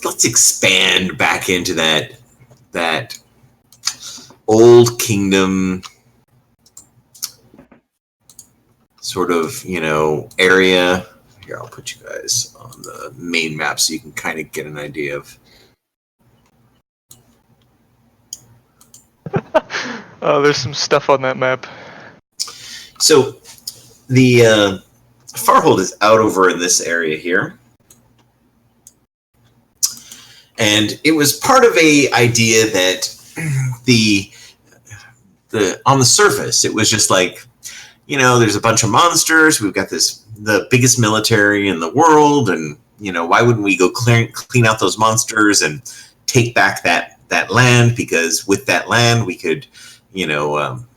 let's expand back into that old kingdom sort of, area. Here, I'll put you guys on the main map so you can kind of get an idea of. Oh, there's some stuff on that map. So the Farhold is out over in this area here. And it was part of a idea that the on the surface, it was just like, there's a bunch of monsters. We've got the biggest military in the world, and why wouldn't we go clean out those monsters and take back that land? Because with that land, we could,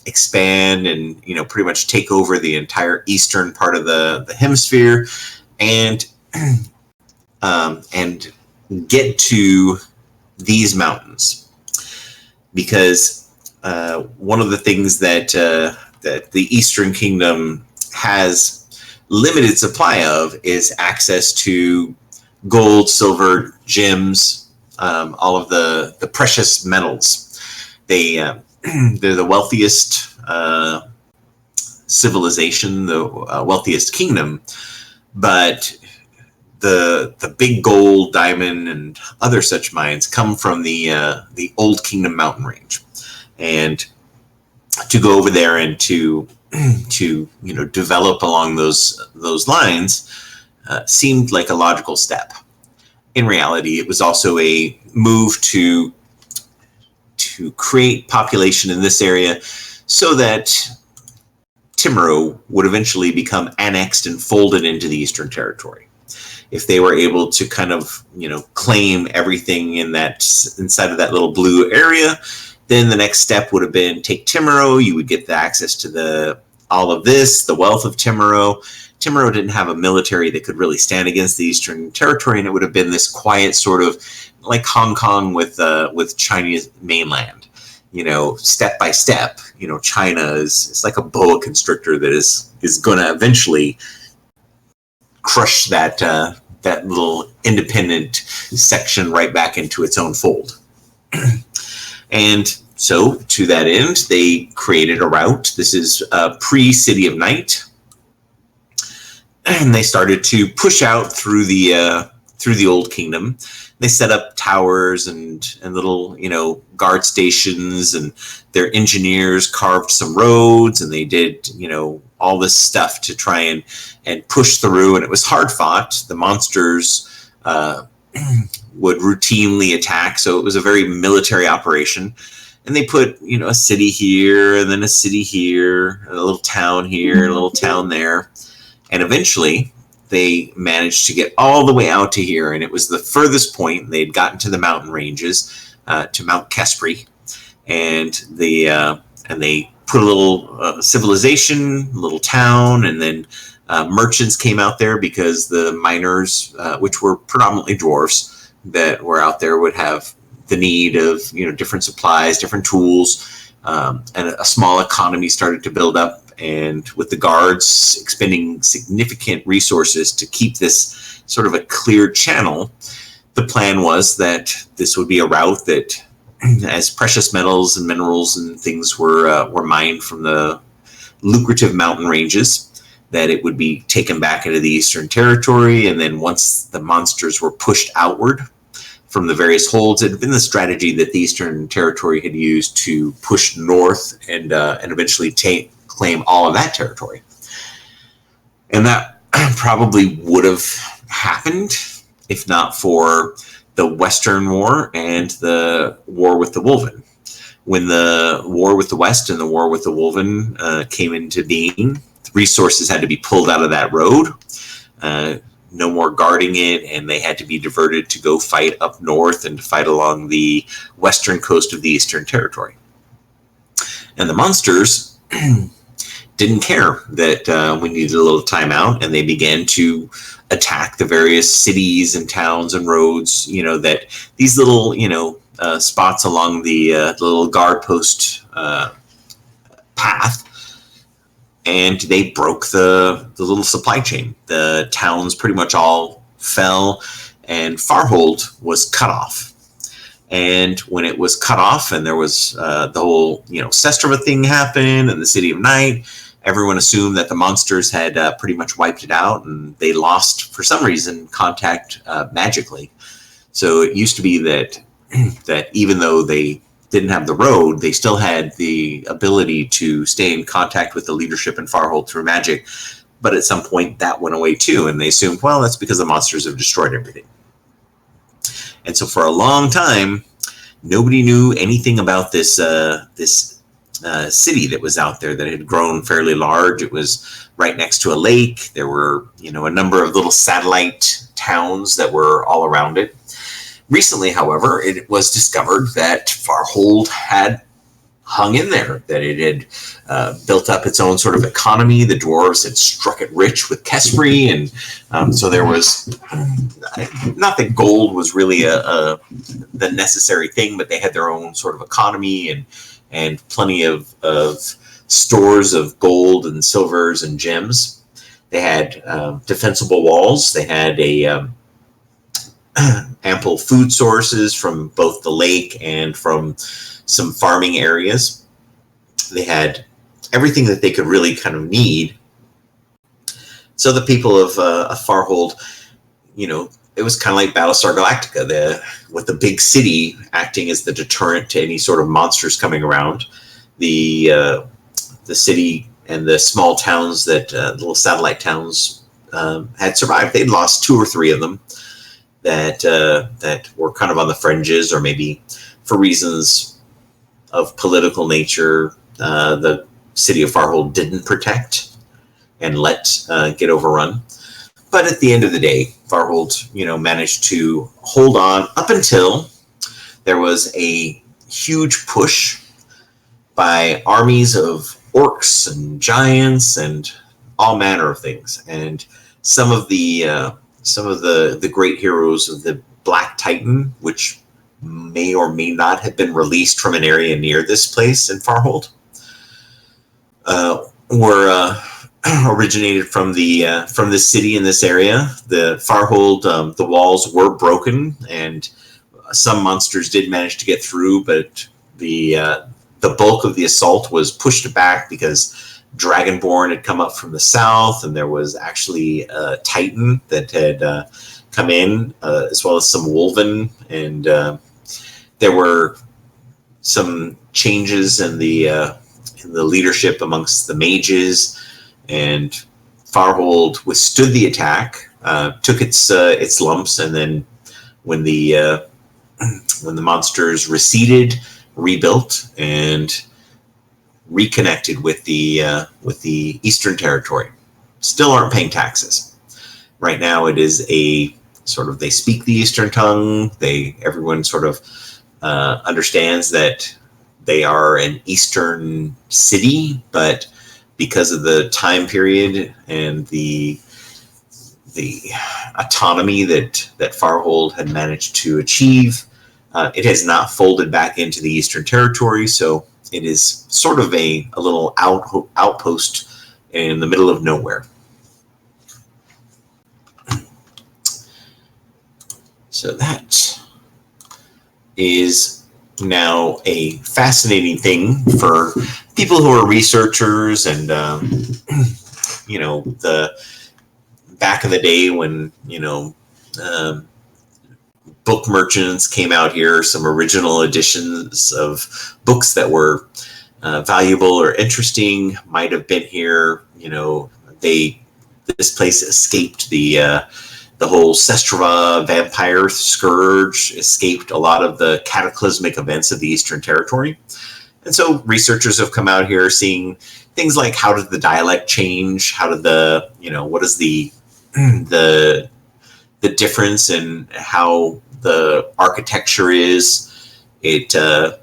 expand and pretty much take over the entire eastern part of the hemisphere, and get to these mountains. Because one of the things that the Eastern Kingdom has limited supply of is access to gold, silver, gems, all of the precious metals. They're the wealthiest civilization, the wealthiest kingdom, but the big gold, diamond, and other such mines come from the Old Kingdom mountain range. And to go over there and to develop along those lines seemed like a logical step. In reality, it was also a move to create population in this area so that Timurow would eventually become annexed and folded into the Eastern Territory. If they were able to kind of, claim everything inside of that little blue area, then the next step would have been take Timurow. You would get the access to all of this, the wealth of Timurow. Timurow didn't have a military that could really stand against the Eastern Territory, and it would have been this quiet sort of like Hong Kong with Chinese mainland. Step by step, China is like a boa constrictor that is going to eventually crush that little independent section right back into its own fold. And so to that end, they created a route. This is pre-City of Night. And they started to push out through the Old Kingdom. They set up towers and little, guard stations, and their engineers carved some roads, and they did, all this stuff to try and push through. And it was hard fought. The monsters would routinely attack, so it was a very military operation. And they put, a city here, and then a city here, a little town here, a little town there. And eventually, they managed to get all the way out to here, and it was the furthest point. They'd gotten to the mountain ranges, to Mount Kespri, and they put a little civilization, a little town, and then merchants came out there because the miners, which were predominantly dwarves that were out there, would have the need of different supplies, different tools, and a small economy started to build up. And with the guards expending significant resources to keep this sort of a clear channel, the plan was that this would be a route that, as precious metals and minerals and things were mined from the lucrative mountain ranges, that it would be taken back into the Eastern Territory. And then once the monsters were pushed outward from the various holds, it had been the strategy that the Eastern Territory had used to push north and eventually claim all of that territory. And that probably would have happened if not for the Western War and the War with the Wolven. When the War with the West and the War with the Wolven came into being, resources had to be pulled out of that road. No more guarding it, and they had to be diverted to go fight up north and to fight along the western coast of the Eastern Territory. And the monsters didn't care that we needed a little time out, and they began to attack the various cities and towns and roads, that these little, spots along the little guard post path. And they broke the little supply chain. The towns pretty much all fell, and Farhold was cut off. And when it was cut off, and there was the whole, Sestrava thing happened, and the City of Night, everyone assumed that the monsters had pretty much wiped it out, and they lost, for some reason, contact magically. So it used to be that even though they didn't have the road, they still had the ability to stay in contact with the leadership in Farhold through magic. But at some point, that went away too, and they assumed, well, that's because the monsters have destroyed everything. And so for a long time, nobody knew anything about this city that was out there that had grown fairly large. It was right next to a lake. There were, a number of little satellite towns that were all around it. Recently, however, it was discovered that Farhold had hung in there, that it had built up its own sort of economy. The dwarves had struck it rich with Kespri, and so there was, not that gold was really the necessary thing, but they had their own sort of economy and plenty of stores of gold and silvers and gems. They had defensible walls. They had ample food sources from both the lake and from some farming areas. They had everything that they could really kind of need. So the people of Farhold, it was kind of like Battlestar Galactica, with the big city acting as the deterrent to any sort of monsters coming around. The city and the small towns the little satellite towns had survived. They'd lost 2 or 3 of them that were kind of on the fringes, or maybe for reasons of political nature, the city of Farhold didn't protect and let get overrun. But at the end of the day, Farhold, managed to hold on up until there was a huge push by armies of orcs and giants and all manner of things. And some of the great heroes of the Black Titan, which may or may not have been released from an area near this place in Farhold, were originated from the city in this area. The Farhold, the walls were broken, and some monsters did manage to get through, but the bulk of the assault was pushed back because Dragonborn had come up from the south, and there was actually a Titan that had come in, as well as some Wolven, and there were some changes in the leadership amongst the mages, and Farhold withstood the attack, took its lumps, and then when the monsters receded, rebuilt and reconnected with the Eastern Territory. Still aren't paying taxes. Right now, it is a sort of, they speak the Eastern tongue. Everyone sort of understands that they are an Eastern city, but because of the time period and the autonomy that Farhold had managed to achieve, it has not folded back into the Eastern Territory, so it is sort of a little outpost in the middle of nowhere. So that is now a fascinating thing for people who are researchers, and the back in the day when book merchants came out here, some original editions of books that were valuable or interesting might have been here. This place escaped the whole Sestrava vampire scourge, escaped a lot of the cataclysmic events of the Eastern Territory. And so researchers have come out here seeing things like, how did the dialect change? How did what is the difference in how the architecture is? It's a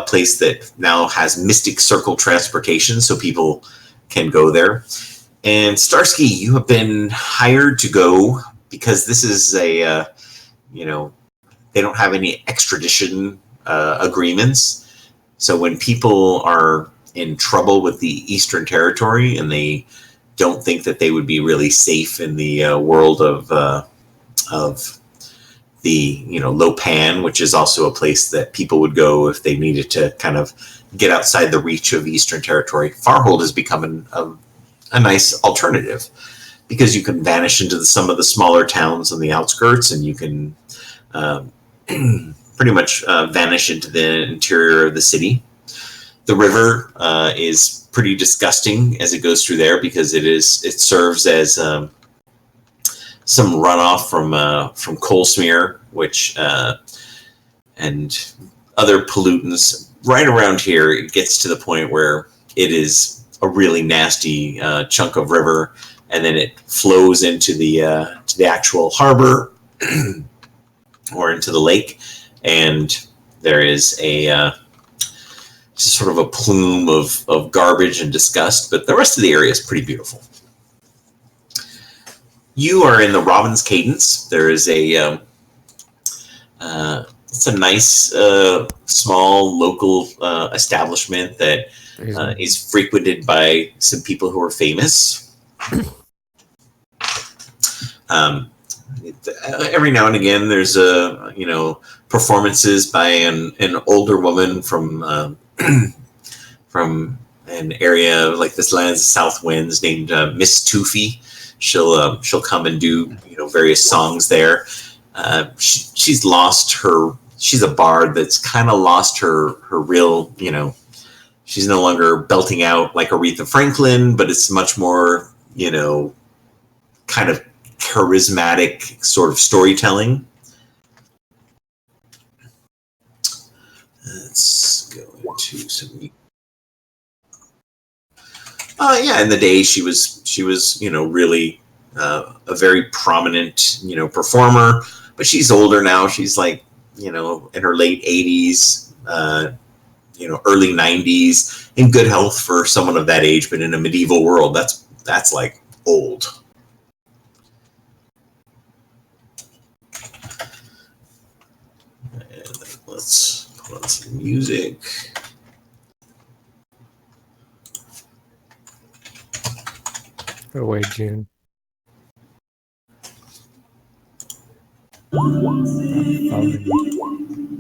place that now has Mystic Circle transportation, so people can go there. And Starsky, you have been hired to go because this is they don't have any extradition agreements. So when people are in trouble with the Eastern Territory and they don't think that they would be really safe in the world of the Lopan, which is also a place that people would go if they needed to kind of get outside the reach of Eastern Territory. Farhold has become a nice alternative because you can vanish into some of the smaller towns on the outskirts, and you can pretty much vanish into the interior of the city. The river is pretty disgusting as it goes through there because it serves as some runoff from coal smear, which and other pollutants. Right around here, it gets to the point where it is a really nasty chunk of river, and then it flows into the actual harbor or into the lake, and there is just sort of a plume of garbage and disgust, but the rest of the area is pretty beautiful. You are in the Robin's Cadence. There is it's a nice small local establishment that is frequented by some people who are famous. Every now and again, there's performances by an older woman from from an area like this lands south winds named Miss Toofy. She'll come and do various songs there. She's lost her. She's a bard that's kind of lost her real. She's no longer belting out like Aretha Franklin, but it's much more kind of charismatic sort of storytelling. Let's go into some. In the day she was really a very prominent performer, but she's older now. She's like in her late 80s, early 90s, in good health for someone of that age, but in a medieval world, that's like old. And let's put on some music. Go away, June.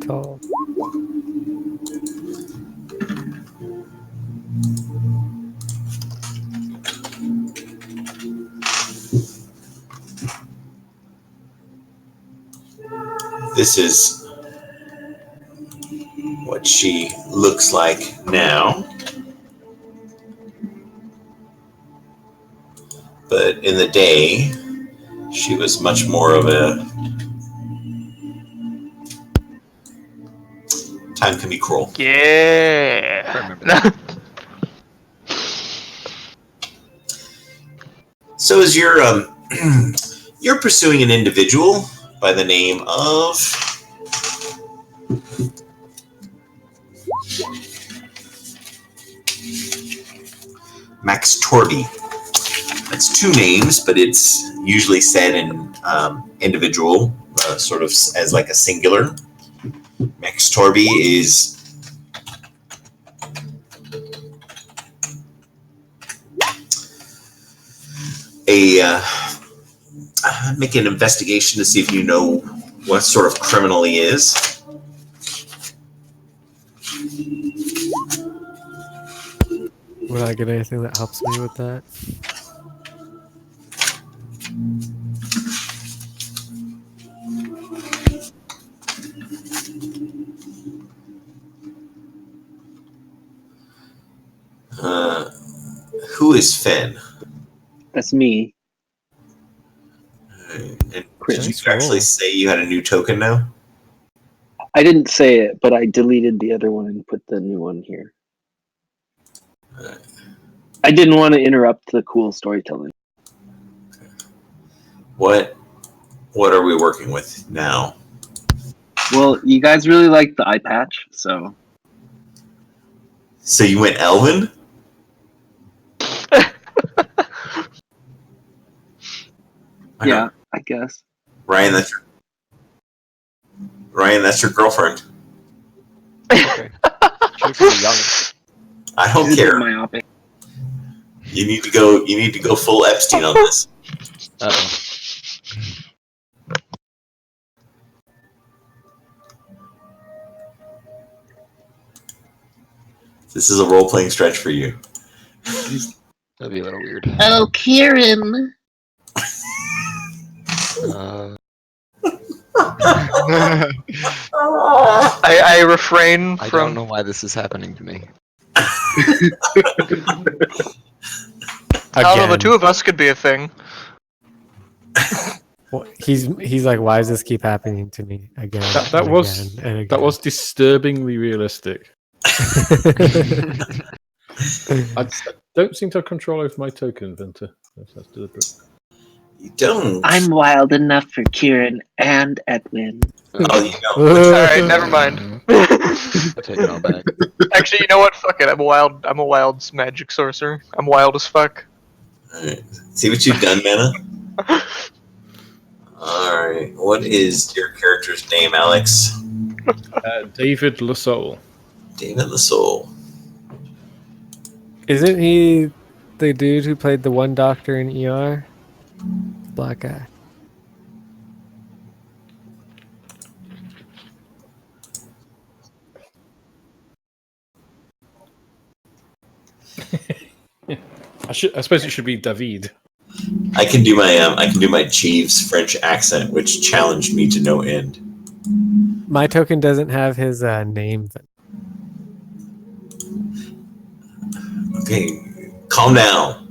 Tall. This is what she looks like now. But in the day, she was much more of a... Time can be cruel. Yeah. I remember that. So as you're pursuing an individual by the name of Max Torby. That's two names, but it's usually said in individual, sort of as like a singular. Max Torby is make an investigation to see if you know what sort of criminal he is. Would I get anything that helps me with that? Who is Fenn? That's me. And did you actually say you had a new token now? I didn't say it, but I deleted the other one and put the new one here. I didn't want to interrupt the cool storytelling. What are we working with now? Well, you guys really like the eye patch, so... So you went Elven? Yeah, I guess. Ryan, that's your girlfriend. Okay. She looks really young. I don't She's a bit care. myopic. You need to go full Epstein on this. Uh-oh. This is a role-playing stretch for you. That'd be a little weird. Oh, Kieran. I refrain I don't from. know why this is happening to me. I don't know. The Again. two of us could be a thing. Well, he's like, why does this keep happening to me again? That and was- again and That again?" was disturbingly realistic. I don't seem to have control over my token, Venter. That's deliberate. You don't. I'm wild enough for Kieran and Edwin. Oh, you know. Alright, never mind. I take it all back. Actually, you know what? Fuck it. I'm a wild magic sorcerer. I'm wild as fuck. Alright. See what you've done, Mana? Alright. What is your character's name, Alex? David LaSoul. David the Soul. Isn't he the dude who played the one doctor in ER? Black guy. I suppose it should be David. I can do my Jeeves French accent, which challenged me to no end. My token doesn't have his name. Okay, calm down.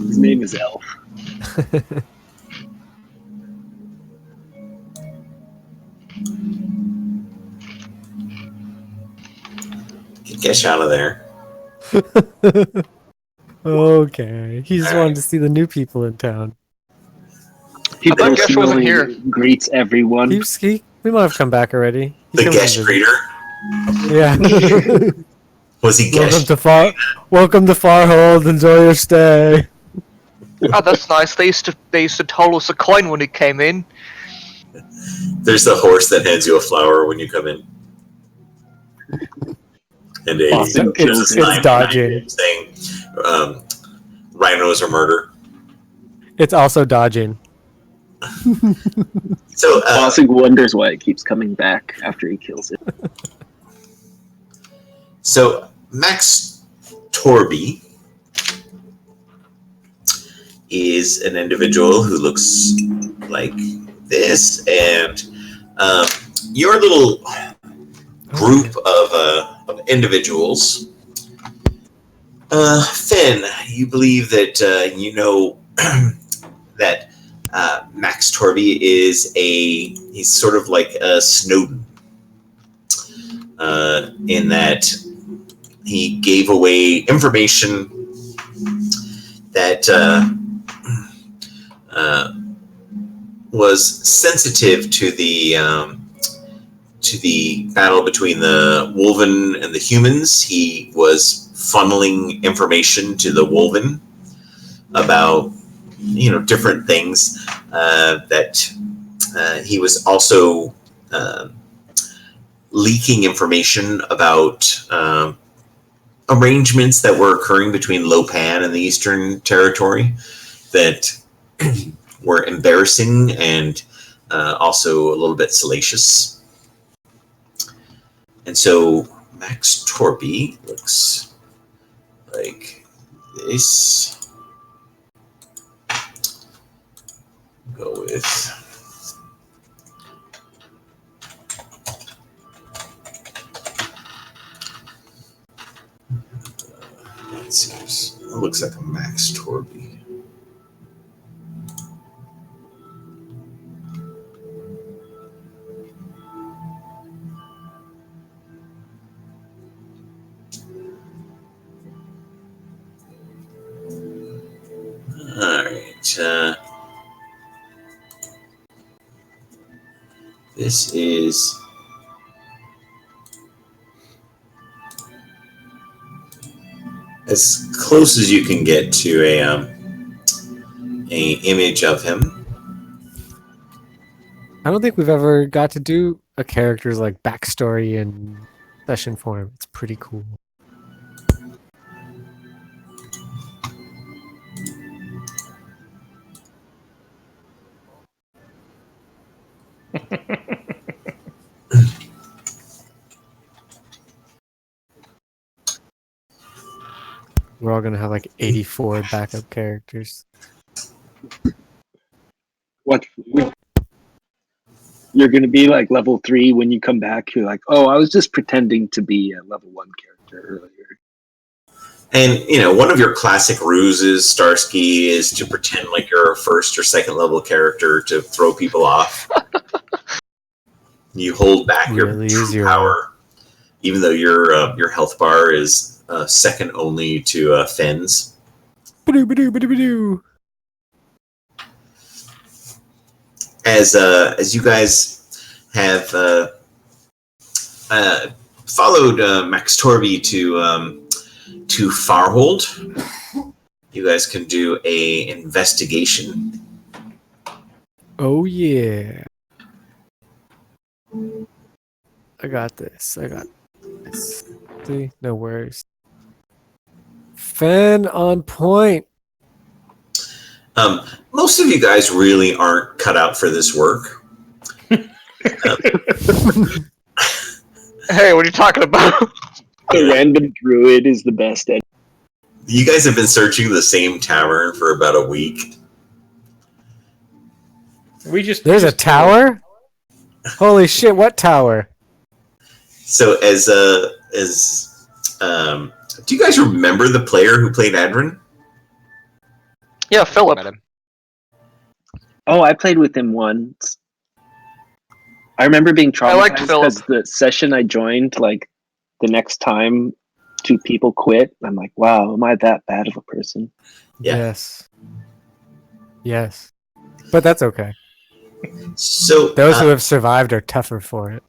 His name is Elf. Get out of there. Okay. He just wanted to see the new people in town. He I thought Gesh wasn't personally here. greets everyone. We might have come back already. He The comes and guest visits. reader? Yeah. Was he welcome guest? to Farhold. Enjoy your stay. Oh, that's nice. They used to toll us a coin when he came in. There's the horse that hands you a flower when you come in. And a Boston kills sign it's dodging. saying rhinos are murder. It's also dodging. So Bossing wonders why it keeps coming back after he kills it. So Max Torby is an individual who looks like this, and your little group of individuals. Finn, you believe that you know that Max Torby is he's sort of like a Snowden, in that he gave away information that was sensitive to the battle between the Wolven and the humans. He was funneling information to the Wolven about different things that he was also leaking information about arrangements that were occurring between Lopan and the Eastern Territory that were embarrassing and also a little bit salacious. And so Max Torby looks like this. Go with it looks like a Max Torby. All right. This is as close as you can get to a image of him. I don't think we've ever got to do a character's like backstory in session form. It's pretty cool. We're all gonna have like 84 backup characters. What? You're going to be like level 3 when you come back. You're like, oh, I was just pretending to be a level 1 character earlier. And, one of your classic ruses, Starsky, is to pretend like you're a first or second level character to throw people off. You hold back your Really true use your- power, even though your health bar is second only to Fenn's. Ba-doo, ba-doo, ba-doo, ba-doo. As you guys have followed Max Torby to Farhold, you guys can do a investigation. Oh yeah. I got this. See, no worries. Fenn on point. Most of you guys really aren't cut out for this work. Hey, what are you talking about? The random druid is the best at. You guys have been searching the same tavern for about a week. There's a tower? Holy shit, what tower? So do you guys remember the player who played Adrin? Yeah, Philip. Met him. Oh, I played with him once. I remember being I liked traumatized Philip. because the session I joined, like the next time 2 people quit. I'm like, wow, am I that bad of a person? Yeah. Yes. But that's okay. So Those who have survived are tougher for it.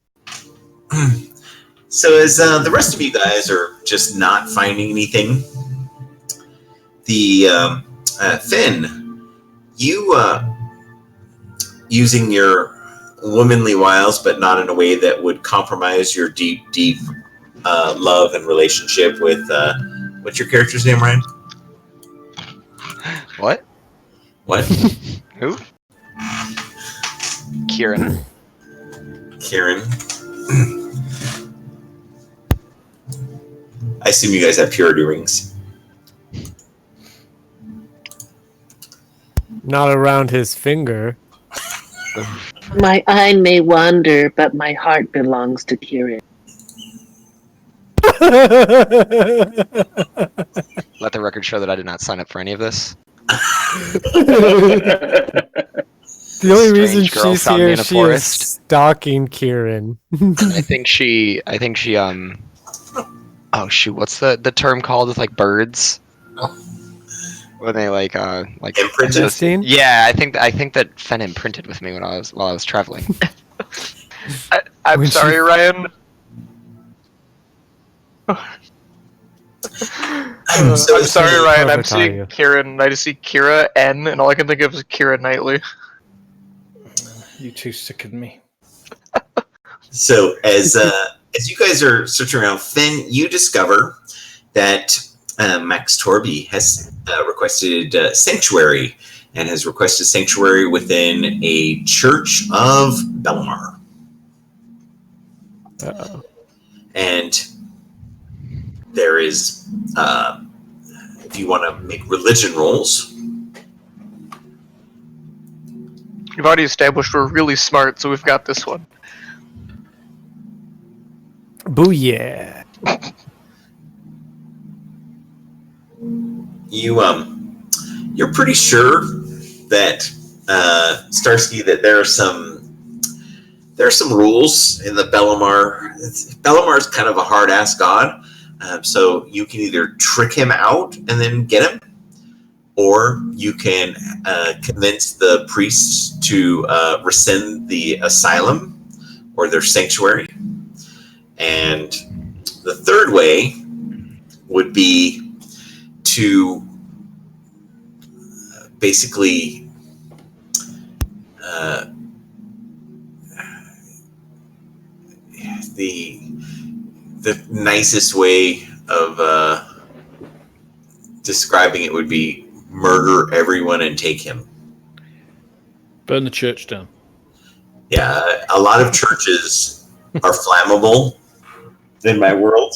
So as the rest of you guys are just not finding anything, the Finn, you using your womanly wiles, but not in a way that would compromise your deep love and relationship with what's your character's name, Ryan? What? What? Who? Kieran. Kieran. I assume you guys have purity rings. Not around his finger. My eye may wander, but my heart belongs to Kieran. Let the record show that I did not sign up for any of this. The only Strange reason girl she's found me here, in a she forest. is stalking Kieran. I think she oh shoot, what's the term called with like birds? When they like Imprinted? Justine? Yeah, I think that Fenn imprinted with me while I was traveling. I'm When sorry, she- Ryan. So I'm sorry, Ryan. I'm Perfect, how are seeing you? Kieran. I just see Kira N, and all I can think of is Kira Knightley. You two sickened me. So as you guys are searching around, Finn, you discover that Max Torby has requested sanctuary and has requested sanctuary within a church of Belmar. Uh-oh. And there is, if you want to make religion rolls, We've already established we're really smart, so we've got this one. Booyah. you're pretty sure that Starsky, that there are some rules in the Bellamar. Bellamar's kind of a hard ass god, so you can either trick him out and then get him, or you can convince the priests to rescind the asylum or their sanctuary. And the third way would be to basically the nicest way of describing it would be murder everyone and take him. Burn the church down. Yeah, a lot of churches are flammable in my world.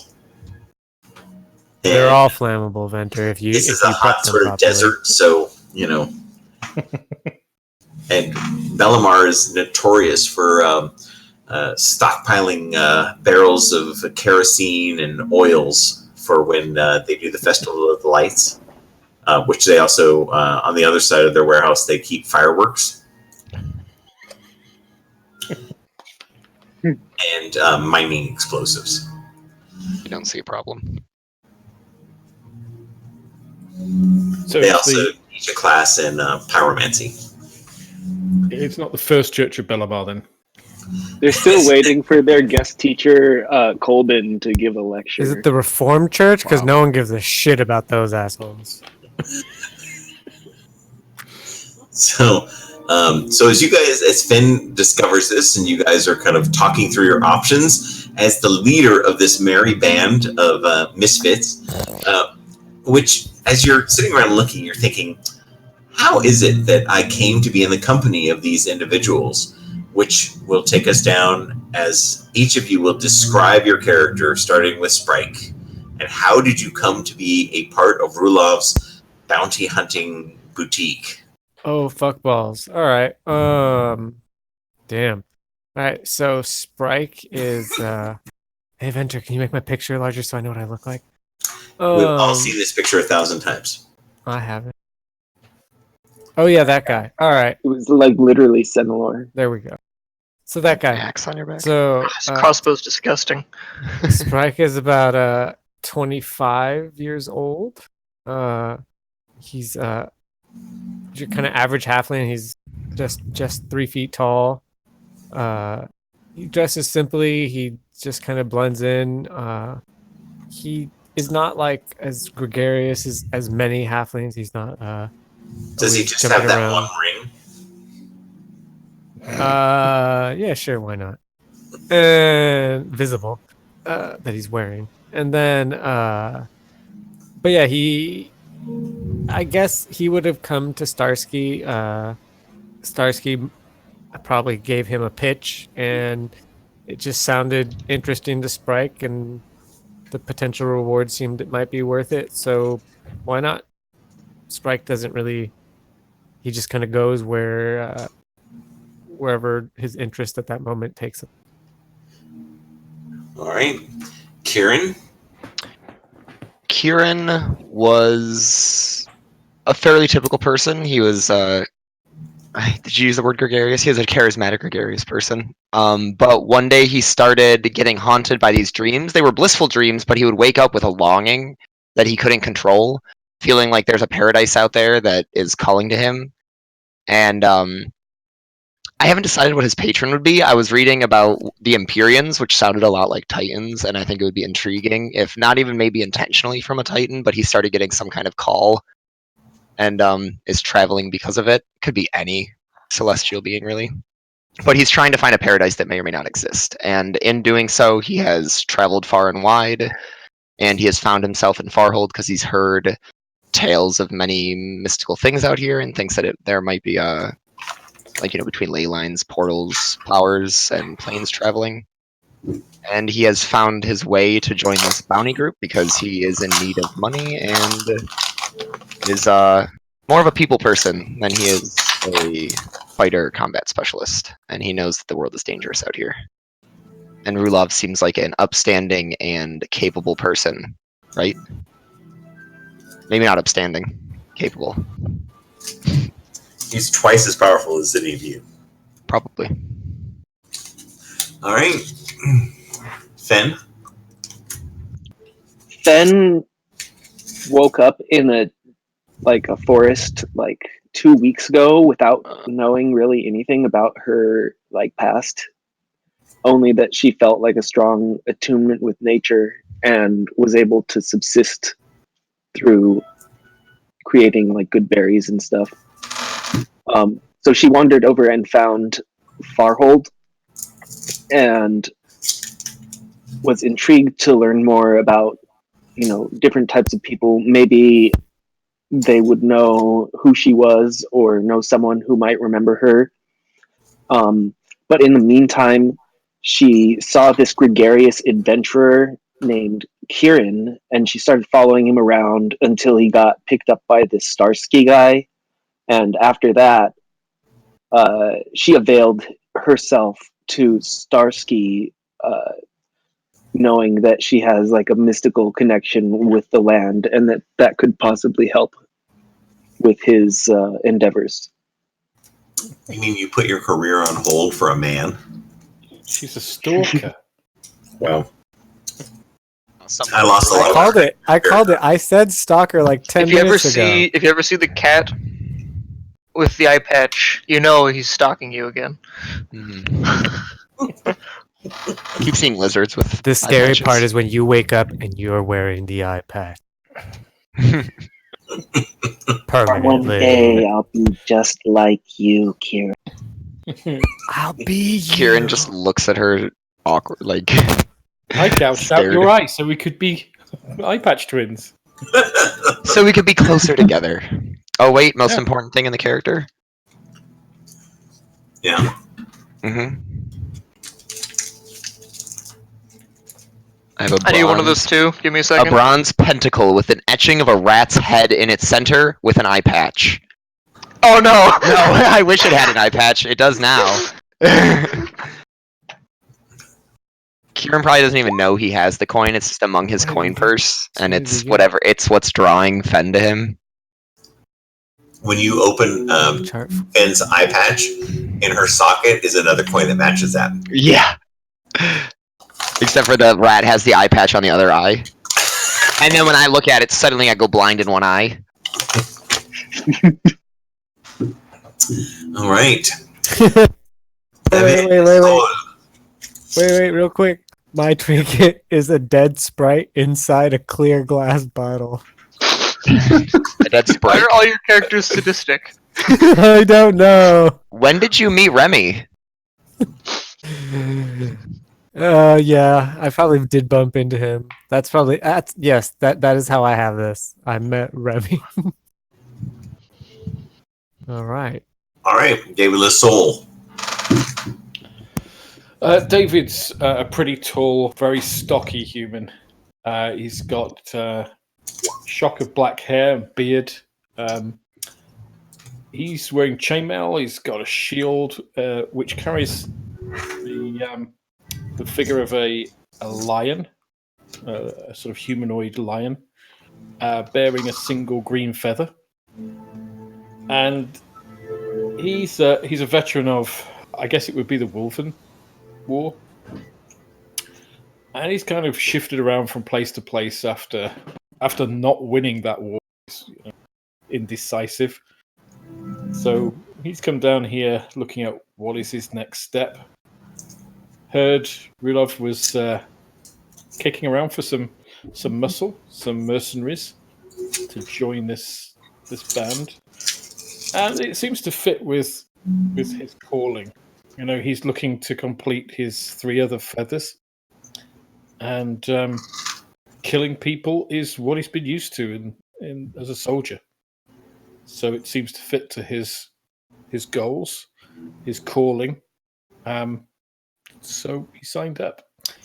They're And all flammable, Venter. If you this if is you a prep hot them sort of properly. desert, so and Bellamar is notorious for stockpiling barrels of kerosene and oils for when they do the Festival of the Lights, which they also, on the other side of their warehouse, they keep fireworks and mining explosives. You don't see a problem. So They it's, also teach a class in pyromancy. it's not the first church of Bellamar then. They're still waiting for their guest teacher, Colbin, to give a lecture. Is it the Reformed Church? Because Wow. no one gives a shit about those assholes. So, as you guys, as Finn discovers this, and you guys are kind of talking through your options as the leader of this merry band of misfits, which, as you're sitting around looking, you're thinking, how is it that I came to be in the company of these individuals? Which will take us down as each of you will describe your character, starting with Sprike. And how did you come to be a part of Rulov's bounty hunting boutique? Oh, fuck balls. All right. Damn. All right. So Sprike is. Hey, Venter, can you make my picture larger so I know what I look like? We've all seen this picture 1,000 times. I haven't. Oh yeah, that guy. All right. It was like literally Senelor. There we go. So that guy. Axe on your back. So This crossbow's disgusting. Sprike is about 25 years old. He's kind of average halfling. He's just 3 feet tall. He dresses simply. He just kind of blends in. He is not like as gregarious as many halflings. He's not. Does he always just jumping have that around. one ring? Yeah, sure, why not? And visible that he's wearing. And then but yeah, I guess he would have come to Starsky. Starsky probably gave him a pitch and it just sounded interesting to Sprike and the potential reward seemed it might be worth it. So why not? Sprike doesn't really, he just kind of goes wherever his interest at that moment takes him. All right. Kieran? Kieran was a fairly typical person. He was, did you use the word gregarious? He was a charismatic, gregarious person. But one day he started getting haunted by these dreams. They were blissful dreams, but he would wake up with a longing that he couldn't control, feeling like there's a paradise out there that is calling to him. And I haven't decided what his patron would be. I was reading about the Empyreans, which sounded a lot like Titans, and I think it would be intriguing, if not even maybe intentionally from a Titan, but he started getting some kind of call and is traveling because of it. Could be any celestial being, really. But he's trying to find a paradise that may or may not exist. And in doing so, he has traveled far and wide, and he has found himself in Farhold because he's heard tales of many mystical things out here and thinks that there might be between ley lines, portals, powers, and planes traveling. And he has found his way to join this bounty group because he is in need of money and is more of a people person than he is a fighter combat specialist. And he knows that the world is dangerous out here. And Rulov seems like an upstanding and capable person, right? Maybe not upstanding, capable. He's twice as powerful as any of you. Probably. All right. Finn? Fen woke up in a forest 2 weeks ago without knowing really anything about her past. Only that she felt like a strong attunement with nature and was able to subsist through creating good berries and stuff. So she wandered over and found Farhold and was intrigued to learn more about, different types of people. Maybe they would know who she was or know someone who might remember her. But in the meantime, she saw this gregarious adventurer named Kieran, and she started following him around until he got picked up by this Starsky guy. And after that, she availed herself to Starsky, knowing that she has like a mystical connection with the land, and that could possibly help with his endeavors. You mean you put your career on hold for a man? She's a stalker. Well, I lost a lot I of called it. I called it. I said stalker like 10 If you ever minutes ago. if you ever see the cat with the eye patch, you know he's stalking you again. I keep seeing lizards with The eye scary patches. part is when you wake up and you're wearing the eye patch. One Permanently. day I'll be just like you, Kieran. I'll be you. Kieran just looks at her awkward, like. I gouged out Stared. your eye so we could be eye patch twins. So we could be closer together. Oh wait, most important thing in the character. Yeah. Mm-hmm. I have a I need one of bronze- those too. Give me a A second. bronze pentacle with an etching of a rat's head in its center with an eye patch. Oh no! No, I wish it had an eye patch. It does now. Kieran probably doesn't even know he has the coin. It's just among his coin purse, and it's whatever. It's what's drawing Fen to him. When you open Chart. Fenn's eye patch, in her socket is another coin that matches that. Yeah. Except for the rat has the eye patch on the other eye. And then when I look at it, suddenly I go blind in one eye. All right. Wait, real quick. My trinket is a dead sprite inside a clear glass bottle. That's Why Sprite. are all your characters sadistic? I don't know. When did you meet Remy? Yeah, I probably did bump into him. That is how I have this. I met Remy. All right. All right. Gave it a soul. David's a pretty tall, very stocky human. He's got shock of black hair, beard. He's wearing chainmail. He's got a shield which carries the figure of a lion, a sort of humanoid lion, bearing a single green feather. And he's a veteran of, I guess it would be the Wolven War. And he's kind of shifted around from place to place after not winning that war. He's, indecisive. So he's come down here looking at what is his next step. Heard Rulov was kicking around for some muscle, some mercenaries to join this band, and it seems to fit with his calling. You know, he's looking to complete his 3 other feathers, and killing people is what he's been used to in as a soldier. So it seems to fit to his goals, his calling. So he signed up.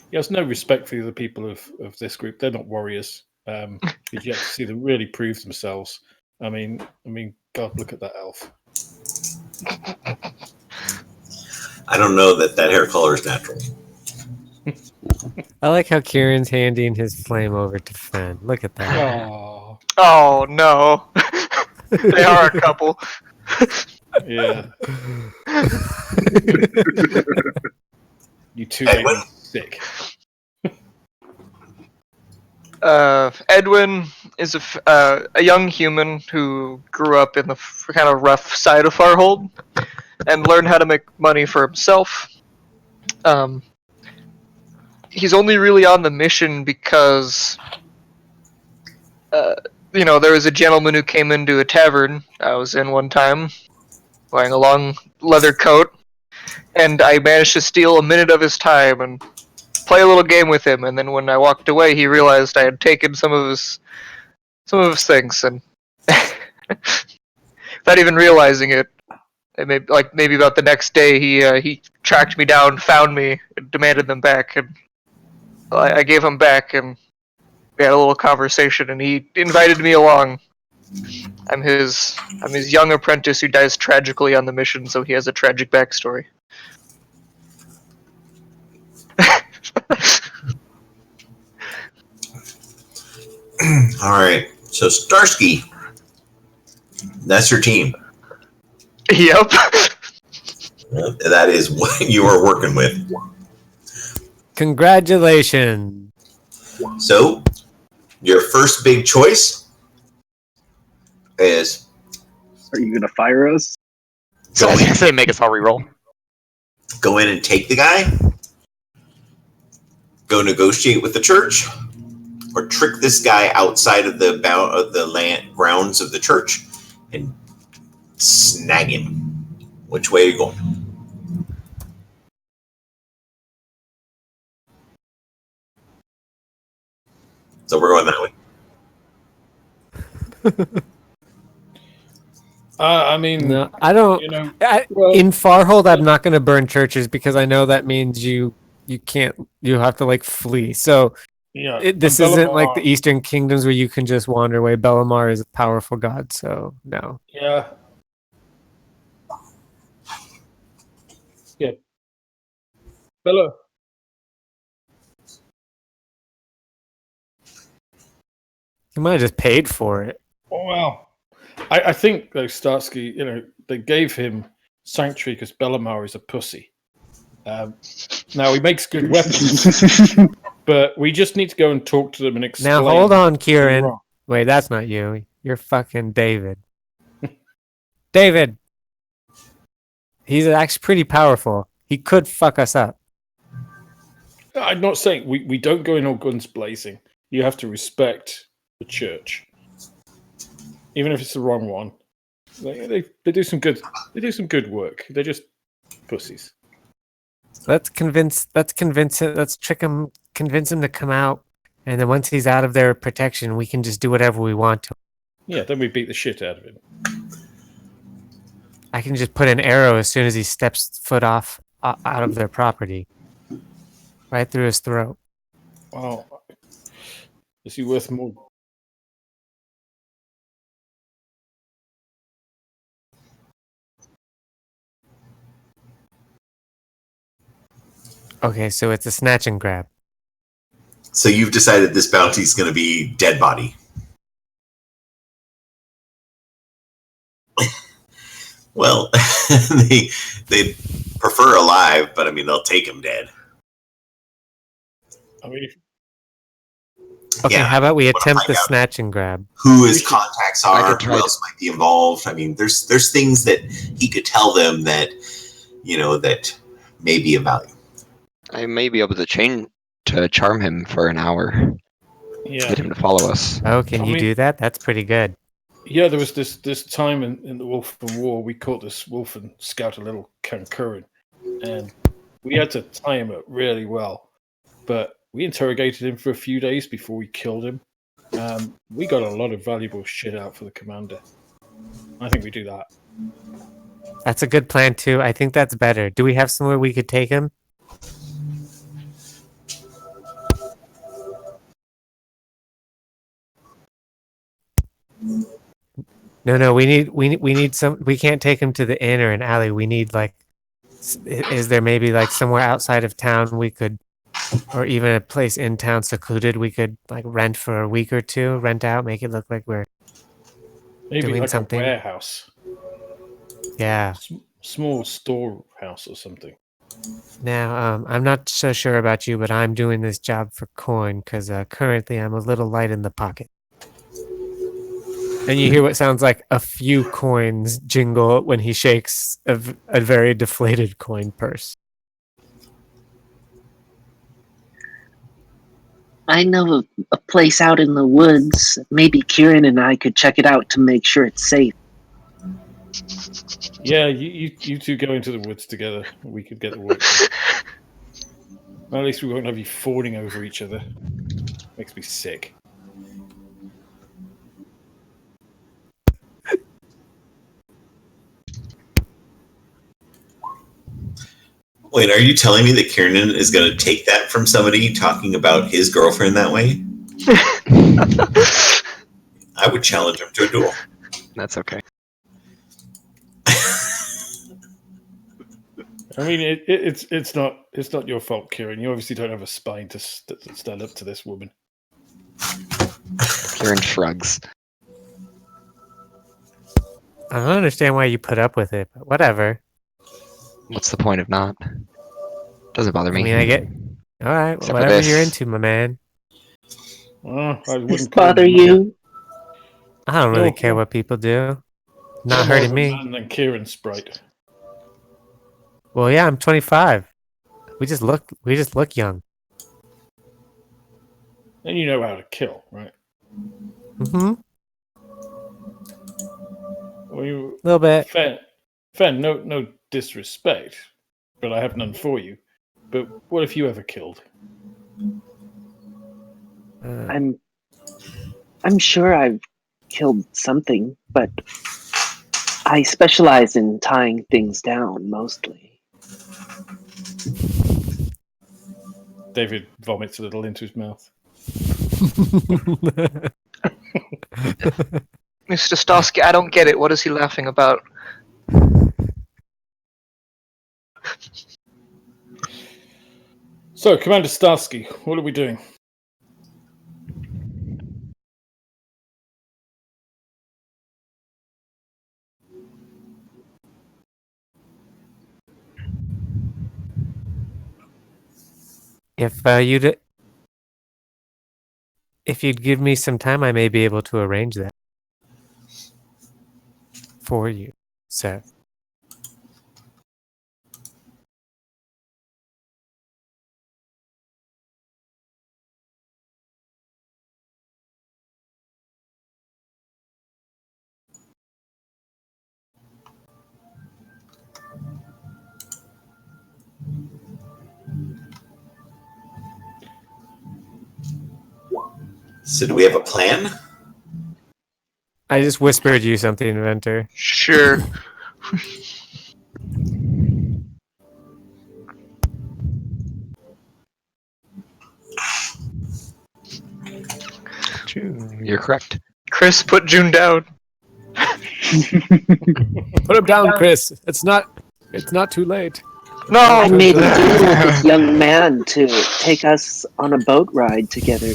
He has no respect for the other people of this group. They're not warriors. You've yet to see them really prove themselves. I mean, God, look at that elf. I don't know that hair color is natural. I like how Kieran's handing his flame over to Fen. Look at that. Oh, Oh no. They are a couple. yeah. You two make me sick. Edwin is a young human who grew up in the kind of rough side of Farhold and learned how to make money for himself. He's only really on the mission because, there was a gentleman who came into a tavern I was in one time, wearing a long leather coat, and I managed to steal a minute of his time and play a little game with him. And then when I walked away, he realized I had taken some of his things, and without even realizing it, maybe about the next day, he tracked me down, found me, and demanded them back, and I gave them back, and We had a little conversation, and he invited me along. I'm his young apprentice who dies tragically on the mission, so he has a tragic backstory. All right. So Starsky, that's your team. Yep. That is what you are working with. Congratulations. So, your first big choice is Are you gonna fire us? So I was gonna say make us all reroll. go in and take the guy, go negotiate with the church, or trick this guy outside of the land grounds of the church and snag him. Which way are you going? So we're going that way. I mean, No, I don't. you know, I, in Farhold, I'm not going to burn churches because I know that means you can't. You have to like flee. So yeah. this and isn't like Bellamar- the Eastern Kingdoms where you can just wander away. Bellamar is a powerful god, so no. Yeah. Yeah. Bella. You might have just paid for it. Oh, well. I think, though, Starsky, they gave him Sanctuary because Bellamar is a pussy. Now, he makes good weapons, but we just need to go and talk to them and explain. Now hold on, what's Kieran. wrong. Wait, that's not you. You're fucking David. David. He's actually pretty powerful. He could fuck us up. I'm not saying we don't go in all guns blazing. You have to respect the church, even if it's the wrong one. They do some good. They do some good work. They're just pussies. Let's convince him. Let's trick him. Convince him to come out, and then once he's out of their protection, we can just do whatever we want to. Yeah, then we beat the shit out of him. I can just put an arrow as soon as he steps foot off out of their property, right through his throat. Wow, is he worth more? Okay, so it's a snatch and grab. So you've decided this bounty is going to be dead body. Well, they prefer alive, but I mean they'll take him dead. I mean, Okay, Yeah, how about we wanna attempt find the out. snatch and grab? Who his contacts I are, could who try else might be involved. I mean, there's things that he could tell them that that may be of value. I may be able to charm him for an hour to yeah, get him to follow us. Oh, can I you mean- do that? That's pretty good. yeah. There was this time in the Wolfen War. We caught this wolf and scout a little Kankurin, and we had to tie him up really well. But we interrogated him for a few days before we killed him. We got a lot of valuable shit out for the commander. I think we do that. That's a good plan too. I think that's better. Do we have somewhere we could take him? No. We need some. We can't take him to the inn or an alley. We need like. Is there maybe like somewhere outside of town we could, or even a place in town secluded we could like rent for a week or two, rent out, make it look like we're Maybe Doing like something. a warehouse, yeah. small storehouse or something. Now, I'm not so sure about you, but I'm doing this job for coin because currently I'm a little light in the pocket. And you hear what sounds like a few coins jingle when he shakes a very deflated coin purse. I know a place out in the woods. Maybe Kieran and I could check it out to make sure it's safe. Yeah, you two go into the woods together. We could get the work done. Well, at least we won't have you fawning over each other. Makes me sick. Wait, are you telling me that Kieran is going to take that from somebody talking about his girlfriend that way? I would challenge him to a duel. That's okay. I mean, it's not your fault, Kieran. You obviously don't have a spine to stand up to this woman. Kieran shrugs. I don't understand why you put up with it, but whatever. What's the point of not? Doesn't bother me. I mean, I get. All right, Except for whatever this. you're into, my man. Well, I Does wouldn't this call bother him a man. you? I don't really No, care no. what people do. Not No more hurting of a me. man than Kieran Sprite. Well, yeah, I'm 25. We just look young. And you know how to kill, right? Mm-hmm. Well, you, A little bit. Fen, no disrespect, but I have none for you. But what if you ever killed? I'm sure I've killed something, but I specialize in tying things down mostly. David vomits a little into his mouth. Mr. Starsky, I don't get it. What is he laughing about? So, Commander Starsky, what are we doing? If you'd give me some time, I may be able to arrange that for you, sir. So do we have a plan? I just whispered you something, Inventor. Sure. You're correct. Chris, put June down. Put him down, Chris. It's not too late. No! I made a deal with this young man to take us on a boat ride together.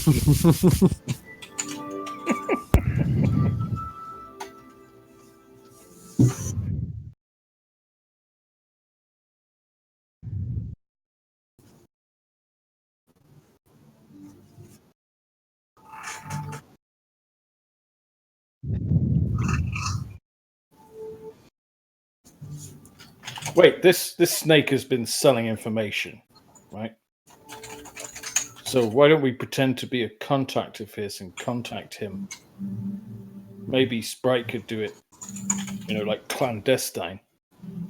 Wait, this snake has been selling information, right? So why don't we pretend to be a contact of his and contact him? Maybe Sprite could do it, like clandestine,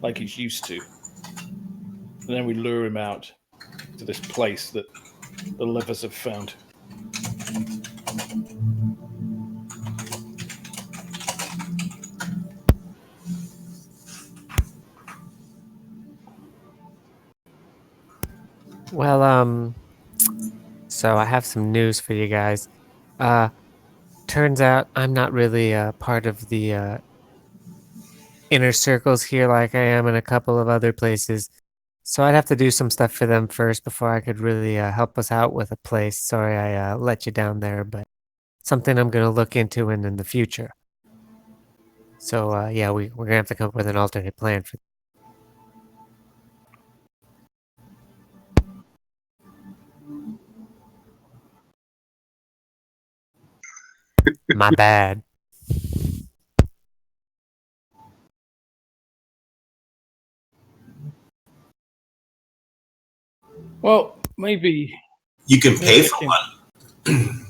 like he's used to. And then we lure him out to this place that the lovers have found. Well, so I have some news for you guys. Turns out I'm not really part of the inner circles here like I am in a couple of other places. So I'd have to do some stuff for them first before I could really help us out with a place. Sorry I let you down there, but something I'm going to look into in the future. So yeah, we're going to have to come up with an alternate plan for my bad. Well, maybe You can pay for one.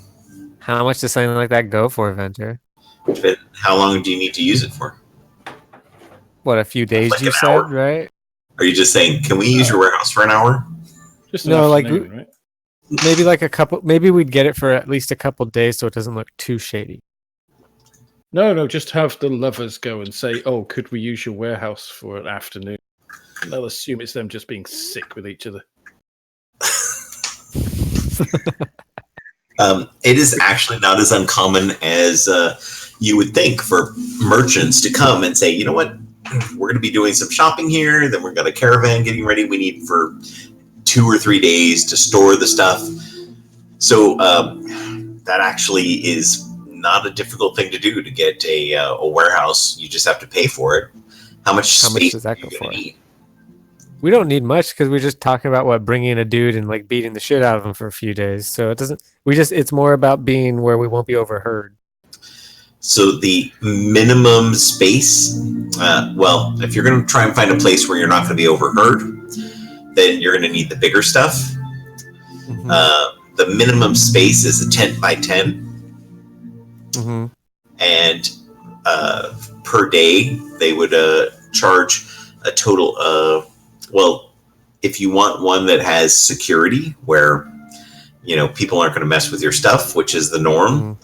How much does something like that go for, Venter? But how long do you need to use it for? What, a few days Like you an said, hour. right? Are you just saying, can we use your warehouse for an hour? just an No, like, afternoon, right? Maybe like a couple, maybe we'd get it for at least a couple days so it doesn't look too shady. No, just have the lovers go and say, "Oh, could we use your warehouse for an afternoon?" And they'll assume it's them just being sick with each other. It is actually not as uncommon as you would think for merchants to come and say, you know what, we're going to be doing some shopping here. Then we're got a caravan getting ready. We need for 2 or 3 days to store the stuff. So that actually is not a difficult thing to do to get a warehouse. You just have to pay for it. How much does that go for? We don't need much because we're just talking about bringing a dude and like beating the shit out of him for a few days. So it doesn't. It's more about being where we won't be overheard. So the minimum space, well, if you're going to try and find a place where you're not going to be overheard, then you're going to need the bigger stuff. Mm-hmm. The minimum space is a 10 by 10. Mm-hmm. And per day, they would charge a total of, well, if you want one that has security where, people aren't going to mess with your stuff, which is the norm,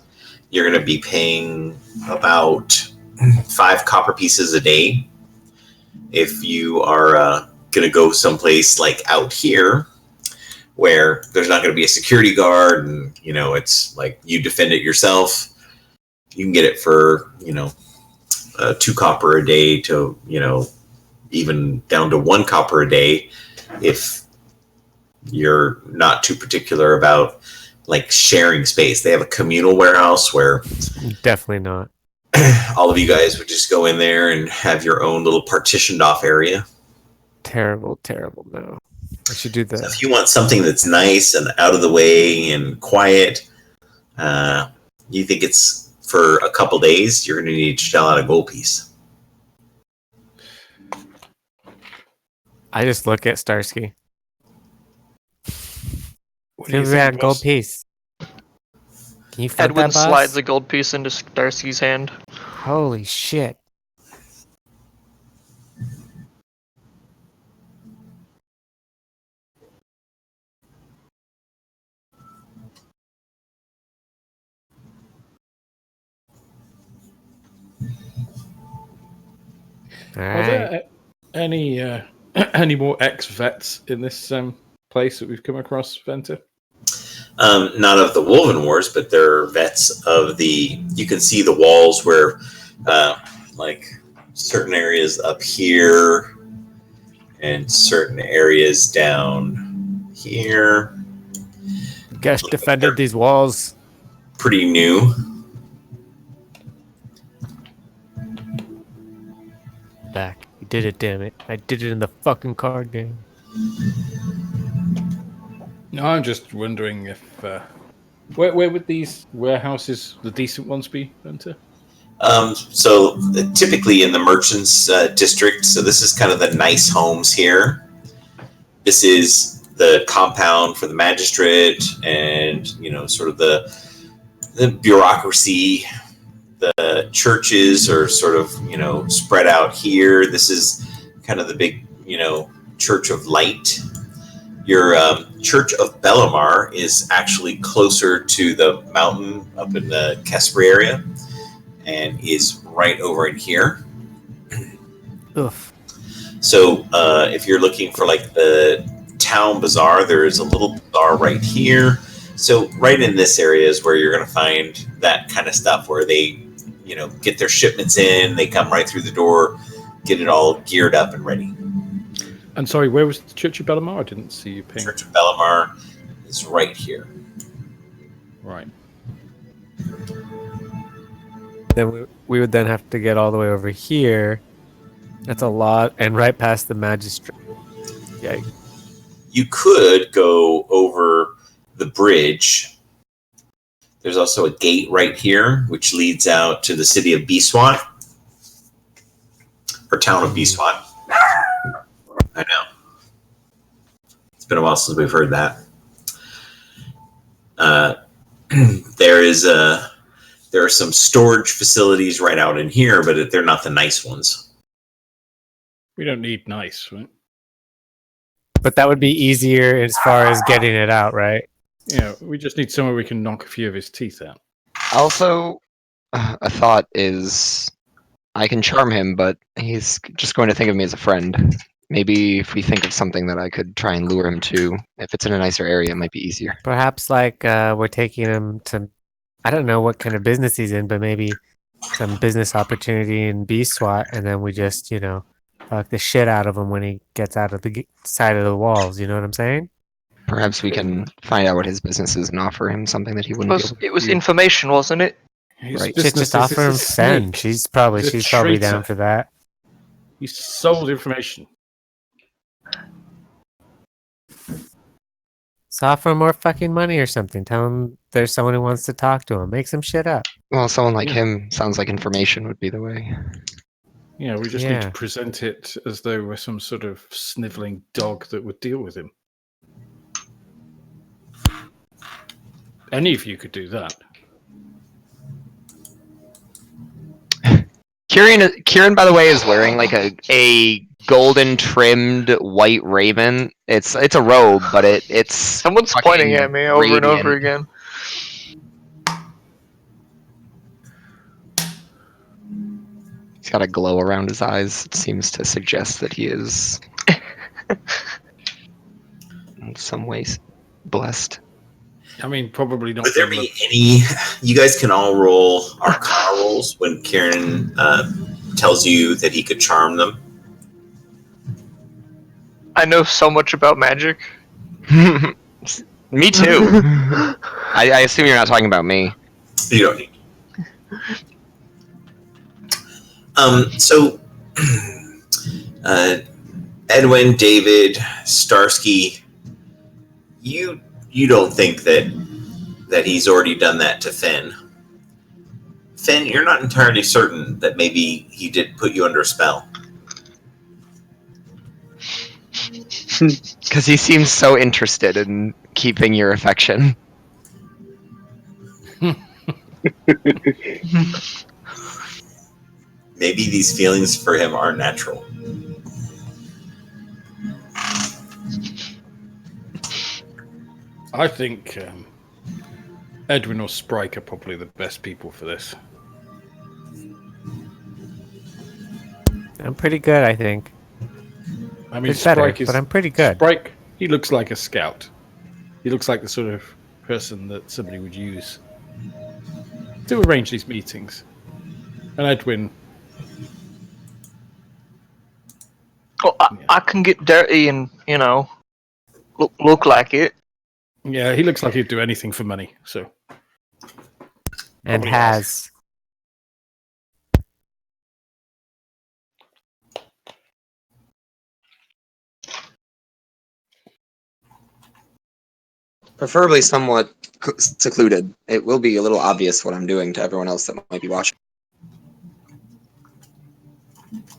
you're going to be paying about 5 copper pieces a day. If you are going to go someplace like out here where there's not going to be a security guard and, it's like you defend it yourself, you can get it for, 2 copper a day to, even down to 1 copper a day if you're not too particular about like sharing space. They have a communal warehouse where definitely not. All of you guys would just go in there and have your own little partitioned off area. Terrible. No, I should do that. So if you want something that's nice and out of the way and quiet, you think it's for a couple days, you're going to need to shell out a gold piece. I just look at Starsky. What do you Give think, that gold boss? piece. Can you fuck Edwin that, boss? slides a gold piece into Starsky's hand. Holy shit. All Are right. there any more ex-vets in this place that we've come across, Venter? Not of the Wolven Wars, but they're vets of you can see the walls where, like, certain areas up here and certain areas down here. Gush defended these walls. Pretty new. Back. You did it, damn it. I did it in the fucking card game. No, I'm just wondering if where would these warehouses, the decent ones, be, Venter? So typically in the merchants district, so this is kind of the nice homes here. This is the compound for the magistrate and, sort of the bureaucracy. The churches are sort of, spread out here. This is kind of the big, Church of Light. Your Church of Bellamar is actually closer to the mountain up in the Kespri area and is right over in here. Oof. So if you're looking for like the town bazaar, there is a little bazaar right here. So right in this area is where you're going to find that kind of stuff where they, get their shipments in, they come right through the door, get it all geared up and ready. And sorry, where was the Church of Bellamar? I didn't see you ping. Church of Bellamar is right here. Right. Then we would then have to get all the way over here. That's a lot. And right past the magistrate. Yeah. You could go over the bridge. There's also a gate right here, which leads out to the city of Beeswat. Or town of Beeswat. I know. It's been a while since we've heard that. There are some storage facilities right out in here, but they're not the nice ones. We don't need nice, right? But that would be easier as far as getting it out, right? Yeah, we just need somewhere we can knock a few of his teeth out. Also, a thought is I can charm him, but he's just going to think of me as a friend. Maybe if we think of something that I could try and lure him to, if it's in a nicer area, it might be easier. Perhaps like we're taking him to, I don't know what kind of business he's in, but maybe some business opportunity in B SWAT, and then we just, fuck the shit out of him when he gets out of the side of the walls. You know what I'm saying? Perhaps we can find out what his business is and offer him something that he wouldn't be able to It was do. information, wasn't it? His Right. Just business offer him is a Fen. snake. She's probably He's a down traitor. for that. He sold information. So offer him more fucking money or something. Tell him there's someone who wants to talk to him. Make some shit up. Well, someone like Yeah. him sounds like information would be the way. Yeah, we just need to Yeah. present it as though we're some sort of sniveling dog that would deal with him. Any of you could do that. Kieran, by the way, is wearing like a golden trimmed white raven. It's a robe, but it's Someone's fucking pointing at me over and over radiant. again. He's got a glow around his eyes. It seems to suggest that he is in some ways blessed. I mean, probably not. Would there be any? You guys can all roll Arcana rolls when Kieran tells you that he could charm them. I know so much about magic. Me too. I assume you're not talking about me. You don't need. So, Edwin, David, Starsky, you don't think that he's already done that to Finn. Finn, you're not entirely certain that maybe he did put you under a spell. Because he seems so interested in keeping your affection. Maybe these feelings for him are natural. I think Edwin or Sprike are probably the best people for this. I'm pretty good, I think. I mean, It's better, Sprike is. but I'm pretty good. Sprike, he looks like a scout. He looks like the sort of person that somebody would use to arrange these meetings. And Edwin, Well, I can get dirty and, look like it. yeah, he looks like he'd do anything for money. So And Probably has. Preferably somewhat secluded. It will be a little obvious what I'm doing to everyone else that might be watching.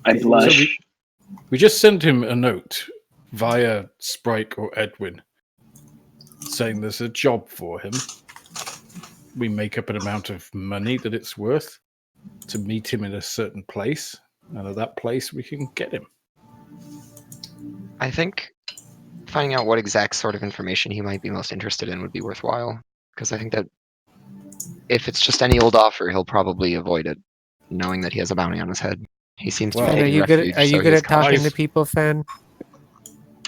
I blush. So we just sent him a note via Sprite or Edwin saying there's a job for him. We make up an amount of money that it's worth to meet him in a certain place, and at that place we can get him. I think finding out what exact sort of information he might be most interested in would be worthwhile. Because I think that if it's just any old offer, he'll probably avoid it, knowing that he has a bounty on his head. He seems to Well, be Fen, are taking you good? refuge, Are so you he good is at talking cautious. to people, Fen?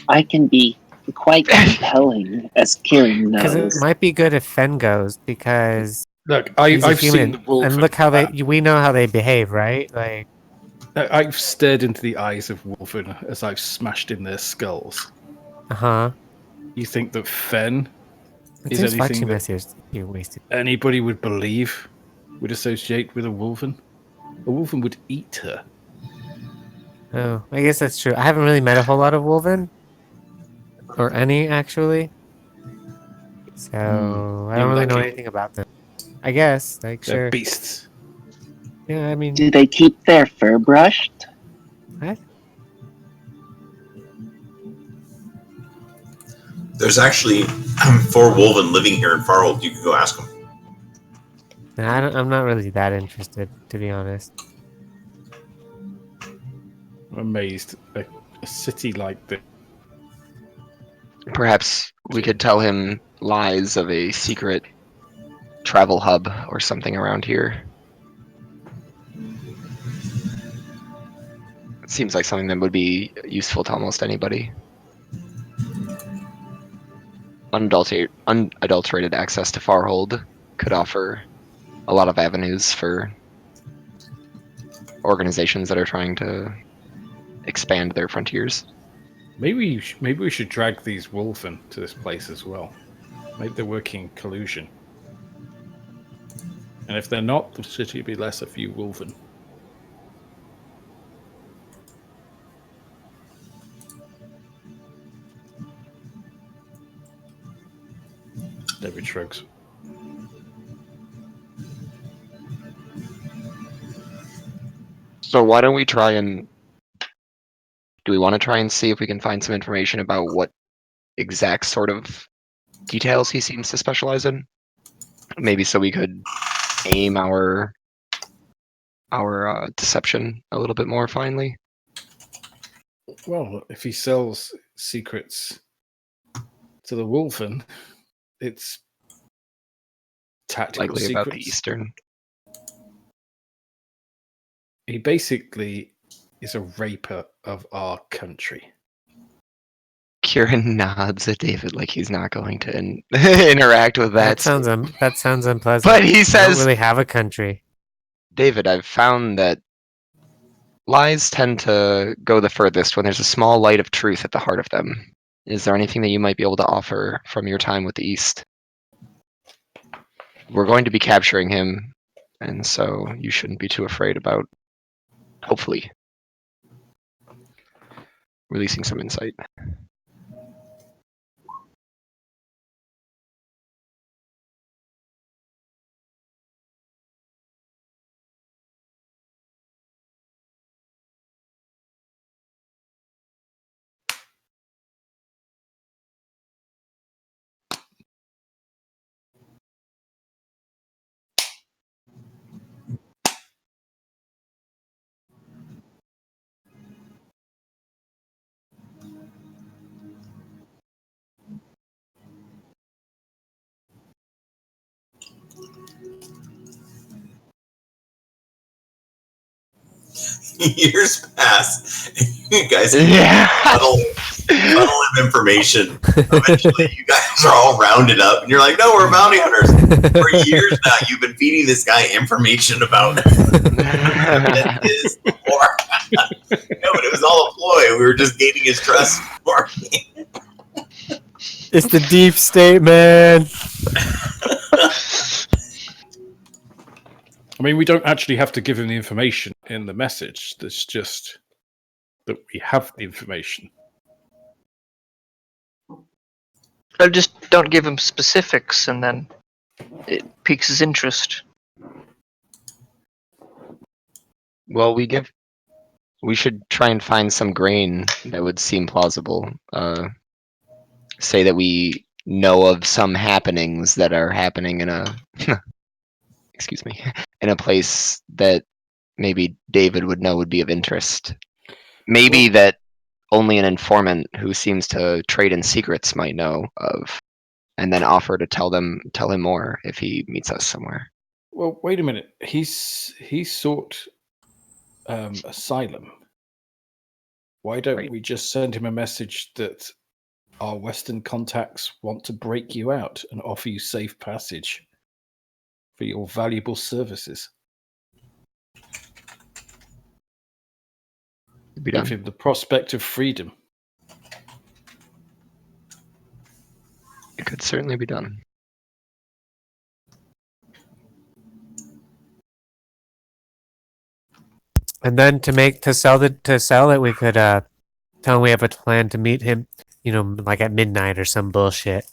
I can be quite compelling, as Kieran Because knows. it might be good if Fen goes, because Look, he's a I've seen human, the wolf, and look how we know how they behave, right? Like, I've stared into the eyes of Wolfen as I've smashed in their skulls. uh-huh. You think that Fen It is seems anything Faximus that you're wasted. anybody would believe would associate with a Wolfen? A Wolfen would eat her. Oh, I guess that's true. I haven't really met a whole lot of Wolven. Or any, actually. So, I don't You're really know lucky. anything about them. I guess, like, They're sure. beasts. Yeah, I mean, Do they keep their fur brushed? what? There's actually 4 Wolven living here in Farhold. You can go ask them. Nah, I'm not really that interested, to be honest. I'm amazed. A city like this. Perhaps we could tell him lies of a secret travel hub or something around here. It seems like something that would be useful to almost anybody. Unadulterated access to Farhold could offer a lot of avenues for organizations that are trying to expand their frontiers. Maybe we should drag these Wolfen to this place as well. Maybe they're working in collusion. And if they're not, the city will be less a few Wolfen. David shrugs. So why don't we try and... Do we want to try and see if we can find some information about what exact sort of details he seems to specialize in? Maybe so we could aim our deception a little bit more finely. Well, if he sells secrets to the Wolfen, it's tactical Likely secrets. about the Eastern. He basically is a raper of our country. Kieran nods at David like he's not going to interact with that. That sounds unpleasant. But he I says, don't really have a country. David, I've found that lies tend to go the furthest when there's a small light of truth at the heart of them. Is there anything that you might be able to offer from your time with the East? We're going to be capturing him, and so you shouldn't be too afraid about, hopefully, releasing some insight. Years pass. You guys Yeah. funnel of information. Eventually, you guys are all rounded up, and you're like, "No, we're bounty hunters." For years now, you've been feeding this guy information about his lore. No, but it was all a ploy. We were just gaining his trust more. It's the deep state, man. I mean, we don't actually have to give him the information in the message. It's just that we have the information. I just don't give him specifics, and then it piques his interest. Well, we should try and find some grain that would seem plausible. Say that we know of some happenings that are happening in a excuse me, in a place that maybe David would know would be of interest. Maybe that only an informant who seems to trade in secrets might know of, and then offer to tell him more if he meets us somewhere. Well, wait a minute. He sought asylum. Why don't Right. we just send him a message that our Western contacts want to break you out and offer you safe passage for your valuable services? Be Give done. him the prospect of freedom. It could certainly be done. And then to sell it, we could tell him we have a plan to meet him, like at midnight or some bullshit,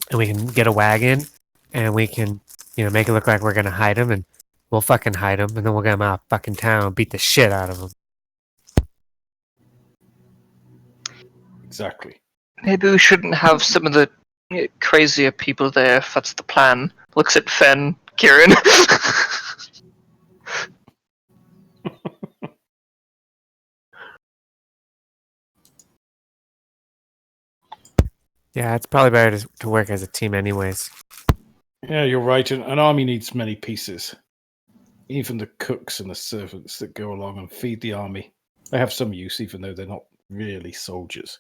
and we can get a wagon, and we can, make it look like we're gonna hide him, and we'll fucking hide him, and then we'll get him out of fucking town and beat the shit out of him. Exactly. Maybe we shouldn't have some of the crazier people there if that's the plan. Looks at Fen, Kieran. Yeah, it's probably better to work as a team, anyways. Yeah, you're right. An army needs many pieces. Even the cooks and the servants that go along and feed the army They have some use, even though they're not really soldiers.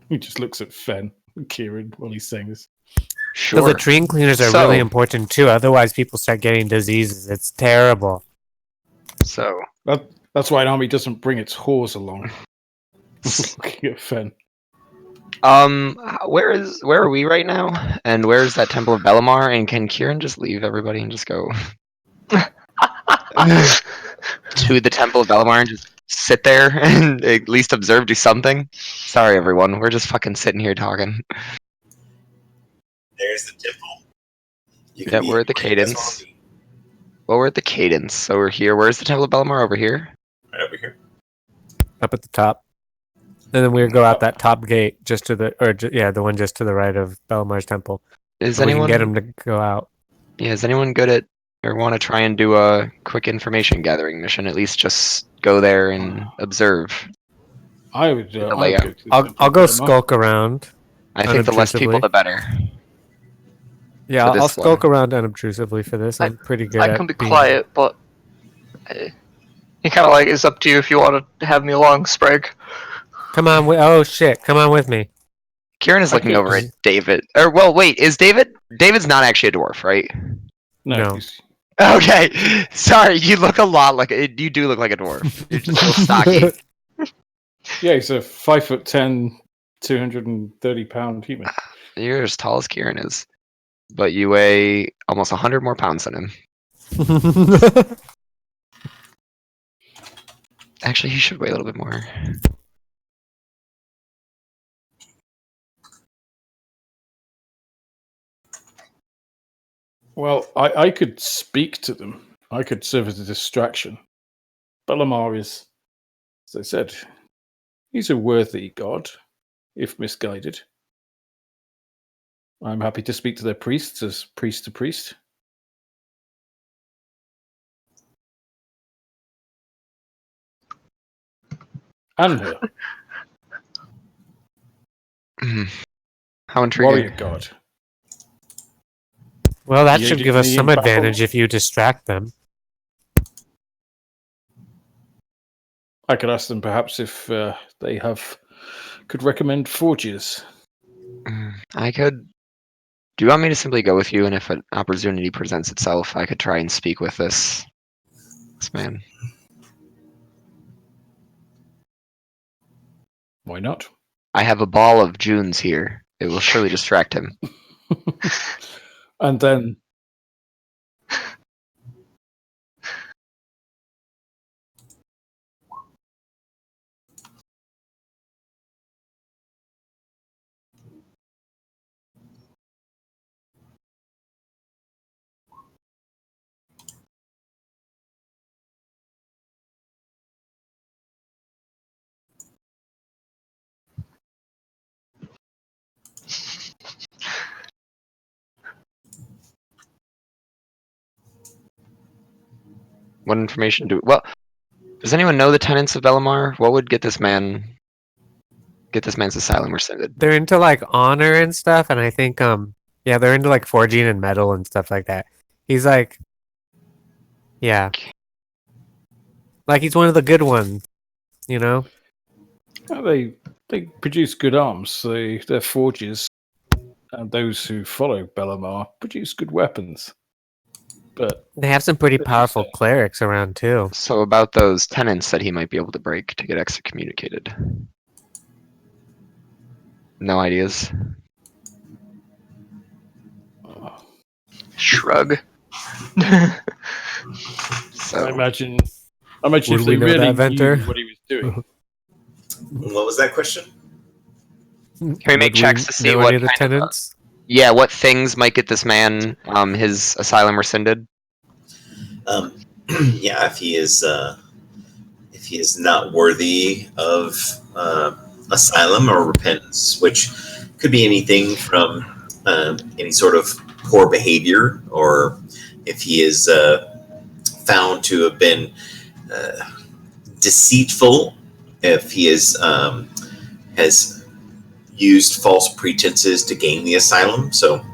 He just looks at Fen and Kieran while he's saying this. Sure. The latrine cleaners are really important too. Otherwise, people start getting diseases. It's terrible. So That's why an army doesn't bring its whores along. Looking at Fen. where are we right now? And where's that Temple of Belamar? And can Kieran just leave everybody and just go to the Temple of Belamar and just sit there and at least observe, do something? Sorry, everyone. We're just fucking sitting here talking. There's the temple. Yeah, we're at the Cadence. Well, we're at the Cadence, so we're here. Where's the Temple of Belamar? Over here? Right over here. Up at the top. And then we go out that top gate just to the the one just to the right of Belamar's temple. Is So we can anyone get him to go out? Yeah, is anyone good at or want to try and do a quick information gathering mission? At least just go there and observe. I would. The I'd layout. go to the I'll Temple go of Belamar. skulk around. I think the less people, Unobtrusively. the better. Yeah, For I'll this skulk around unobtrusively for this. I'm pretty good I at can be being- quiet, but it kind of like it's up to you if you want to have me along, Sprague. Come on, oh shit! Come on with me. Kieran is I looking could- over at David. Or well, wait, is David? David's not actually a dwarf, right? No. No. he's- Okay, sorry. You look a lot like you do look like a dwarf. You're just a little stocky. Yeah, he's a 5'10", 230-pound human. You're as tall as Kieran is, but you weigh almost 100 more pounds than him. Actually, he should weigh a little bit more. Well, I could speak to them. I could serve as a distraction. Belamar is, as I said, he's a worthy god, if misguided. I'm happy to speak to their priests as priest to priest. And her, How intriguing. warrior god. Well, that You should did give us me some in battle. advantage if you distract them. I could ask them perhaps if they could recommend forges. I could. Do you want me to simply go with you, and if an opportunity presents itself, I could try and speak with this man? Why not? I have a ball of Junes here. It will surely distract him. And then What information do? Well, does anyone know the tenants of Belamar? What would get this man's asylum rescinded? They're into like honor and stuff, and I think yeah, they're into like forging and metal and stuff like that. He's like, yeah, like he's one of the good ones, you know. well, they produce good arms. Their forges, and those who follow Belamar produce good weapons. But They have some pretty powerful Interesting. clerics around too. So about those tenants that he might be able to break to get excommunicated. No ideas. Shrug. So I imagine Would if we they know really that, Venter? knew what he was doing. What was that question? Can we make Would checks to see know what any of the kind of, tenants? yeah, what things might get this man his asylum rescinded? Yeah, if he is not worthy of asylum or repentance, which could be anything from any sort of poor behavior, or if he is found to have been deceitful, if he is has used false pretenses to gain the asylum. So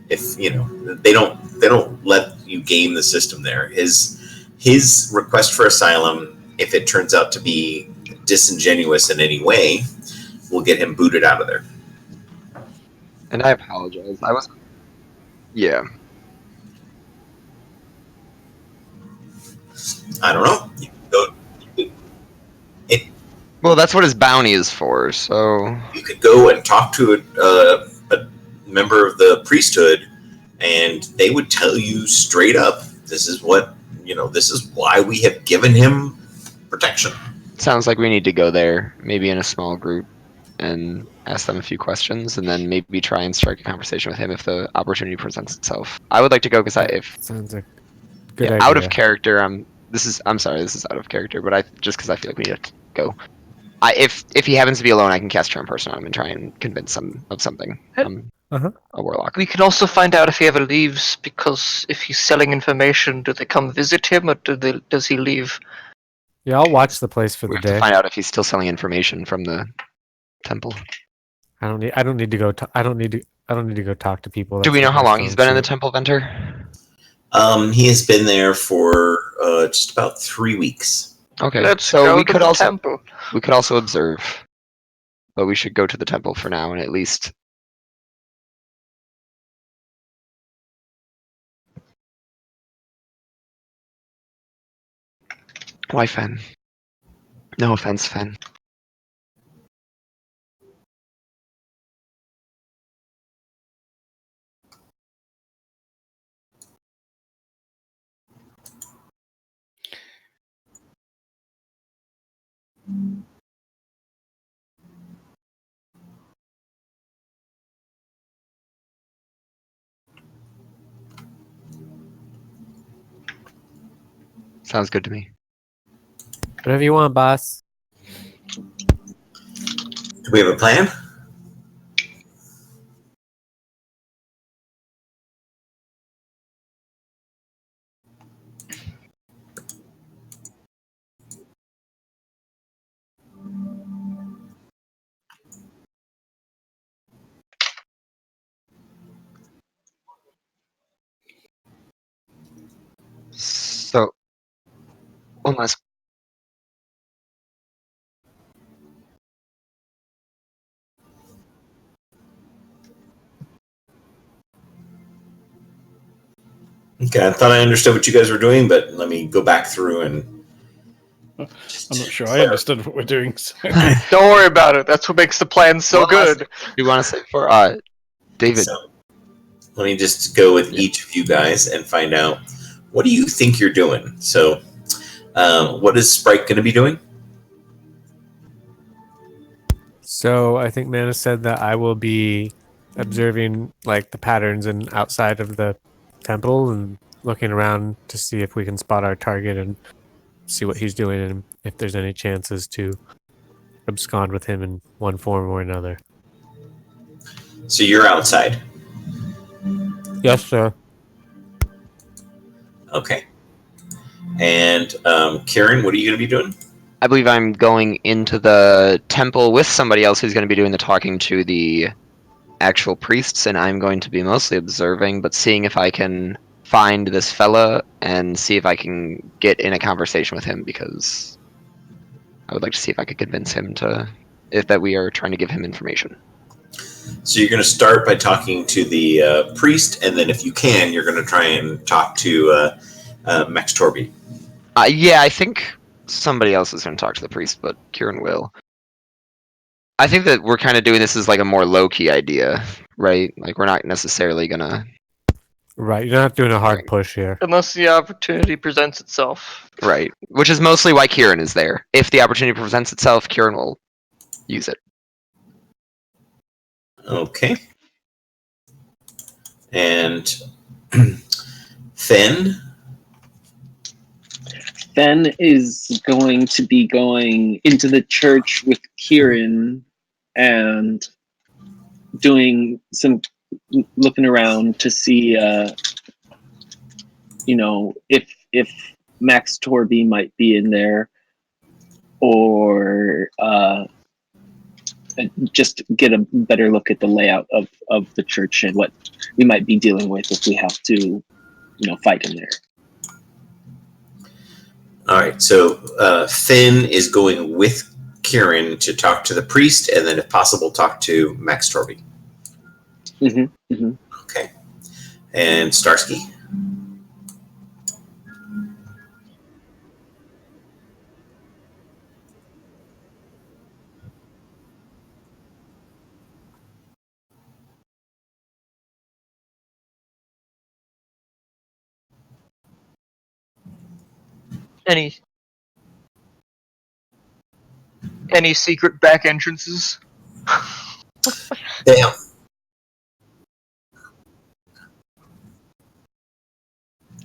if they don't let you game the system there. His request for asylum if it turns out to be disingenuous in any way, we'll get him booted out of there. And I apologize. I was. Yeah. I don't know. You could go, Well, that's what his bounty is for. So. you could go and talk to a member of the priesthood, and they would tell you straight up, this is what, this is why we have given him protection. Sounds like we need to go there, maybe in a small group, and ask them a few questions, and then maybe try and strike a conversation with him if the opportunity presents itself. I would like to go because Sounds like a good idea. out of character. I'm sorry, this is out of character, but just because I feel like we need to go. If he happens to be alone, I can cast Charm Person on him and try and convince him of something. I'm a warlock. We can also find out if he ever leaves, because if he's selling information, do they come visit him, or does he leave? Yeah, I'll watch the place for We the have to day. find out if he's still selling information from the temple. I don't need to go. I don't need to go talk to people. Do we That's know not how my long he's been in the shit. temple, Venter? He has been there for just about 3 weeks. Okay, Let's so go we to could the also temple. observe, but we should go to the temple for now and at least. Why Fen? No offense, Fen. Sounds good to me. Whatever you want, boss. Do we have a plan? So, one last. Okay, I thought I understood what you guys were doing, but let me go back through and. I'm not sure I understood what we're doing. So. Don't worry about it. That's what makes the plan so One last- good. You want to say for David? So, let me just go with each of you guys and find out, what do you think you're doing? So, what is Sprite going to be doing? So I think Mana said that I will be observing like the patterns and outside of the temple and looking around to see if we can spot our target and see what he's doing and if there's any chances to abscond with him in one form or another. So you're outside. Yes, sir. Okay. And Karen, what are you going to be doing? I believe I'm going into the temple with somebody else who's going to be doing the talking to the actual priests, and I'm going to be mostly observing, but seeing if I can find this fella and see if I can get in a conversation with him, because I would like to see if I could convince him that we are trying to give him information. So you're going to start by talking to the priest, and then if you can, you're going to try and talk to Max Torby. Yeah, I think somebody else is going to talk to the priest, but Kieran will. I think that we're kind of doing this as like a more low-key idea, right? Like we're not necessarily going to... Right, you're not doing a hard push here. Unless the opportunity presents itself. Right, which is mostly why Kieran is there. If the opportunity presents itself, Kieran will use it. Okay. And Fen? Fen is going to be going into the church with Kieran and doing some looking around to see, if Max Torby might be in there, or just get a better look at the layout of the church and what we might be dealing with if we have to, fight in there. All right, so Finn is going with Kieran to talk to the priest, and then, if possible, talk to Max Torby. Okay. And Starsky? Any secret back entrances? Damn.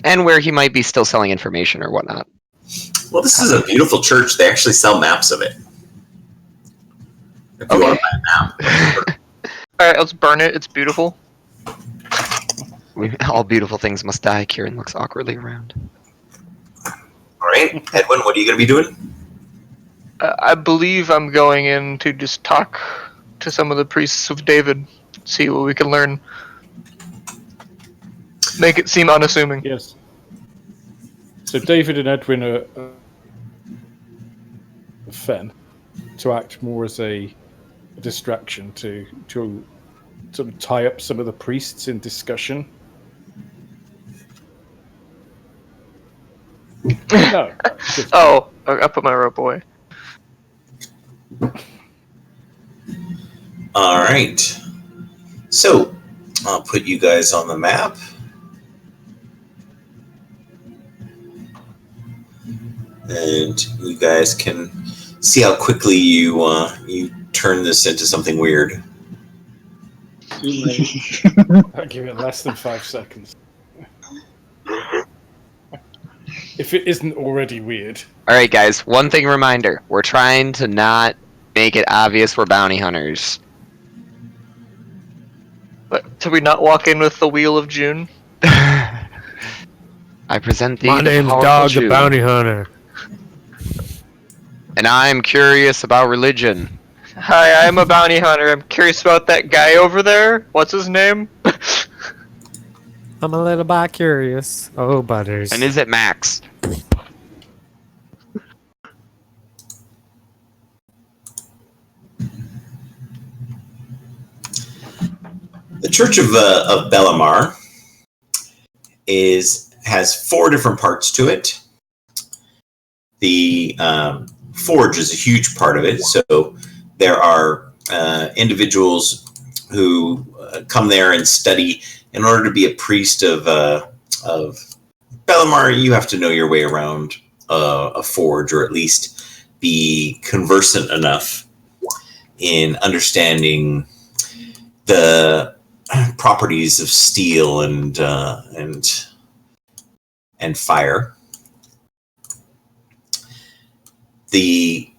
And where he might be still selling information or whatnot. Well, this is a beautiful church. They actually sell maps of it. If you want to buy a map. Alright, let's burn it. It's beautiful. All beautiful things must die. Kieran looks awkwardly around. All right, Edwin, what are you going to be doing? I believe I'm going in to just talk to some of the priests of David, see what we can learn. Make it seem unassuming. Yes. So David and Edwin are Fen to act more as a distraction to sort of tie up some of the priests in discussion. No. Oh, I put my rope away. All right. So, I'll put you guys on the map. And you guys can see how quickly you turn this into something weird. I'll give it less than 5 seconds. If it isn't already weird. Alright guys, one thing reminder. We're trying to not make it obvious we're bounty hunters. But do we not walk in with the Wheel of June? I present thee My the name's powerful Dog the June, Bounty Hunter. and I'm curious about religion. Hi, I'm a bounty hunter. I'm curious about that guy over there. What's his name? I'm a little bit curious. Oh, Butters. And is it Max? The Church of Bellamar has 4 different parts to it. The forge is a huge part of it. So there are individuals who come there and study. In order to be a priest of Bellamar, you have to know your way around a forge, or at least be conversant enough in understanding the properties of steel and fire. The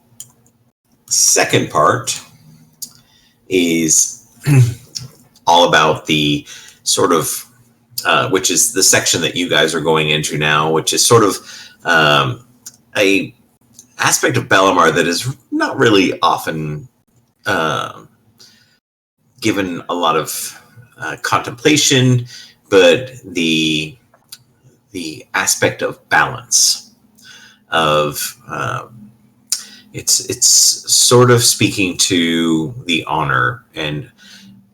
second part is all about the sort of, which is the section that you guys are going into now, which is sort of a aspect of Bellamar that is not really often given a lot of contemplation, but the aspect of balance of it's sort of speaking to the honor and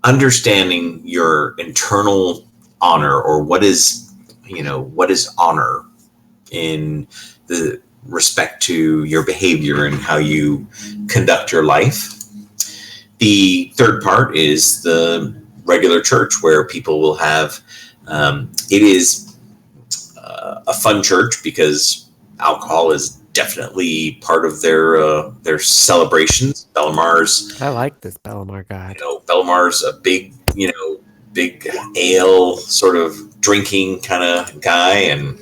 understanding your internal honor, or what is honor in the respect to your behavior and how you conduct your life. The third part is the regular church, where people will have it is a fun church because alcohol is definitely part of their celebrations. Bellamar's, I like this Bellamar guy. Bellamar's a big ale sort of drinking kind of guy, and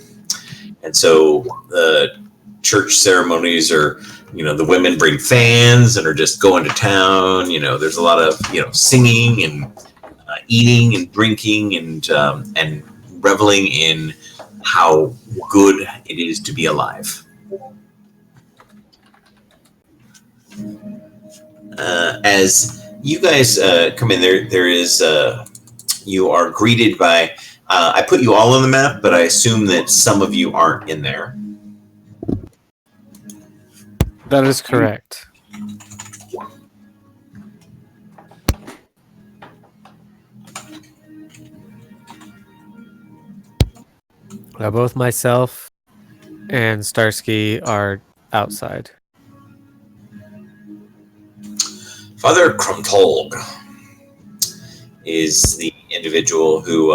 so the church ceremonies are, the women bring fans and are just going to town. There's a lot of singing and eating and drinking and reveling in how good it is to be alive. As you guys come in, there is you are greeted by. I put you all on the map, but I assume that some of you aren't in there. That is correct. Both myself and Starsky are outside. Father Krumtolg is the individual who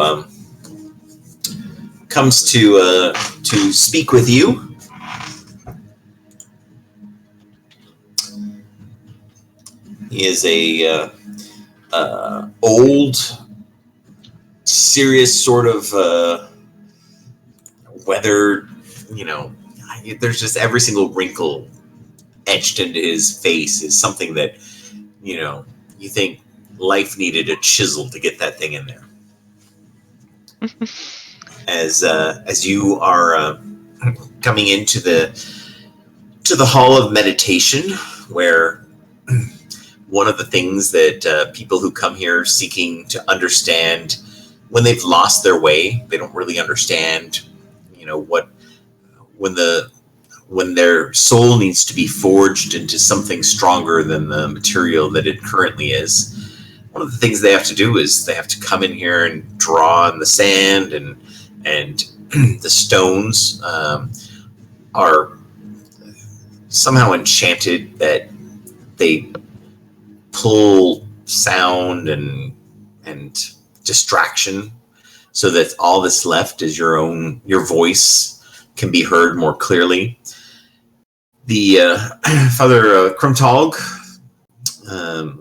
comes to speak with you. He is a old, serious sort of weathered. There's just every single wrinkle etched into his face is something that you think life needed a chisel to get that thing in there. As you are coming into the hall of meditation, where one of the things that people who come here seeking to understand, when they've lost their way, they don't really understand, when their soul needs to be forged into something stronger than the material that it currently is. One of the things they have to do is they have to come in here and draw in the sand, and the stones are somehow enchanted that they pull sound and distraction, so that all that's left is your voice can be heard more clearly. The Father Krumtolg,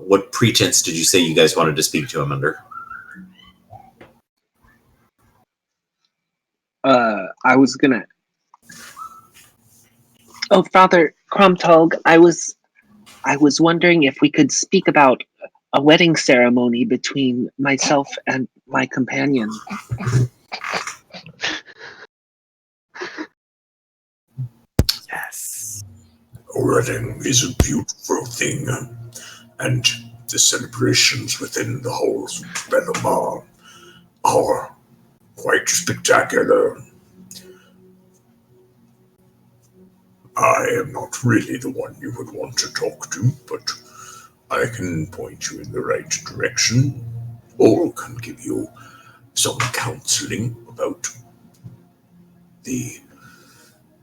what pretense did you say you guys wanted to speak to him under? I was gonna. Oh, Father Krumtolg, I was wondering if we could speak about a wedding ceremony between myself and my companion. Yes. A wedding is a beautiful thing, and the celebrations within the halls of Bellamar are quite spectacular. I am not really the one you would want to talk to, but I can point you in the right direction, or can give you some counseling about the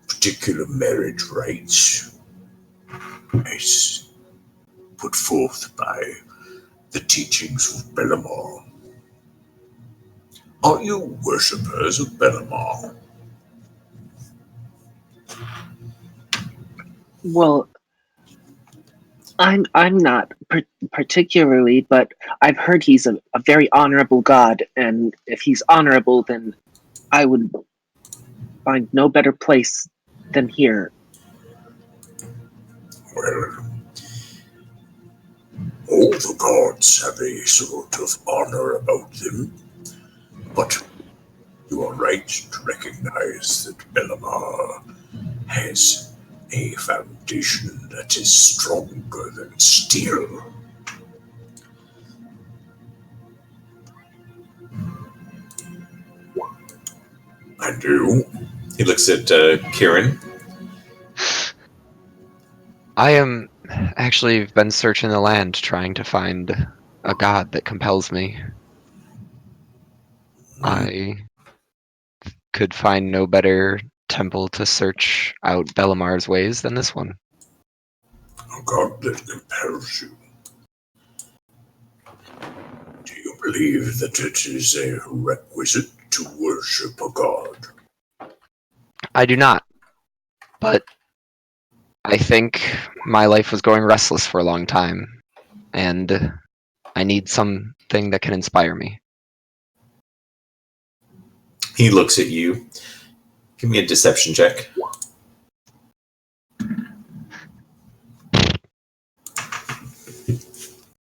particular marriage rites as put forth by the teachings of Bellamar. Are you worshippers of Bellamar? Well, I'm not particularly, but I've heard he's a very honorable god, and if he's honorable, then I would find no better place than here. Well, all the gods have a sort of honor about them, but you are right to recognize that Bellamar has a foundation that is stronger than steel. And you? He looks at Kieran. I am actually been searching the land trying to find a god that compels me. I could find no better temple to search out Bellamar's ways than this one. A god that compels you. Do you believe that it is a requisite to worship a god? I do not, but I think my life was going restless for a long time, and I need something that can inspire me. He looks at you. Give me a deception check.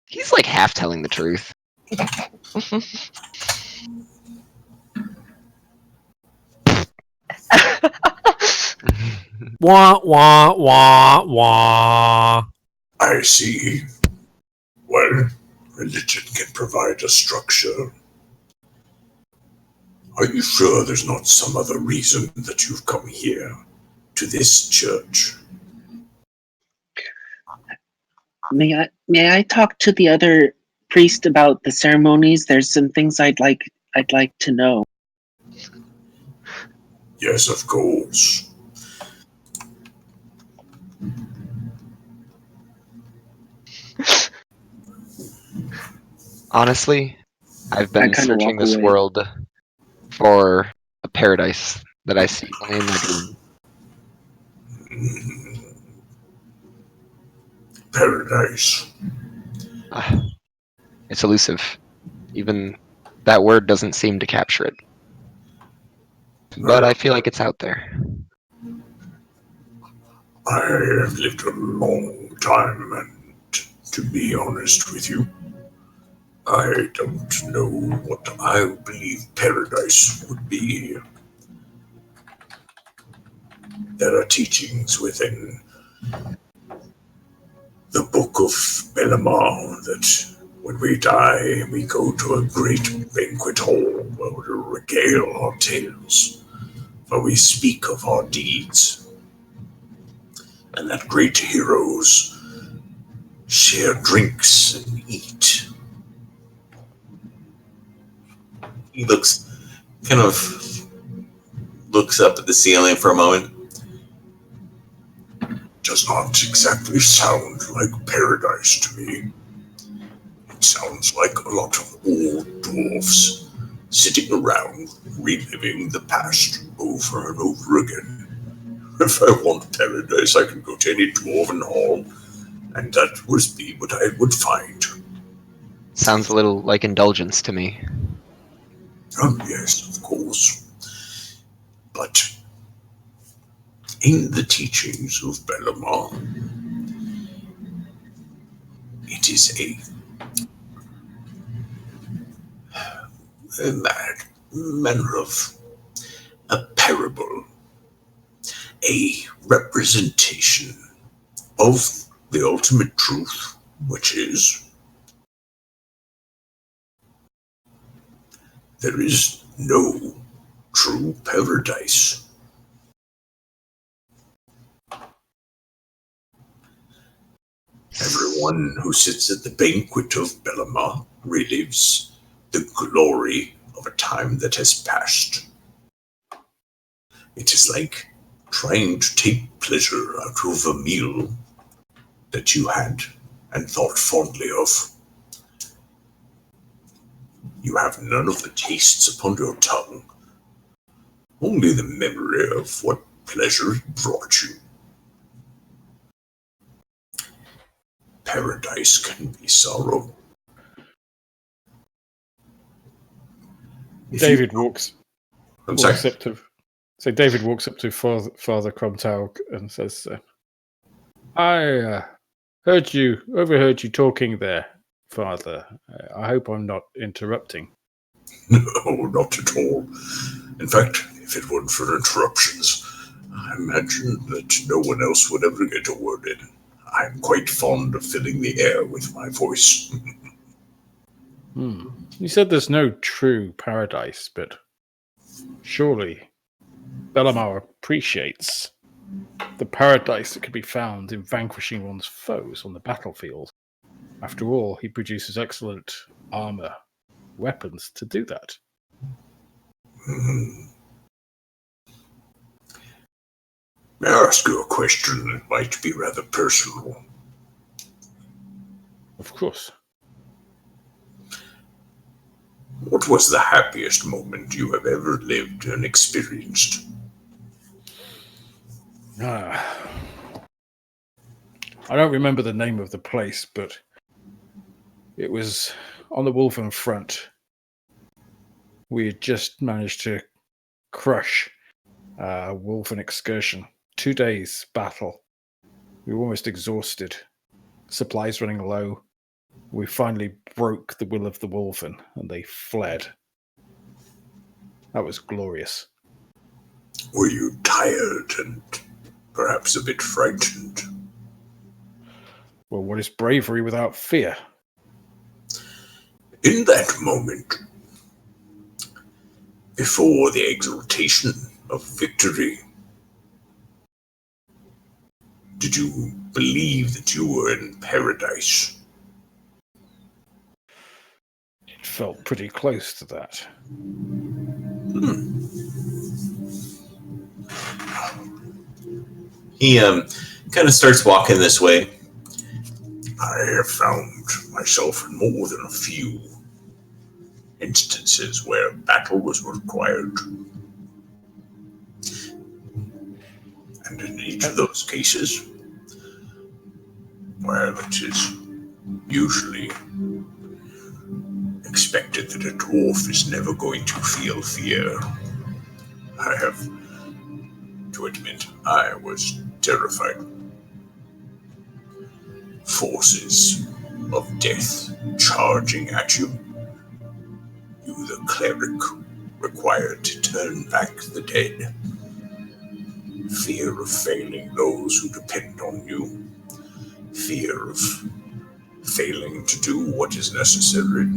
He's like half telling the truth. Wah, wah, wah, wah. I see. Well, religion can provide a structure. Are you sure there's not some other reason that you've come here, to this church? May I talk to the other priest about the ceremonies? There's some things I'd like to know. Yes, of course. Honestly, I've I been kinda searching walk this away. world for a paradise that I see only in my dream. Paradise. Ah, it's elusive. Even that word doesn't seem to capture it. But I feel like it's out there. I have lived a long time, and to be honest with you, I don't know what I believe paradise would be. There are teachings within the Book of Bellamar that when we die, we go to a great banquet hall where we regale our tales, where we speak of our deeds, and that great heroes share drinks and eat. He kind of looks up at the ceiling for a moment. Does not exactly sound like paradise to me. It sounds like a lot of old dwarfs sitting around reliving the past over and over again. If I want paradise, I can go to any dwarven hall, and that would be what I would find. Sounds a little like indulgence to me. Oh, yes, of course. But in the teachings of Bellamar, it is a manner of a parable, a representation of the ultimate truth, which is there is no true paradise. Everyone who sits at the banquet of Bellamar relives the glory of a time that has passed. It is like trying to take pleasure out of a meal that you had and thought fondly of. You have none of the tastes upon your tongue, only the memory of what pleasure it brought you. Paradise can be sorrow. David walks I'm sorry. up to. So David walks up to Father Cromtaug and says, "I overheard you talking there, Father. I hope I'm not interrupting." No, not at all. In fact, if it weren't for interruptions, I imagine that no one else would ever get a word in. I'm quite fond of filling the air with my voice. You said there's no true paradise, but surely Bellamar appreciates the paradise that could be found in vanquishing one's foes on the battlefield. After all, he produces excellent armor, weapons to do that. May I ask you a question that might be rather personal? Of course. What was the happiest moment you have ever lived and experienced? I don't remember the name of the place, but it was on the Wolven front. We had just managed to crush a Wolven excursion. 2 days battle. We were almost exhausted. Supplies running low. We finally broke the will of the Wolven, and they fled. That was glorious. Were you tired and perhaps a bit frightened? Well, what is bravery without fear? In that moment, before the exultation of victory, Did you believe that you were in paradise? It felt pretty close to that. He kind of starts walking this way. I have found myself in more than a few instances where battle was required. And in each of those cases, well, it is usually expected that a dwarf is never going to feel fear. I have to admit, I was terrified. Forces of death charging at you. You, the cleric, required to turn back the dead. Fear of failing those who depend on you. Fear of failing to do what is necessary.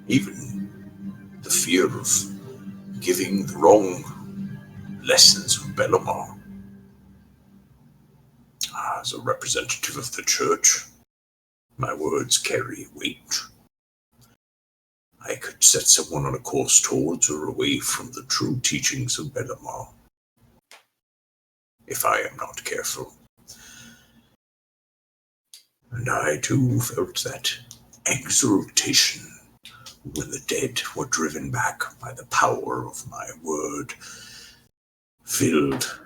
Even the fear of giving the wrong lessons of Bellamar. As a representative of the church, my words carry weight. I could set someone on a course towards or away from the true teachings of Bellamar, if I am not careful. And I too felt that exultation when the dead were driven back by the power of my word, filled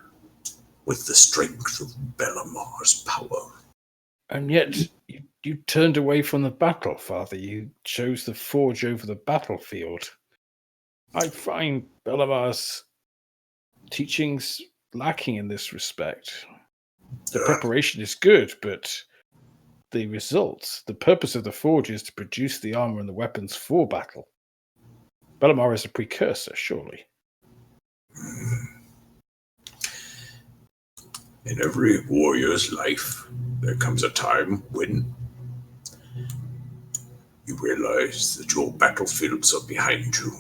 with the strength of Bellamar's power. And yet, you turned away from the battle, Father. You chose the forge over the battlefield. I find Bellamar's teachings lacking in this respect. The preparation is good, but the results, the purpose of the forge is to produce the armor and the weapons for battle. Bellamar is a precursor, surely. In every warrior's life, there comes a time when you realize that your battlefields are behind you.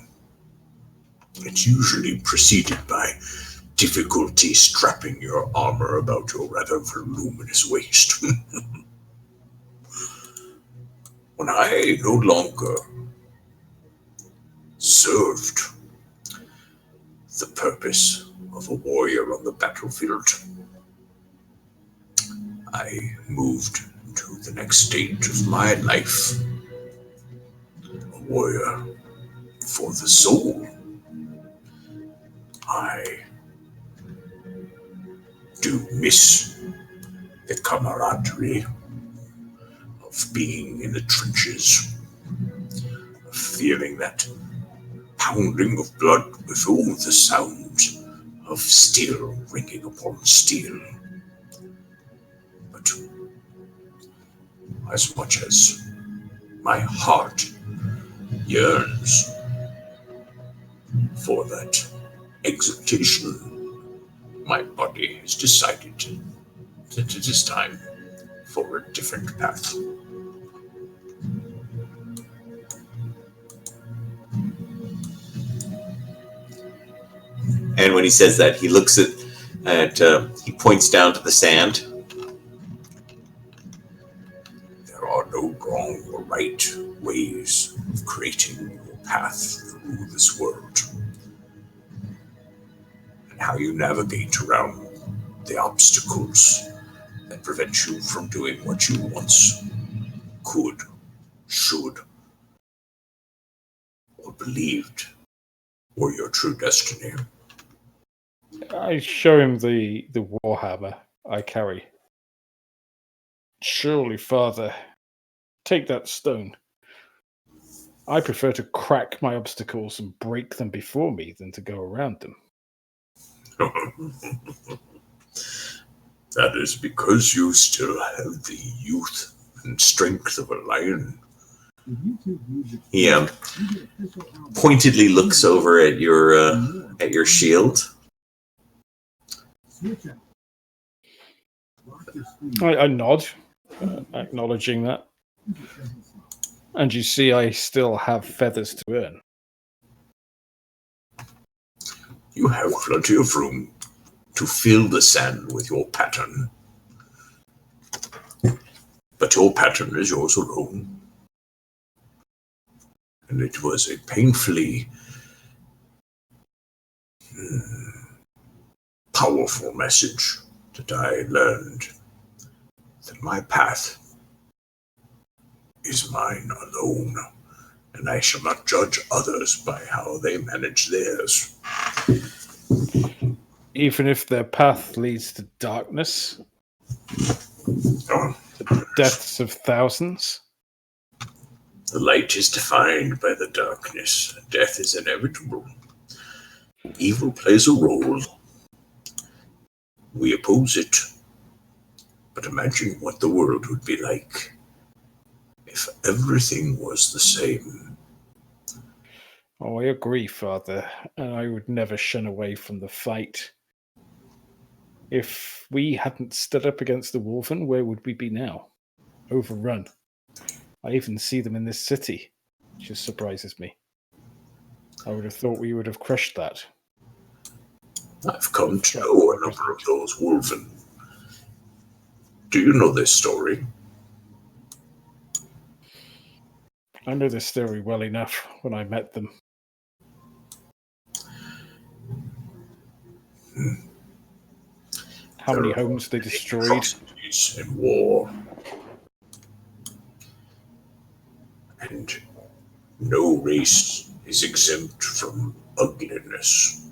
It's usually preceded by difficulty strapping your armor about your rather voluminous waist. When I no longer served the purpose of a warrior on the battlefield, I moved to the next stage of my life. A warrior for the soul. I do miss the camaraderie of being in the trenches, of feeling that pounding of blood with all the sounds of steel ringing upon steel. But as much as my heart yearns for that exaltation, my body has decided that it is time for a different path. And when he says that, he looks he points down to the sand. There are no wrong or right ways of creating your path through this world. And how you navigate around the obstacles that prevent you from doing what you once could, should, or believed were your true destiny. I show him the warhammer I carry. Surely, Father, take that stone. I prefer to crack my obstacles and break them before me than to go around them. That is because you still have the youth and strength of a lion. He pointedly looks over at your shield. I nod, acknowledging that. And you see I still have feathers to earn. You have plenty of room to fill the sand with your pattern. But your pattern is yours alone. And it was a painfully powerful message that I learned that my path is mine alone, and I shall not judge others by how they manage theirs. Even if their path leads to darkness, Oh, the deaths of thousands. the light is defined by the darkness. Death is inevitable. Evil plays a role. We oppose it. But imagine what the world would be like if everything was the same. Oh, I agree, Father, and I would never shun away from the fight. If we hadn't stood up against the Wolven, where would we be now? Overrun. I even see them in this city, which just surprises me. I would have thought we would have crushed that. I've come to know a number of those Wolven. Do you know this story? I know this story well enough when I met them. How many homes they destroyed? Atrocities in war. And no race is exempt from ugliness.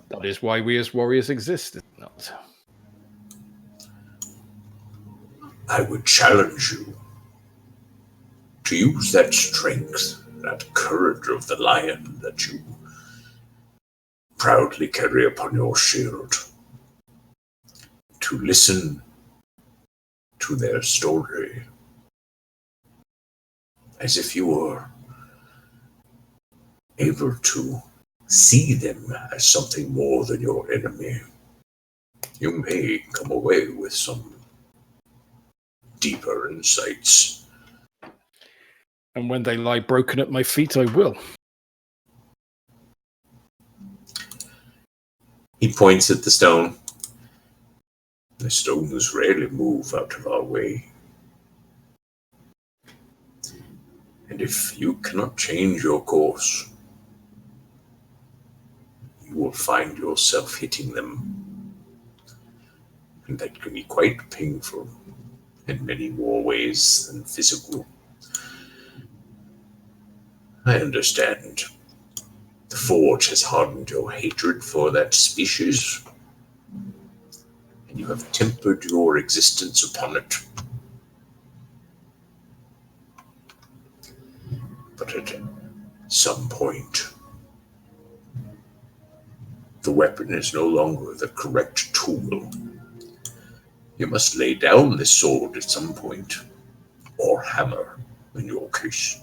That is why we as warriors exist, is it not? I would challenge you to use that strength, that courage of the lion that you proudly carry upon your shield, to listen to their story as if you were able to see them as something more than your enemy. You may come away with some deeper insights. And when they lie broken at my feet, I will. He points at the stone. The stones rarely move out of our way. And if you cannot change your course, you will find yourself hitting them. And that can be quite painful in many more ways than physical. I understand. The Forge has hardened your hatred for that species, and you have tempered your existence upon it. But at some point, the weapon is no longer the correct tool. You must lay down this sword at some point, or hammer, in your case,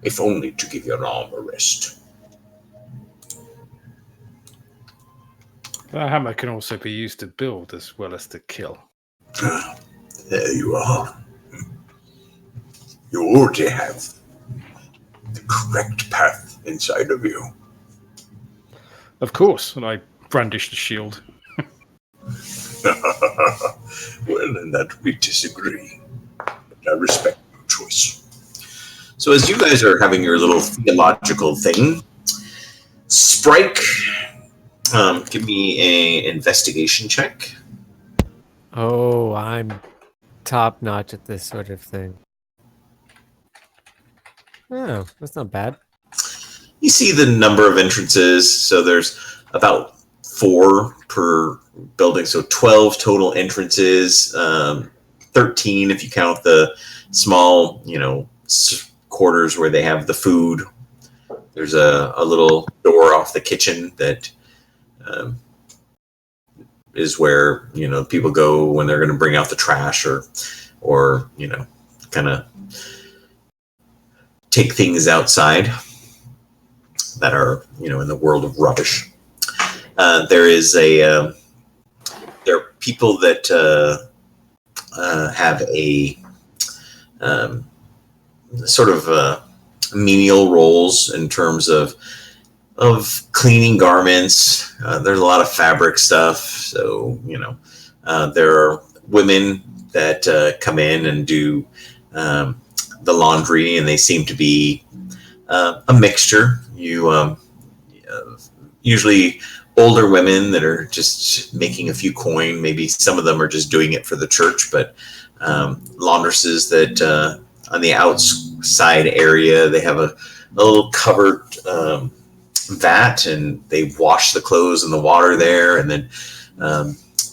if only to give your arm a rest. The hammer can also be used to build as well as to kill. There you are. You already have the correct path inside of you. Of course, and I brandish the shield. Well, in that we disagree. But I respect your choice. So as you guys are having your little theological thing, Sprike, give me a investigation check. Oh, I'm top notch at this sort of thing. Oh, that's not bad. You see the number of entrances, so there's about 4 per building, so 12 total entrances, 13 if you count the small, quarters where they have the food. There's a little door off the kitchen that is where people go when they're going to bring out the trash or kind of take things outside that are in the world of rubbish. There are people that have a sort of menial roles in terms of cleaning garments. There's a lot of fabric stuff, so There are women that come in and do the laundry, and they seem to be a mixture. Usually older women that are just making a few coin. Maybe some of them are just doing it for the church, but laundresses that on the outside area, they have a little covered vat, and they wash the clothes in the water there, and then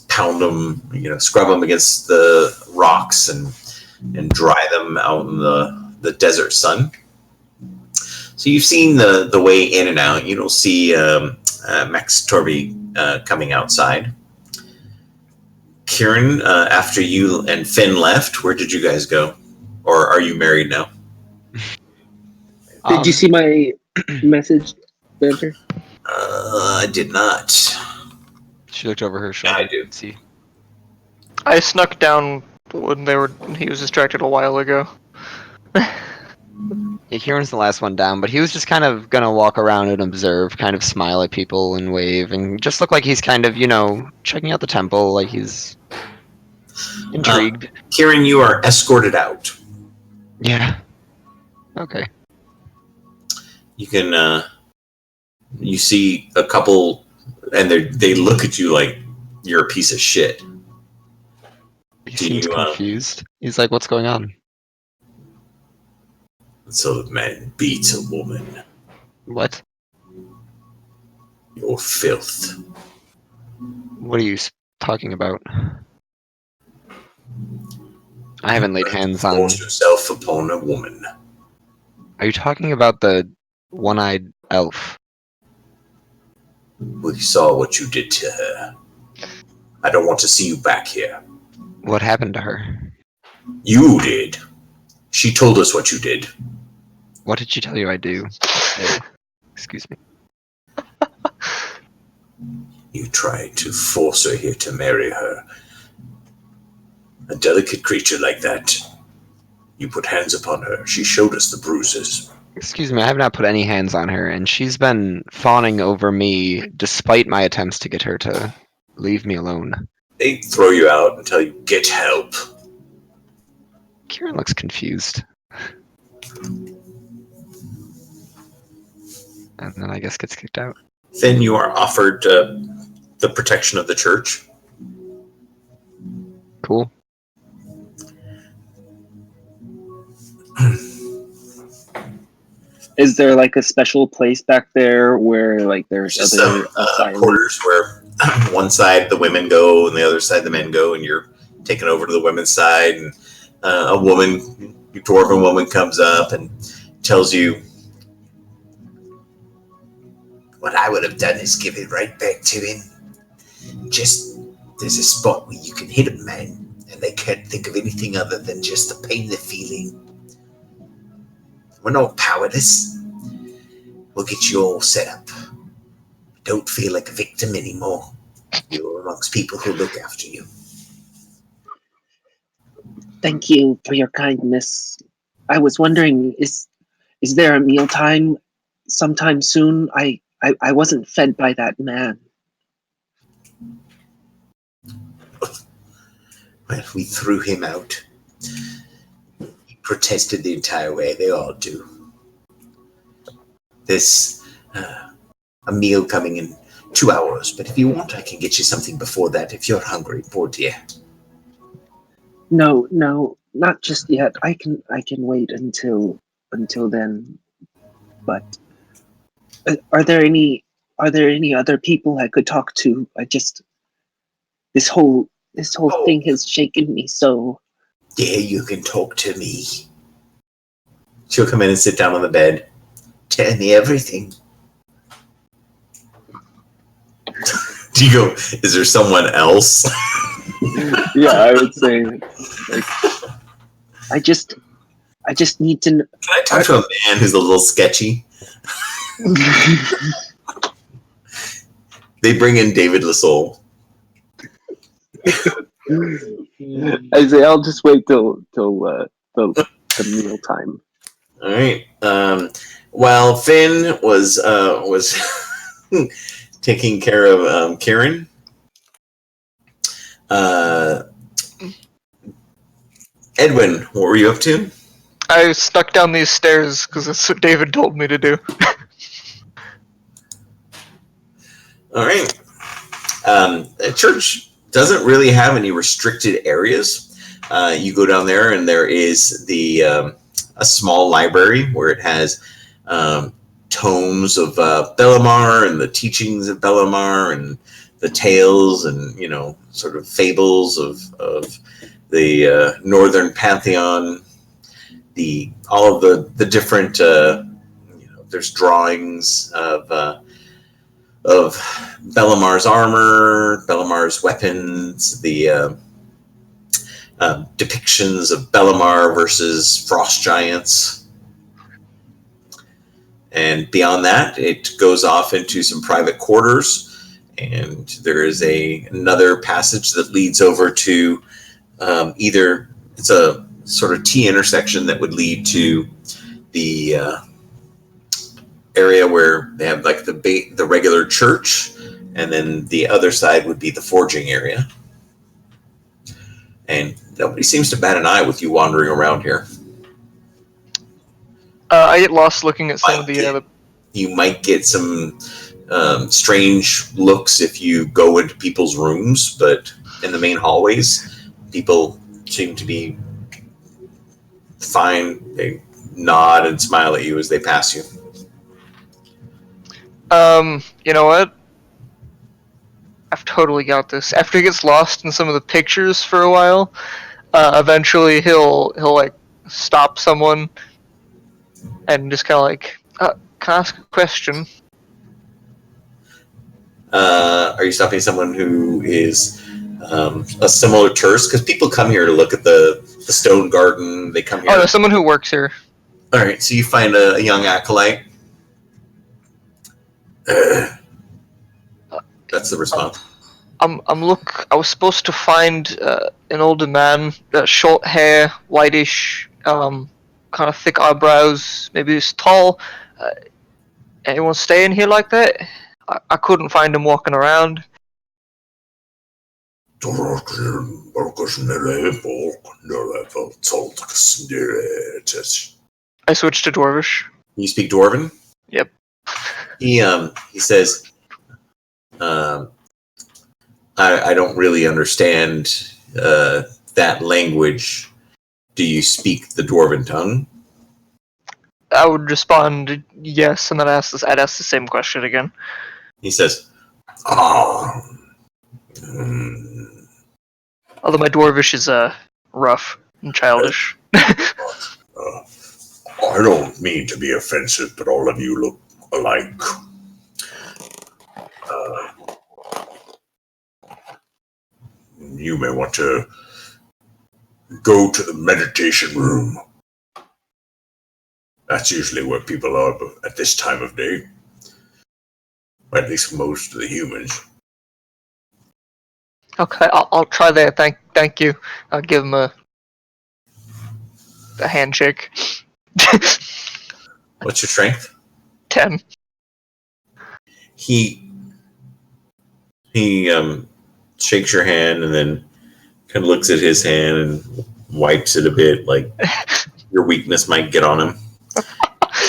pound them, scrub them against the rocks and dry them out in the desert sun. So you've seen the way in and out. You don't see Max Torby coming outside. Kieran, after you and Finn left, where did you guys go? Or are you married now? Did you see my message, Banter? I did not. She looked over her shoulder. I do. See. I snuck down when he was distracted a while ago. Yeah, Kieran's the last one down, but he was just kind of gonna walk around and observe, kind of smile at people and wave, and just look like he's kind of, checking out the temple, like he's intrigued. Kieran, you are escorted out. Yeah. Okay. You can, you see a couple, and they look at you like you're a piece of shit. He seems confused. He's like, what's going on? So the man beats a woman. What? You're filth. What are you talking about? I haven't laid hands on... Force yourself upon a woman. Are you talking about the one-eyed elf? We saw what you did to her. I don't want to see you back here. What happened to her? You did. She told us what you did. What did she tell you I do? Excuse me. You tried to force her here to marry her. A delicate creature like that. You put hands upon her. She showed us the bruises. Excuse me, I have not put any hands on her, and she's been fawning over me despite my attempts to get her to leave me alone. They throw you out and tell you, get help. Kieran looks confused. And then I guess gets kicked out. Then you are offered the protection of the church. Cool. Is there like a special place back there where like there's Just other some asylums? quarters where one side the women go and the other side the men go, and you're taken over to the women's side, and a dwarven woman comes up and tells you, what I would have done is give it right back to him. Just, there's a spot where you can hit a man and they can't think of anything other than just the pain they're feeling. We're not powerless. We'll get you all set up. Don't feel like a victim anymore. You're amongst people who look after you. Thank you for your kindness. I was wondering, is there a mealtime sometime soon? I wasn't fed by that man. Well, we threw him out. He protested the entire way. They all do. There's a meal coming in 2 hours, but if you want, I can get you something before that if you're hungry, poor dear. No, not just yet. I can wait until then. But are there any other people I could talk to? This whole thing has shaken me so. Yeah, you can talk to me. She'll come in and sit down on the bed. Tell me everything. Do you go, is there someone else? Yeah, I would say. Like, I just need to. Can I talk to a man who's a little sketchy? They bring in David Lasole. I say I'll just wait till the meal time. All right. While Finn was taking care of Kieran, Uh, Edwin, what were you up to? I snuck down these stairs because that's what David told me to do. All right. The church doesn't really have any restricted areas. You go down there, and there is a small library where it has tomes of Bellamar and the teachings of Bellamar and the tales and sort of fables of the Northern Pantheon. All of the different there's drawings of Bellamar's armor, Bellamar's weapons, the depictions of Bellamar versus frost giants. And beyond that, it goes off into some private quarters, and there is another passage that leads over to either it's a sort of T intersection that would lead to the area where they have like the regular church, and then the other side would be the forging area. And nobody seems to bat an eye with you wandering around here. I get lost looking at some of the other. You might get some strange looks if you go into people's rooms, but in the main hallways, people seem to be fine. They nod and smile at you as they pass you. You know what? I've totally got this. After he gets lost in some of the pictures for a while, eventually he'll like stop someone and just kind of like, can I ask a question? Are you stopping someone who is a similar tourist? Because people come here to look at the stone garden. They come here. Oh, there's someone who works here. All right, so you find a young acolyte. That's the response. I was supposed to find an older man, short hair, whitish, kind of thick eyebrows, maybe he's tall. Anyone staying here like that? I couldn't find him walking around. I switched to Dwarvish. You speak Dwarven? Yep. He says, I don't really understand that language. Do you speak the Dwarven tongue? I would respond yes, and then I'd ask the same question again. He says, Although my Dwarvish is rough and childish. I don't mean to be offensive, but all of you look alike. You may want to go to the meditation room. That's usually where people are at this time of day. Or at least most of the humans. Okay, I'll try that. Thank you. I'll give him a handshake. what's your strength? 10. He shakes your hand and then kind of looks at his hand and wipes it a bit, like your weakness might get on him.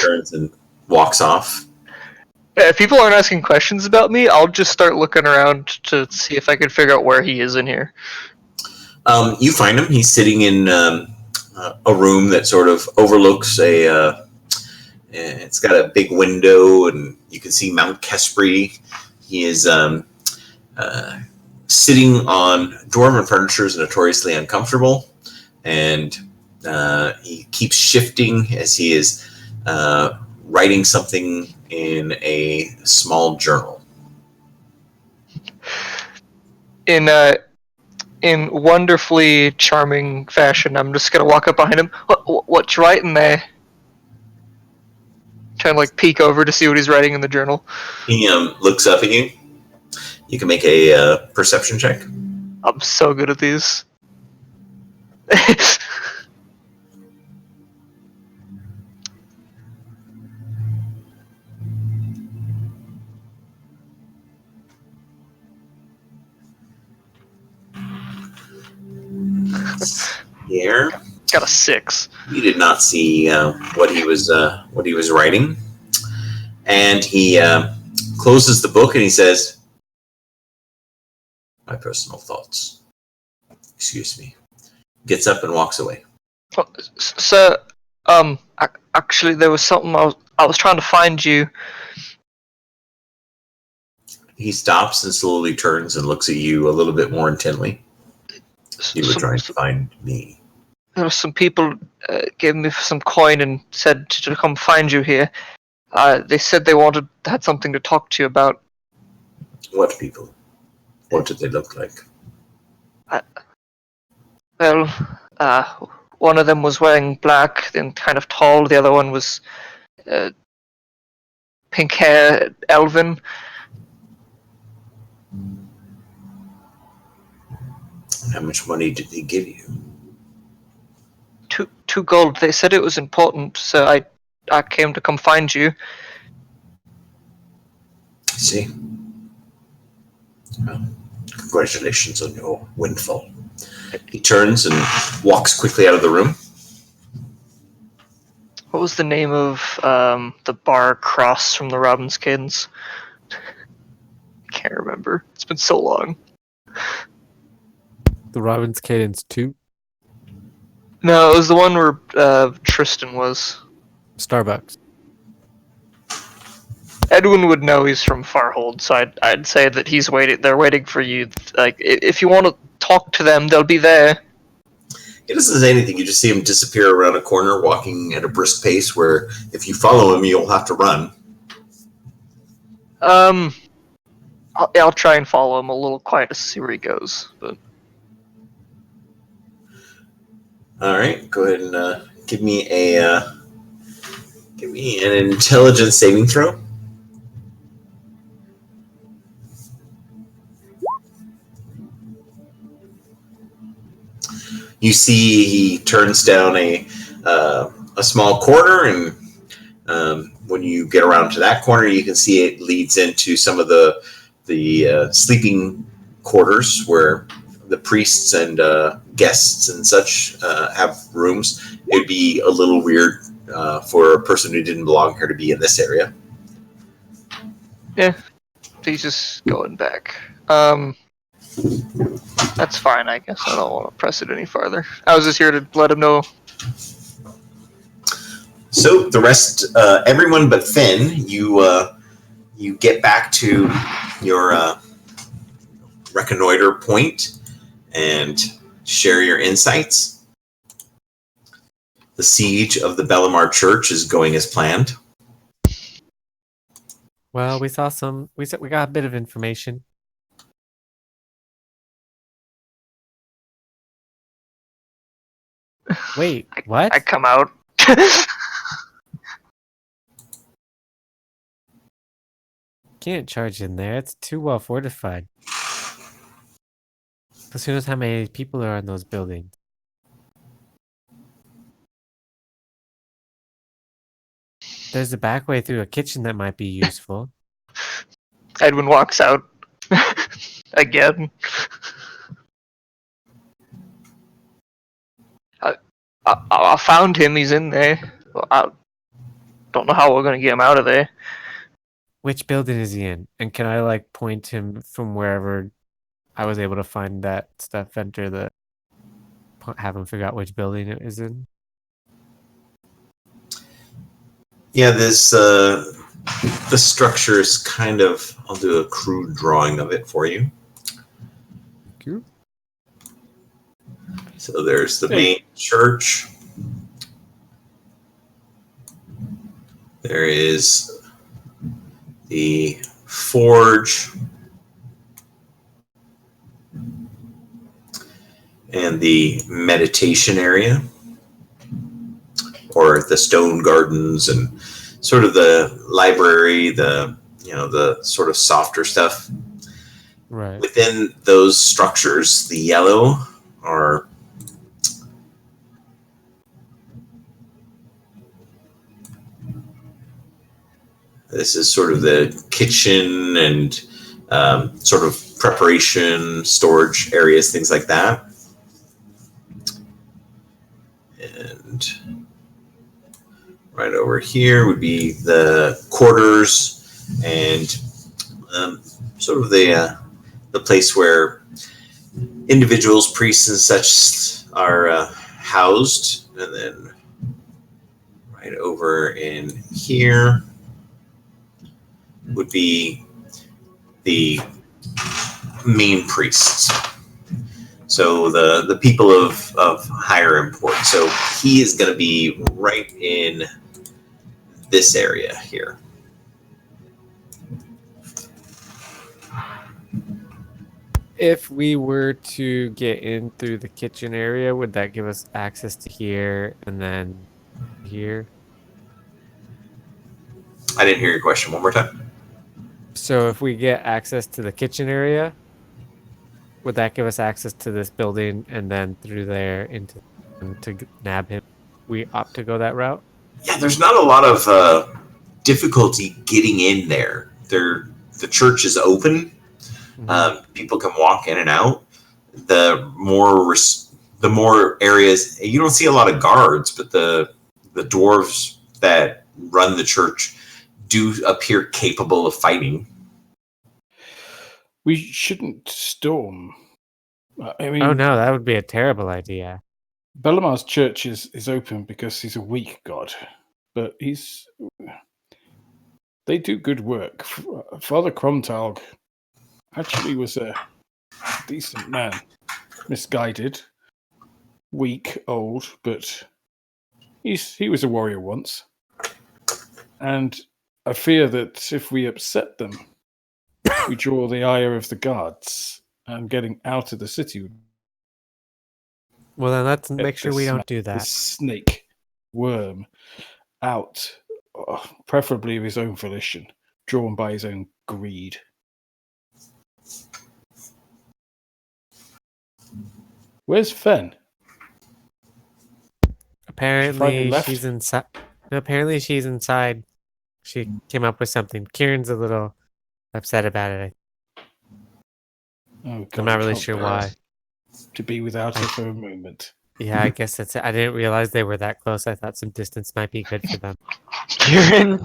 Turns and walks off. If people aren't asking questions about me, I'll just start looking around to see if I can figure out where he is in here. You find him. He's sitting in a room that sort of overlooks it's got a big window, and you can see Mount Kespri. He is sitting on dwarven furniture is notoriously uncomfortable, and he keeps shifting as he is writing something in a small journal. In wonderfully charming fashion, I'm just gonna walk up behind him. What's writing there? Trying to like peek over to see what he's writing in the journal. He looks up at you. You can make a perception check. I'm so good at these. here. Got a 6. You did not see what he was writing, and he closes the book and he says, "My personal thoughts." Excuse me. Gets up and walks away. Well, sir, actually, there was something I was trying to find you. He stops and slowly turns and looks at you a little bit more intently. You were trying to find me. There were some people gave me some coin and said to come find you here. They said they had something to talk to you about. What people? What did they look like? Well, one of them was wearing black and kind of tall. The other one was pink hair, elven. How much money did he give you? 2 gold. They said it was important, so I came to come find you. I see. Well, congratulations on your windfall. He turns and walks quickly out of the room. What was the name of the bar across from the Robin's Kids? Can't remember. It's been so long. The Robin's Cadence 2. No, it was the one where Tristan was. Starbucks. Edwin would know. He's from Farhold, so I'd say that he's waiting. They're waiting for you. Like, if you want to talk to them, they'll be there. He doesn't say anything. You just see him disappear around a corner, walking at a brisk pace. Where if you follow him, you'll have to run. I'll try and follow him a little quiet to see where he goes. But all right, go ahead and give me an intelligence saving throw. You see, he turns down a small corner, and when you get around to that corner, you can see it leads into some of the sleeping quarters where the priests and guests and such have rooms. It'd be a little weird for a person who didn't belong here to be in this area. yeah, he's just going back. That's fine, I guess. I don't want to press it any farther. I was just here to let him know. So the rest, everyone but Finn, you get back to your reconnoiter point and share your insights. The siege of the Bellamar Church is going as planned. Well, we got a bit of information. Wait, what? I come out. Can't charge in there. It's too well fortified. Plus, who knows how many people are in those buildings? There's a back way through a kitchen that might be useful. Edwin walks out again. I found him. He's in there. I don't know how we're gonna get him out of there. Which building is he in? And can I point him from wherever I was able to find that stuff, have him figure out which building it is in? Yeah, this the structure is kind of. I'll do a crude drawing of it for you. Thank you. So there's the main church. There is the forge and the meditation area, or the stone gardens, and sort of the library, the sort of softer stuff. Right. Within those structures, the yellow are this is sort of the kitchen and sort of preparation, storage areas, things like that. right over here would be the quarters and sort of the place where individuals, priests, and such are housed. And then right over in here would be the main priests. So the people of higher import. So he is going to be right in this area here. If we were to get in through the kitchen area, would that give us access to here and then here? I didn't hear your question. One more time. So if we get access to the kitchen area, would that give us access to this building and then through there into to nab him? We opt to go that route. Yeah, there's not a lot of difficulty getting in there. The church is open. People can walk in and out. The more areas, you don't see a lot of guards, but the dwarves that run the church do appear capable of fighting. We shouldn't storm. I mean, Oh no, that would be a terrible idea. Belamar's church is open because he's a weak god, but they do good work. Father Kromtalg actually was a decent man, misguided, weak, old, but he was a warrior once. And I fear that if we upset them, we draw the ire of the guards, and getting out of the city would Well, then let's make sure we don't smack do the that. snake worm out, preferably of his own volition, drawn by his own greed. Where's Fen? Apparently left? she's inside. No, apparently she's inside. She came up with something. Kieran's a little upset about it. Oh, God, I'm not I really can't sure bear why. to be without her for a moment. Yeah, I guess that's it. I didn't realize they were that close. I thought some distance might be good for them. Kieran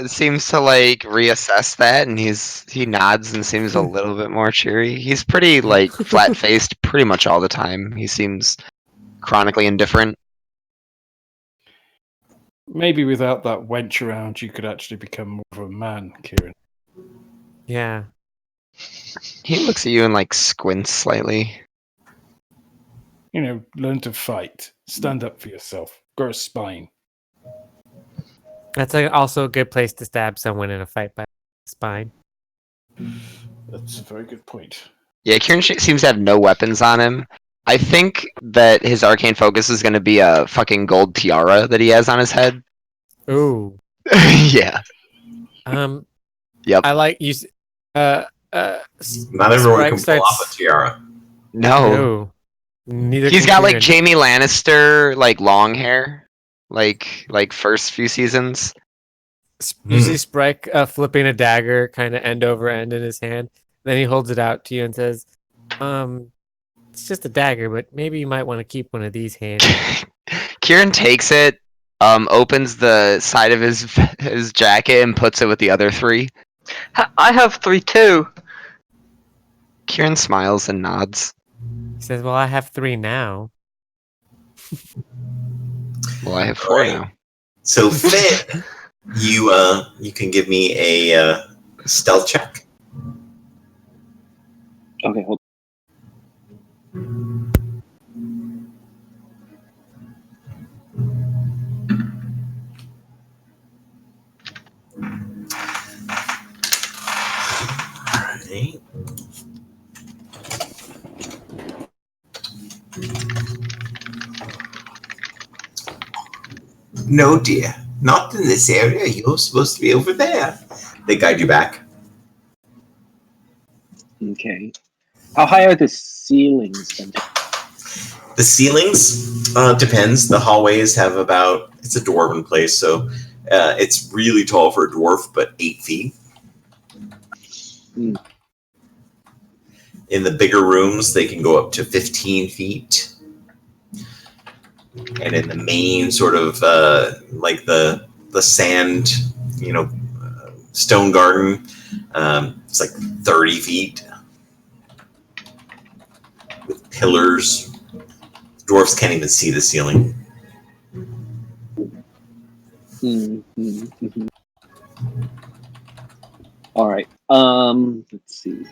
seems to like reassess that, and he nods and seems a little bit more cheery. He's pretty like flat faced pretty much all the time. He seems chronically indifferent. Maybe without that wench around, you could actually become more of a man, Kieran. Yeah. He looks at you and like squints slightly. You know, learn to fight. Stand up for yourself. Grow a spine. That's also a good place to stab someone in a fight by the spine. That's a very good point. Yeah, Kieran seems to have no weapons on him. I think that his arcane focus is going to be a fucking gold tiara that he has on his head. Ooh. Yeah. Yep. I like you. Not everyone can pull off a tiara. No. Neither. He's got like Jaime Lannister, like long hair, like first few seasons. You see Sprite flipping a dagger, kind of end over end in his hand. Then he holds it out to you and says, "It's just a dagger, but maybe you might want to keep one of these handy." Kieran takes it, opens the side of his jacket, and puts it with the other three. I have 3 too. Kieran smiles and nods. He says, "Well, I have 3 now." Well, I have 4 now. So Finn, you can give me a stealth check. Okay, hold Alright. No, dear. Not in this area. You're supposed to be over there. They guide you back. Okay. How high are the ceilings then? The ceilings depends. The hallways have about, it's a dwarven place, so it's really tall for a dwarf, but 8 feet. Hmm. In the bigger rooms, they can go up to 15 feet. And in the main sort of like the sand, stone garden, it's like 30 feet with pillars. Dwarves can't even see the ceiling. Mm-hmm. All right. Let's see.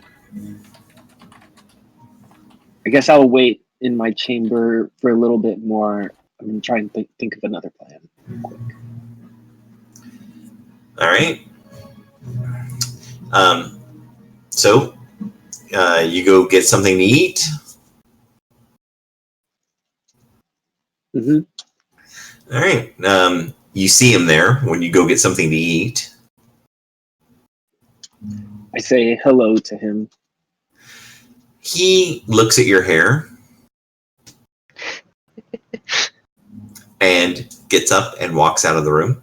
I guess I'll wait in my chamber for a little bit more. I'm gonna try and think of another plan. Quick. All right. So you go get something to eat. Mm-hmm. All right. You see him there when you go get something to eat. I say hello to him. He looks at your hair and gets up and walks out of the room.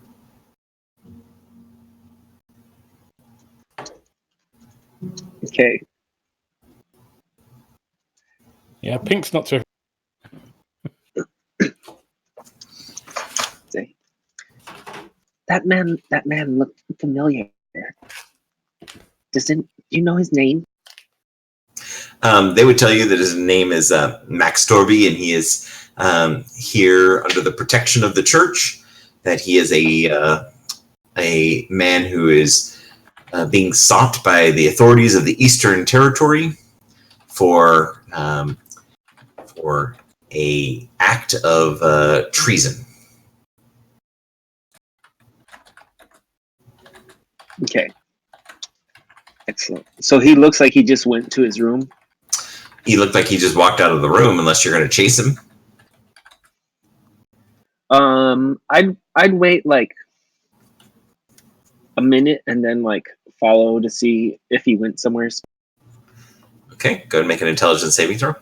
Okay. Yeah, Pink's not so. Say, that man looked familiar. Do you know his name? They would tell you that his name is Max Torby, and he is here under the protection of the church. That he is a man who is being sought by the authorities of the Eastern Territory for a act of treason. Okay. Excellent. So he looks like he just went to his room. He looked like he just walked out of the room, unless you're going to chase him. I'd wait like a minute and then like follow to see if he went somewhere. Okay, go ahead and make an intelligence saving throw.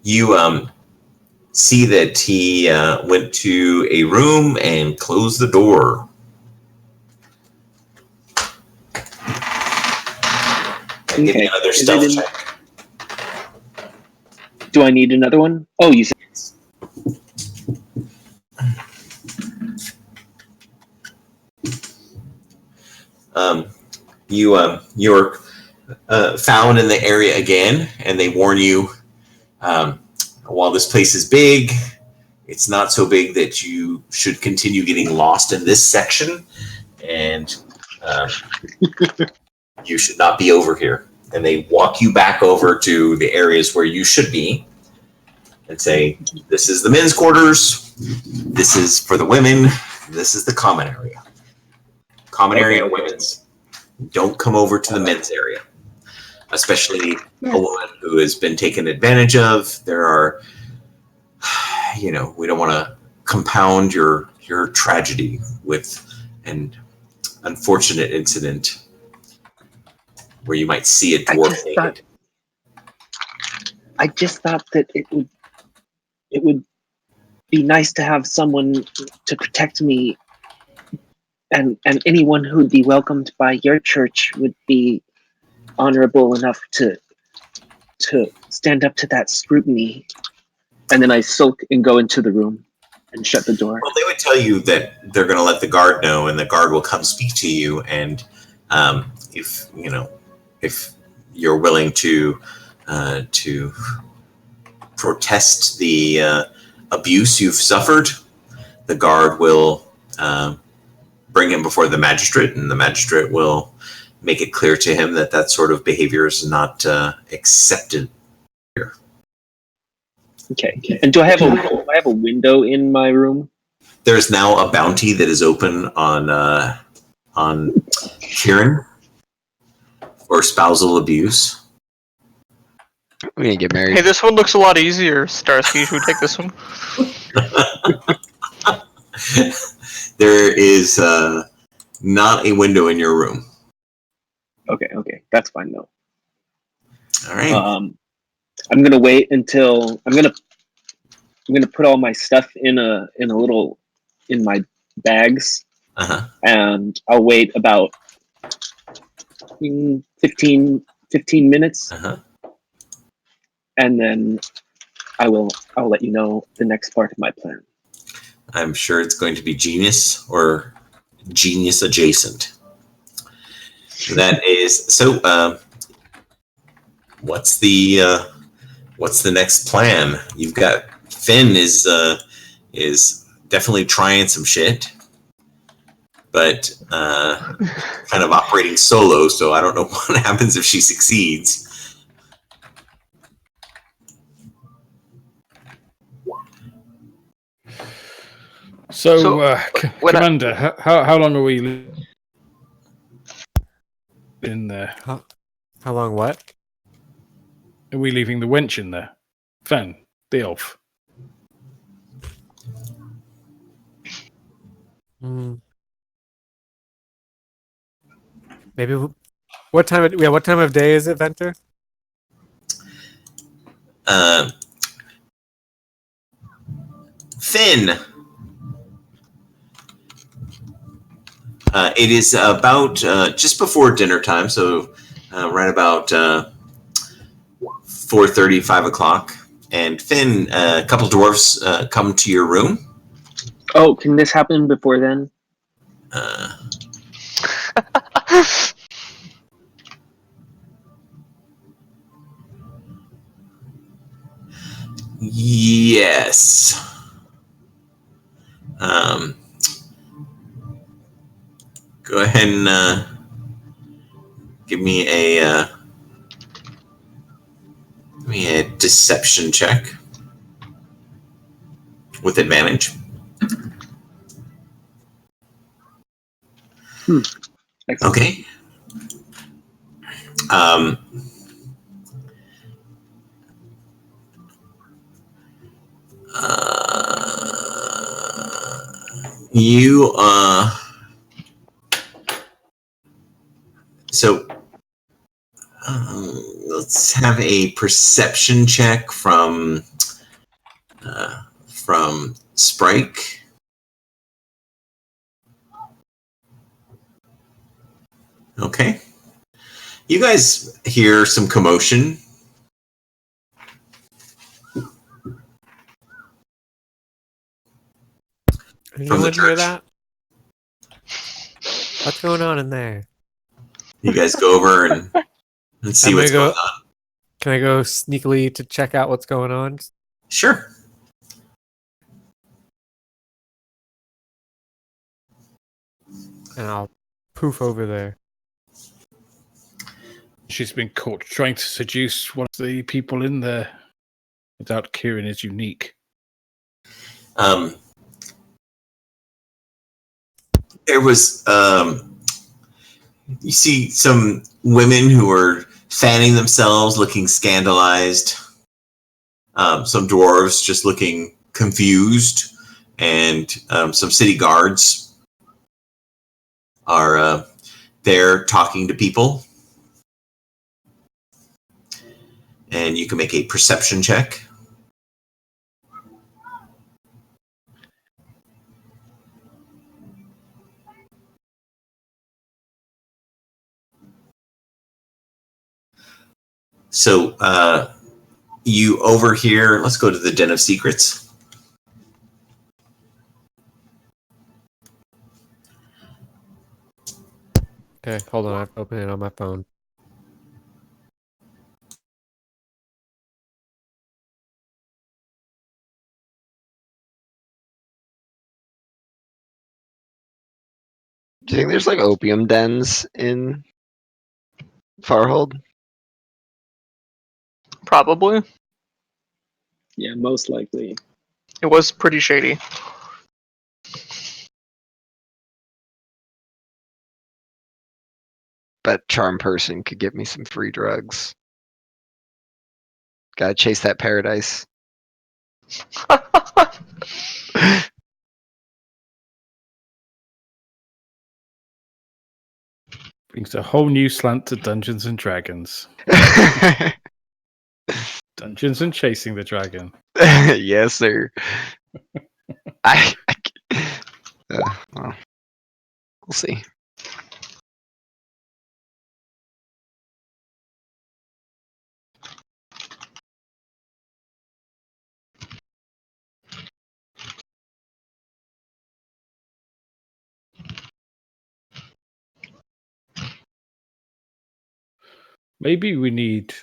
You see that he went to a room and closed the door. And give me another stealth check. Do I need another one? Oh, you said. You're found in the area again, and they warn you. While this place is big, it's not so big that you should continue getting lost in this section, and you should not be over here. And they walk you back over to the areas where you should be and say, this is the men's quarters, this is for the women, this is the common area. Common area and women's. Don't come over to the men's area. Especially a woman who has been taken advantage of. There are, we don't want to compound your tragedy with an unfortunate incident where you might see a dwarf naked. I just thought that it would be nice to have someone to protect me, and anyone who would be welcomed by your church would be honorable enough to stand up to that scrutiny. And then I sulk and go into the room and shut the door. Well, they would tell you that they're going to let the guard know, and the guard will come speak to you. And if you're willing to protest the abuse you've suffered, the guard will bring him before the magistrate, and the magistrate will make it clear to him that that sort of behavior is not accepted here. Okay. And do I have a window in my room? There's now a bounty that is open on Kieran for spousal abuse. We need to get married. Hey, this one looks a lot easier, Starsky. Should we take this one? There is not a window in your room. Okay. That's fine though. All right. I'm gonna wait until I'm gonna put all my stuff in my bags, Uh-huh. and I'll wait about 15 minutes, Uh-huh. and then I'll let you know the next part of my plan. I'm sure it's going to be genius or genius adjacent. That is so. What's the next plan? You've got Finn is definitely trying some shit, but kind of operating solo. So I don't know what happens if she succeeds. So, when I- Commander, how long are we in there? How long? What? Are we leaving the wench in there? Fan, the elf. Hmm. Maybe. What time? What time of day is it, Venter? Finn. It is about just before dinner time, so right about 4:30, 5 o'clock. And Finn, a couple dwarves come to your room. Oh, can this happen before then? Yes. Go ahead and give me a deception check with advantage. Excellent. Okay. You so let's have a perception check from Sprite. Okay. You guys hear some commotion. Anyone the hear church. that? What's going on in there? You guys go over and see I'm what's gonna going go- on. Can I go sneakily to check out what's going on? Sure. And I'll poof over there. She's been caught trying to seduce one of the people in there. I doubt Kieran is unique. There was you see some women who are fanning themselves, looking scandalized. Some dwarves just looking confused, and some city guards are there talking to people. And you can make a perception check. So you overhear, let's go to the Den of Secrets. Okay, hold on. I've opened it on my phone. Do you think there's like opium dens in Farhold? Probably. Yeah, most likely. It was pretty shady. Bet charm person could get me some free drugs. Gotta chase that paradise. Brings a whole new slant to Dungeons and Dragons. Dungeons and Chasing the Dragon. Yes, sir. Well, we'll see. Maybe we need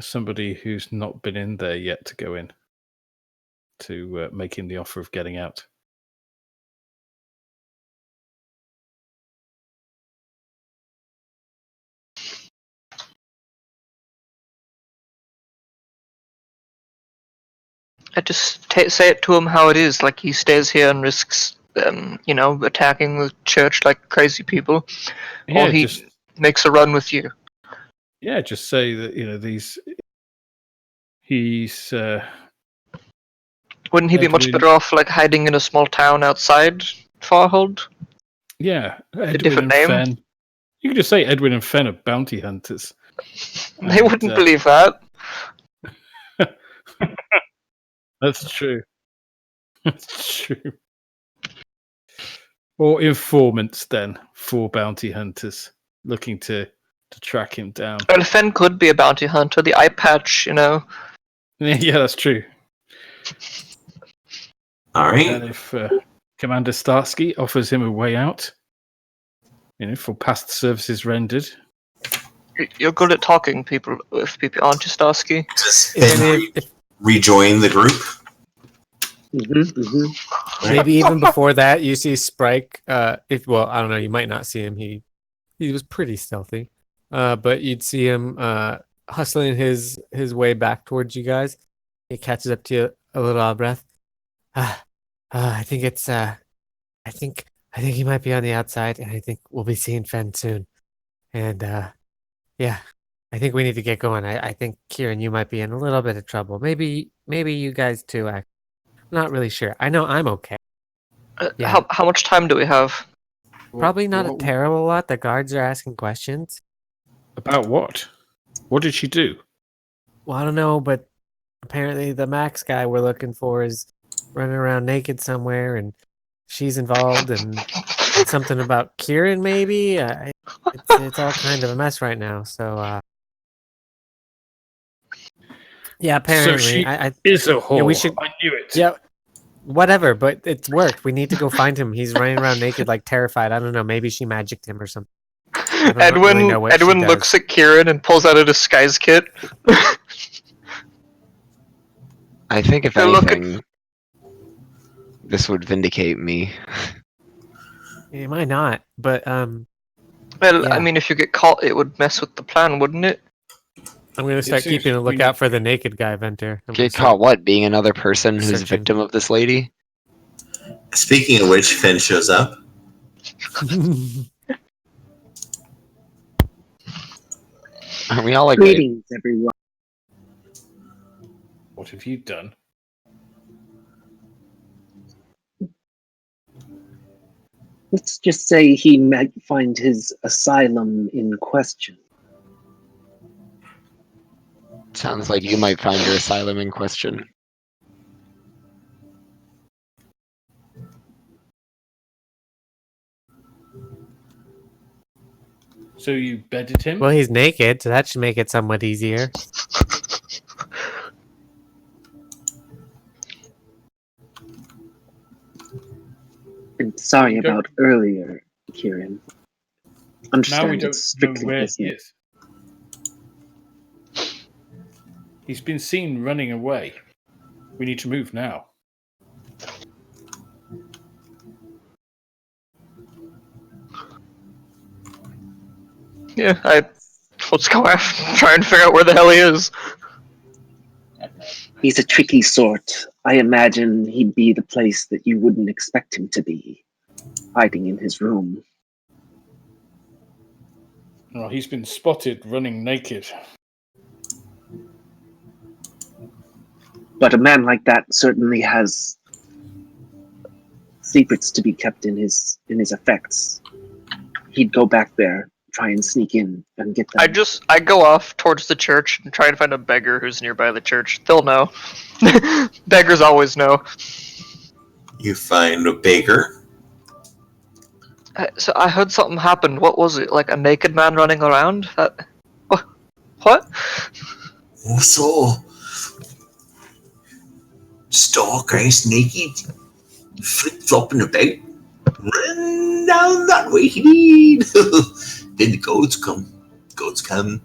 somebody who's not been in there yet to go in to make him the offer of getting out. I just say it to him how it is. Like he stays here and risks, attacking the church like crazy people, Yeah, or he makes a run with you. Yeah, just say that he's. Wouldn't he be much Edwin- better off like hiding in a small town outside Farhold? Yeah, Edwin different and name? Fen. You can just say Edwin and Fen are bounty hunters. They And, wouldn't believe that. That's true. That's true. Or informants then for bounty hunters looking to track him down. Well, Fen could be a bounty hunter. The eye patch, Yeah, that's true. All right. And if Commander Starsky offers him a way out, for past services rendered. You're good at talking people with people, aren't you, Starsky? Does If Fen any- if- rejoin the group? Maybe even before that, you see Sprike. I don't know, you might not see him. He was pretty stealthy, but you'd see him hustling his way back towards you guys. He catches up to you a little out of breath. I think it's. I think he might be on the outside, and I think we'll be seeing Fen soon. And yeah, I think we need to get going. I think Kieran, you might be in a little bit of trouble. Maybe you guys too. I'm not really sure. I know I'm okay. Yeah. How much time do we have? Probably not a What- terrible lot. The guards are asking questions. About what? What did she do? Well, I don't know, but apparently the Max guy we're looking for is running around naked somewhere, and she's involved, and it's something about Kieran maybe. It's all kind of a mess right now. So yeah, apparently she- I Is a whore. we should- I knew it. yeah. Whatever, but it's worked. We need to go find him. He's running around naked, like terrified. I don't know. Maybe she magicked him or something. don't really know what she Edwin does. looks at Kieran and pulls out a disguise kit. I think if They're looking- anything, this would vindicate me. It might not, but Well, Yeah. I mean, if you get caught, it would mess with the plan, wouldn't it? I'm gonna start seems keeping a we lookout for the naked guy, Venter. I'm Get gonna caught what? Being another person who's a Searching. victim of this lady? Speaking of which, Fen shows up. start- Are we all like, Greetings, everyone. What have you done? Let's just say he might find his asylum in question. sounds like you might find your asylum in question. So you bedded him? well, he's naked, so that should make it somewhat easier. And sorry We don't- about earlier, Kieran. Now Understand we don't it's know strictly where he business. is. He's been seen running away. We need to move now. Yeah, let's go after, try and figure out where the hell he is. He's a tricky sort. I imagine he'd be the place that you wouldn't expect him to be, hiding in his room. Well, he's been spotted running naked. But a man like that certainly has secrets to be kept in his effects. He'd go back there, try and sneak in and get them. I go off towards the church and try and find a beggar who's nearby the church. They'll know. Beggars always know. You find a baker. So I heard something happened. What was it? Like a naked man running around? What? Also, stalk eyes naked, flip flopping about, run down that way he did. Then the goats come.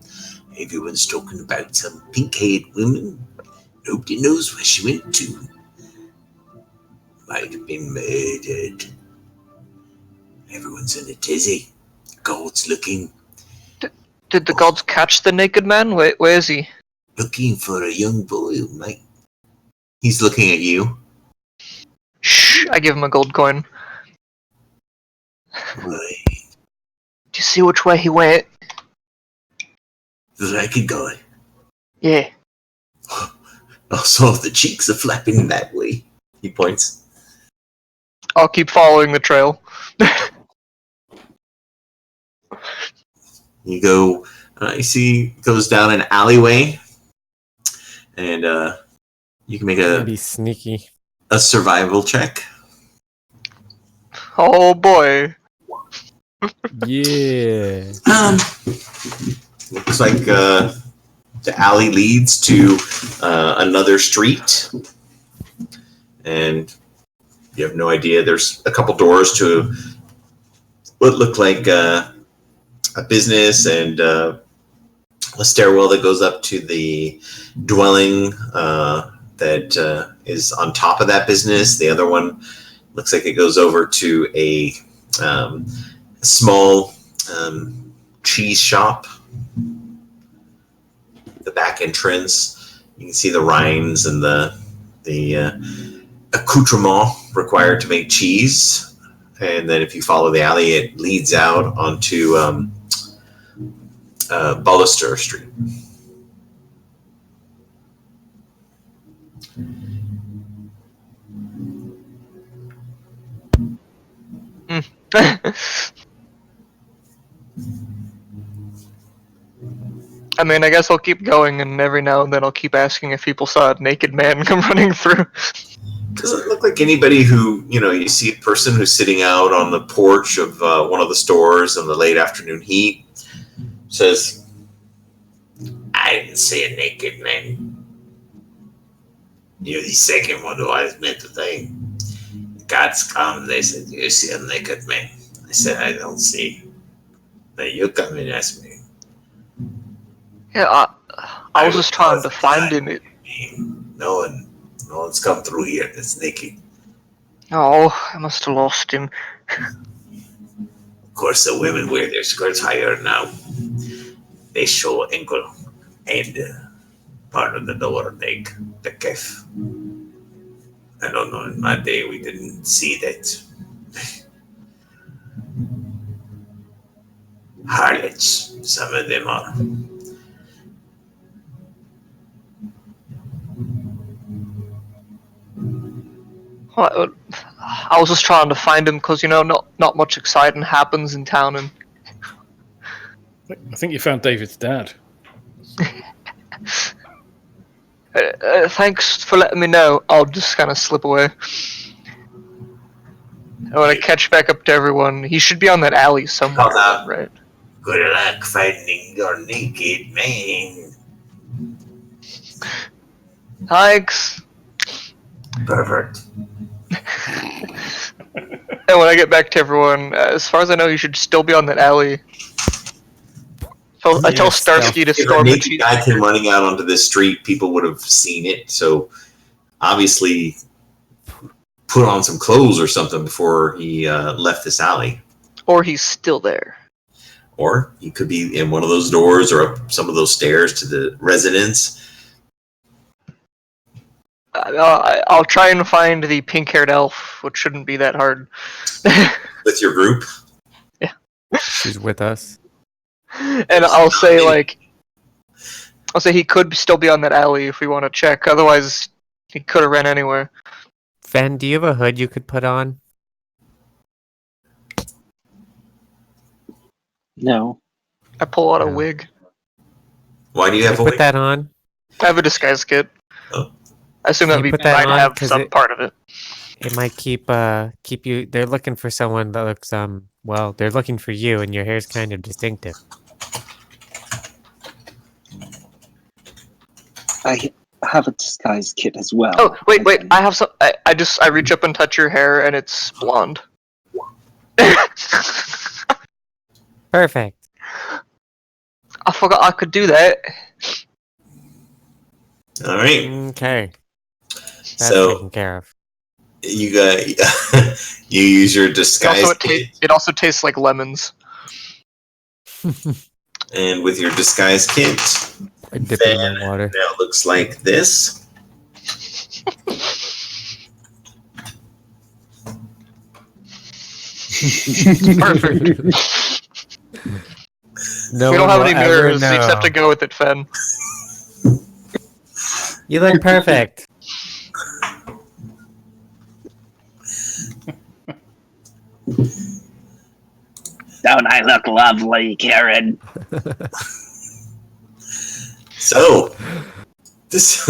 Everyone's talking about some pink-haired woman. Nobody knows where she went to. Might have been murdered. Everyone's in a tizzy. God's looking Did the gods catch the naked man? Where is he? for a young boy who might. He's looking at you. Shh! I give him a gold coin. Why, Do you see which way he went? the ragged guy. Yeah. Also, the cheeks are flapping that way. He points. I'll keep following the trail. You go. You see, goes down an alleyway, and you can make Be sneaky. a survival check. Oh boy. Yeah. Looks like the alley leads to another street, and you have no idea. There's a couple doors to what look like a business and a stairwell that goes up to the dwelling that is on top of that business. The other one looks like it goes over to a small cheese shop. The back entrance, you can see the rinds and the accoutrement required to make cheese. And then if you follow the alley, it leads out onto Ballister Street. I mean, I guess I'll keep going, and every now and then I'll keep asking if people saw a naked man come running through. Doesn't look like anybody who, you see a person who's sitting out on the porch of one of the stores in the late afternoon heat. Says, I didn't see a naked man. You're the second one who I've met today. Gods come, they said, you see a naked man. I said, I don't see. Now you come and ask me. Yeah, I was just trying to find him. No one's come through here that's naked. Oh, I must have lost him. Of course, the women wear their skirts higher now. They show ankle and part of the lower leg, the calf. I don't know, in my day we didn't see that. Harlots, some of them are. Well, I was just trying to find him because, not much exciting happens in town. And I think you found David's dad. thanks for letting me know. I'll just kind of slip away. And when I catch back up to everyone, he should be on that alley somewhere, Call out. right? Good luck finding your naked man. Thanks. Perfect. And when I get back to everyone, as far as I know, you should still be on that alley. So I tell Yeah, Starsky to if a storm the naked cheese. guy came running out onto this street, people would have seen it. So obviously put on some clothes or something before he left this alley. Or he's still there. Or he could be in one of those doors or up some of those stairs to the residence. I'll try and find the pink-haired elf, which shouldn't be that hard. With your group. She's with us. And I'll say he could still be on that alley if we want to check. Otherwise, he could have ran anywhere. Fen, do you have a hood you could put on? No. I pull out a Yeah. wig. Why do you have a Put wig? that on. I have a disguise kit. Oh. I assume Can that you we put that might on? have 'Cause some it- part of it. It might keep you. They're looking for someone that looks well. They're looking for you, and your hair's kind of distinctive. I have a disguise kit as well. Oh, wait. I have some. I reach up and touch your hair, and it's blonde. Perfect. I forgot I could do that. All right. Okay. That's So taken care of. you got you use your disguise kit, It also tastes like lemons. and with your disguise kit, I dip it in my water. now it looks like this. Perfect. No We don't one have will any ever mirrors know. except to go with it, Fen. You look perfect. Don't I look lovely, Karen? So this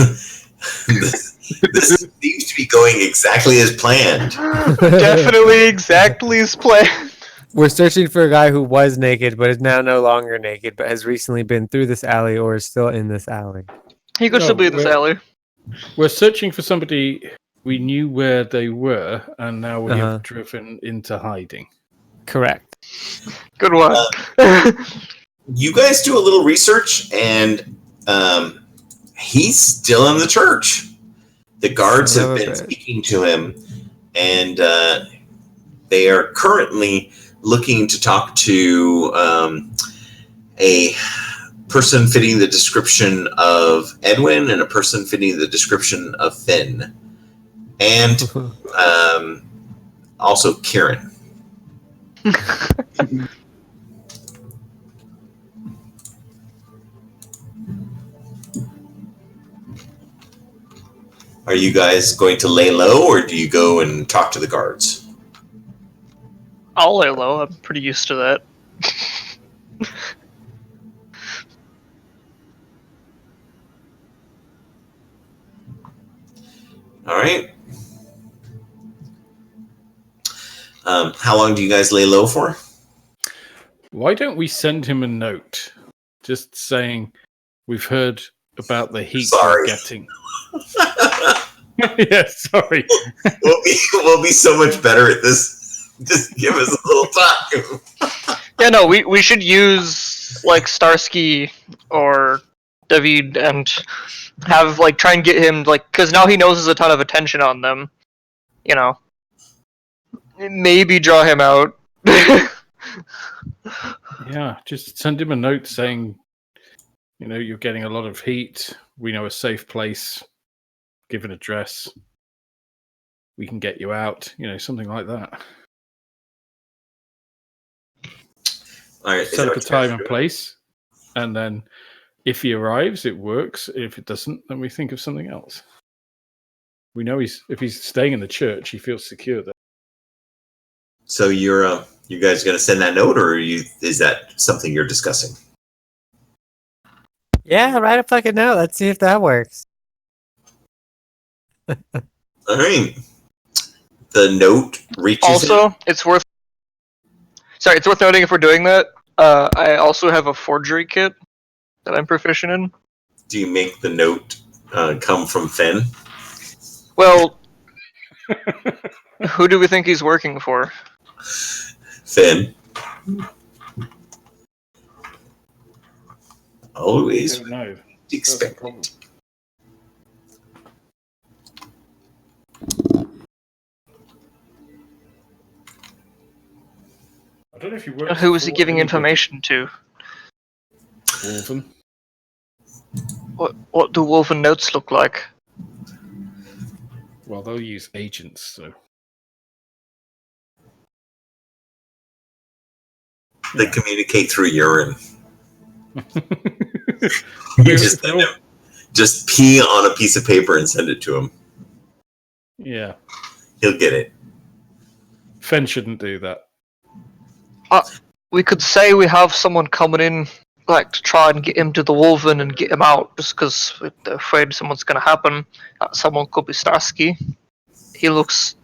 this seems to be going exactly as planned. Definitely exactly as planned. We're searching for a guy who was naked, but is now no longer naked, but has recently been through this alley or is still in this alley. He could No, still be in this alley. We're searching for somebody we knew where they were, and now we Uh-huh. have driven into hiding. Correct. Good one. You guys do a little research, and he's still in the church. The guards Son have of a been bitch. speaking to him, and they are currently looking to talk to a person fitting the description of Edwin and a person fitting the description of Finn, and also Kieran. Are you guys going to lay low, or do you go and talk to the guards? I'll lay low. I'm pretty used to that. All right. How long do you guys lay low for? Why don't we send him a note, just saying we've heard about the heat Sorry. we're getting? Yeah, sorry. We'll be so much better at this. Just give us a little time. Yeah, no, we should use like Starsky or David and have like try and get him like because now he knows there's a ton of attention on them. You know, maybe draw him out. Yeah, just send him a note saying, you know, you're getting a lot of heat. We know a safe place. Give an address. We can get you out. You know, something like that. All right. is Set that up a what you guys time are and doing? place, and then if he arrives, it works. If it doesn't, then we think of something else. We know if he's staying in the church, he feels secure there. So you guys going to send that note, or is that something you're discussing? Yeah, write a fucking note. Let's see if that works. All right. The note reaches. Also, it's worth noting if we're doing that. I also have a forgery kit that I'm proficient in. Do you make the note come from Finn? Well, who do we think he's working for? Finn. Always Don't know. expect. I don't know if he works. Who is he for giving anybody. information to? Wolfen. What do Wolfen notes look like? Well, they'll use agents, so. They communicate through urine. We- You just pee on a piece of paper and send it to him. Yeah, He'll get it. Fen shouldn't do that. We could say we have someone coming in, like to try and get him to the Wolven and get him out, just because we're afraid something's going to happen. That someone could be Starsky. He looks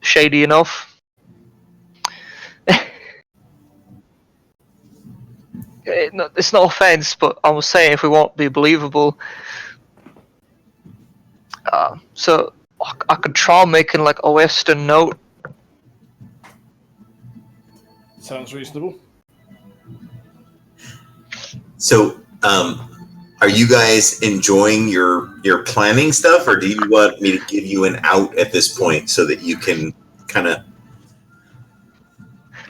shady enough. It's no offense, but I was saying if we won't be believable. So I could try making like a Western note. Sounds reasonable. So, are you guys enjoying your planning stuff, or do you want me to give you an out at this point so that you can kind of?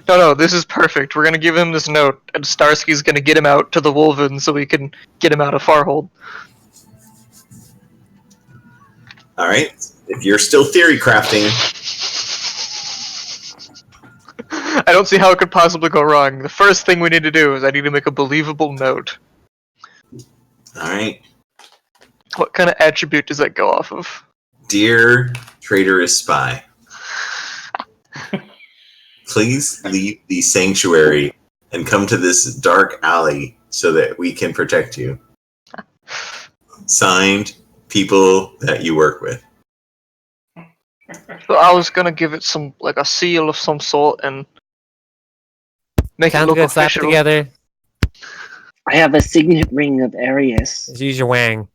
No, this is perfect. We're gonna give him this note, and Starsky's gonna get him out to the Wolven so we can get him out of Farhold. All right. If you're still theory crafting, I don't see how it could possibly go wrong. The first thing we need to do is I need to make a believable note. all right. What kind of attribute does that go off of? Dear traitorous spy, please leave the sanctuary and come to this dark alley so that we can protect you. Signed, people that you work with. So I was gonna give it some, like a seal of some sort and make it Sounds look good. Slap official. together. I have a signet ring of Arius. Just use your wang.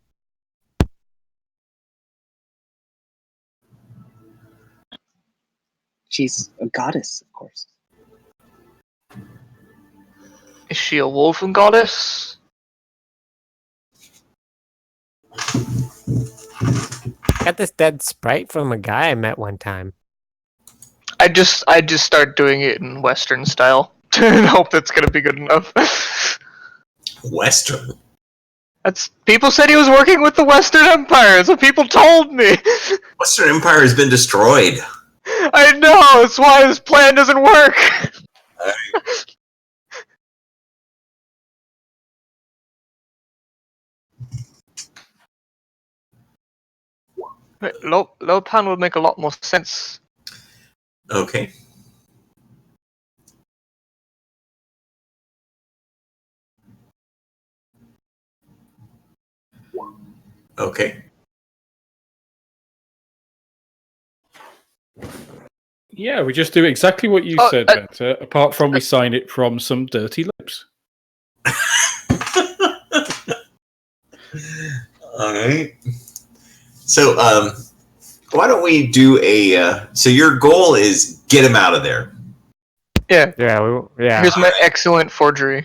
She's a goddess, of course. Is she a Wolven goddess? Got this dead sprite from a guy I met one time. I just start doing it in Western style and hope that's gonna be good enough. Western. That's people said he was working with the Western Empire. That's what people told me. Western Empire has been destroyed. I know. That's why this plan doesn't work. Lopan would make a lot more sense. Okay. Okay. Yeah, we just do exactly what you Oh, said, Better, apart from we sign it from some dirty lips. All right. So, why don't we do a? So your goal is get him out of there. Yeah. Yeah. Here's my excellent forgery.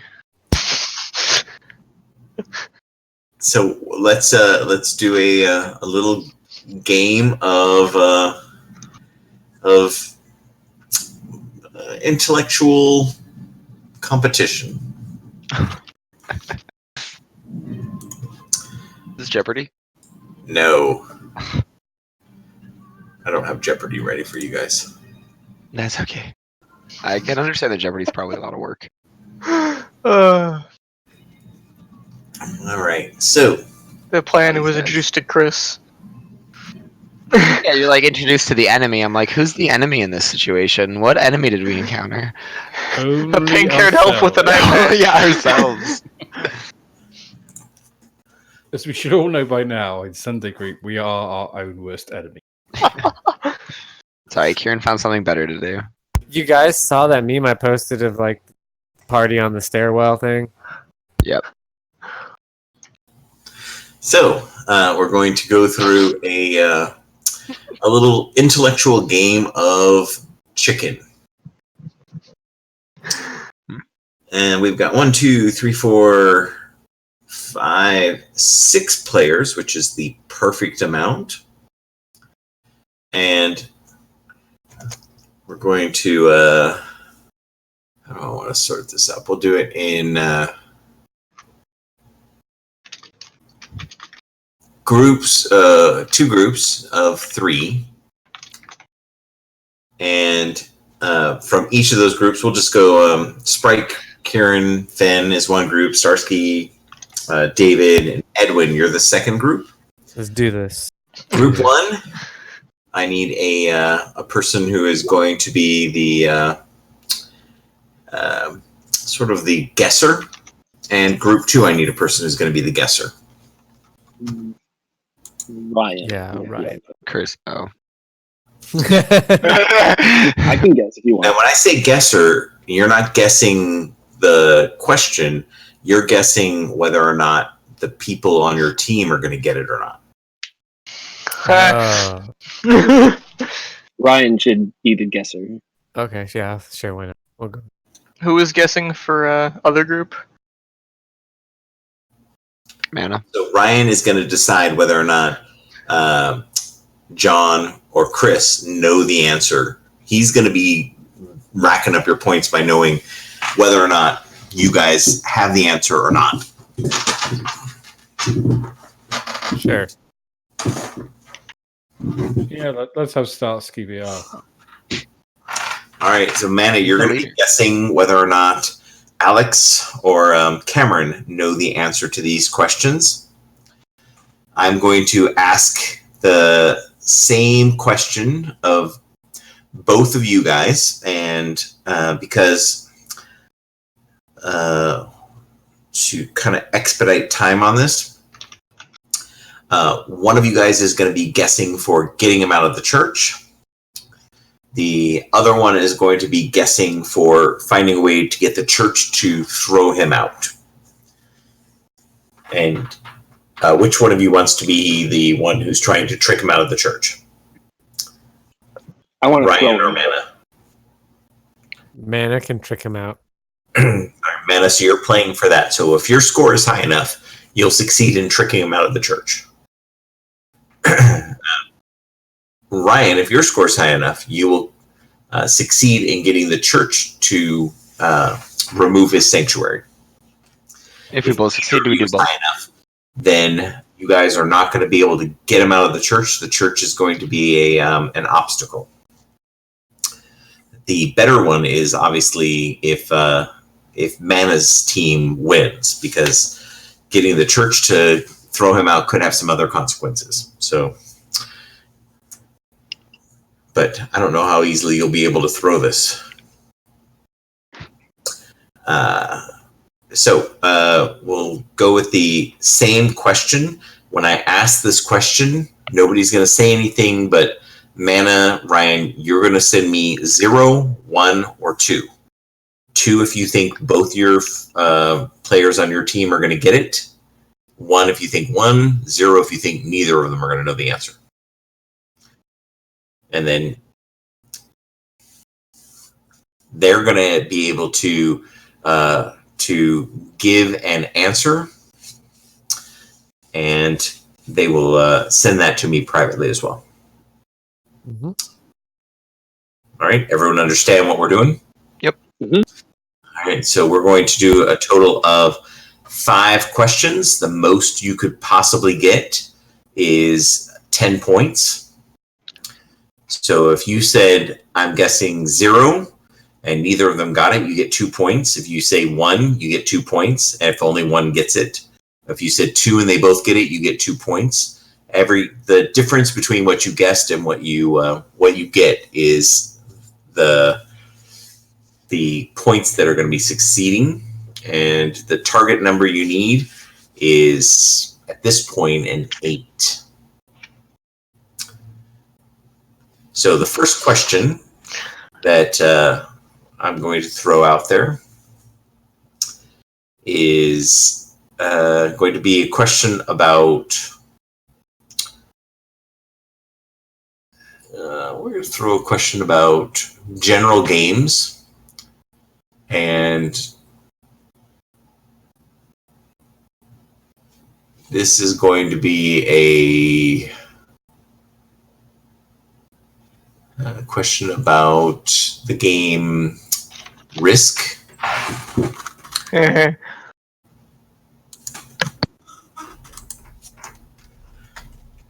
So let's do a little game of intellectual competition. This is Jeopardy. No, I don't have Jeopardy ready for you guys. That's okay. I can understand that Jeopardy's probably a lot of work. All right. So The plan was introduced to Chris. Yeah, you're like introduced to the enemy. I'm like, who's the enemy in this situation? What enemy did we encounter? A pink-haired elf with an eye. Yeah, ourselves. As we should all know by now, in Sunday Group, we are our own worst enemy. Sorry, Kieran found something better to do. You guys saw that meme I posted of like party on the stairwell thing? Yep. So we're going to go through a little intellectual game of chicken, and we've got 1, 2, 3, 4, 5, 6 players, which is the perfect amount, and we're going to. How do I want to sort this up? We'll do it in. Groups, 2 groups of 3, and from each of those groups, we'll just go Sprite, Kieran, Fenn is one group, Starsky, David, and Edwin. You're the second group. Let's do this. Group 1, I need a person who is going to be the sort of the guesser, and group 2, I need a person who's going to be the guesser. Ryan. Yeah, right. Chris. Oh. I can guess if you Now, want. when I say guesser, you're not guessing the question. You're guessing whether or not the people on your team are going to get it or not. Ryan should be the guesser. Okay, yeah, sure, why not? We'll go. Who was guessing for other group? Mana. So Ryan is going to decide whether or not John or Chris know the answer. He's going to be racking up your points by knowing whether or not you guys have the answer or not. Sure. Yeah, let's have Starsky VR. All right, so Mana, you're going to be guessing whether or not Alex or Cameron know the answer to these questions. I'm going to ask the same question of both of you guys, and because to kind of expedite time on this, one of you guys is going to be guessing for getting him out of the church. The other one is going to be guessing for finding a way to get the church to throw him out. And which one of you wants to be the one who's trying to trick him out of the church? I want to Ryan throw or him. Mana? Mana can trick him out. All right, Mana, so you're playing for that. So if your score is high enough, you'll succeed in tricking him out of the church. Ryan, if your score is high enough, you will succeed in getting the church to remove his sanctuary. If we both succeed, we do both. High enough, then you guys are not going to be able to get him out of the church. The church is going to be an obstacle. The better one is obviously if Mana's team wins, because getting the church to throw him out could have some other consequences. So, but I don't know how easily you'll be able to throw this. So we'll go with the same question. When I ask this question, nobody's going to say anything, but Mana, Ryan, you're going to send me 0, 1, or 2. 2 if you think both your players on your team are going to get it. 1 if you think 1. 0 if you think neither of them are going to know the answer. And then they're going to be able to give an answer, and they will send that to me privately as well. Mm-hmm. All right, everyone understand what we're doing? Yep. Mm-hmm. All right, so we're going to do a total of 5 questions. The most you could possibly get is 10 points. So if you said, I'm guessing 0, and neither of them got it, you get 2 points. If you say 1, you get 2 points. And if only one gets it. If you said 2 and they both get it, you get 2 points. The difference between what you guessed and what you get is the points that are going to be succeeding. And the target number you need is, at this point, an 8. So the first question that I'm going to throw out there is going to be a question about... we're going to throw a question about general games, and this is going to be a question about the game Risk. And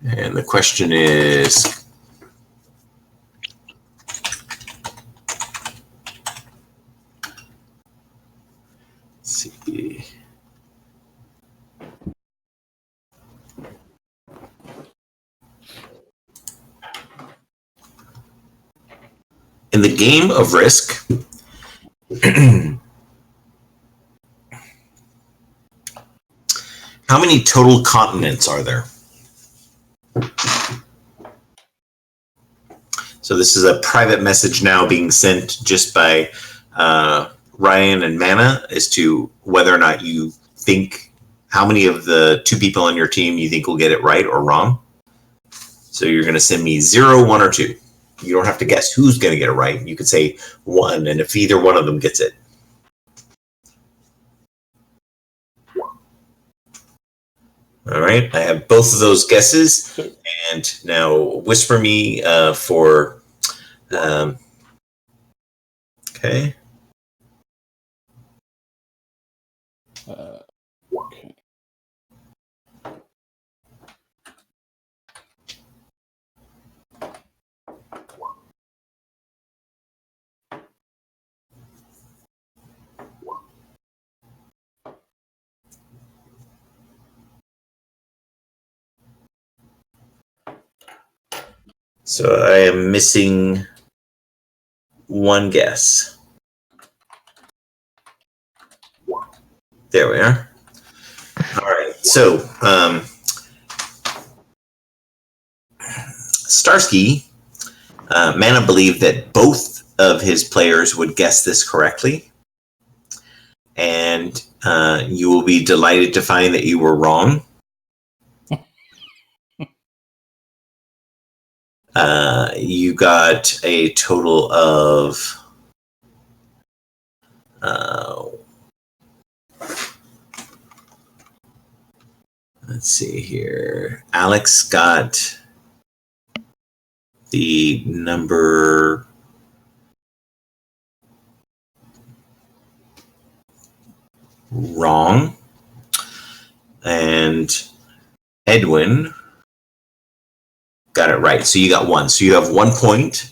the question is... see. In the game of Risk, how many total continents are there? So this is a private message now being sent just by Ryan and Mana as to whether or not you think how many of the 2 people on your team you think will get it right or wrong. So you're going to send me 0, 1, or 2. You don't have to guess who's going to get it right. You could say 1, and if either one of them gets it. All right, I have both of those guesses, So, and now whisper me for. Okay. okay. So I am missing one guess. There we are. All right. So Starsky, Mana believed that both of his players would guess this correctly, and you will be delighted to find that you were wrong. You got a total of let's see here. Alex got the number wrong, and Edwin got it right. So you got one. So you have 1 point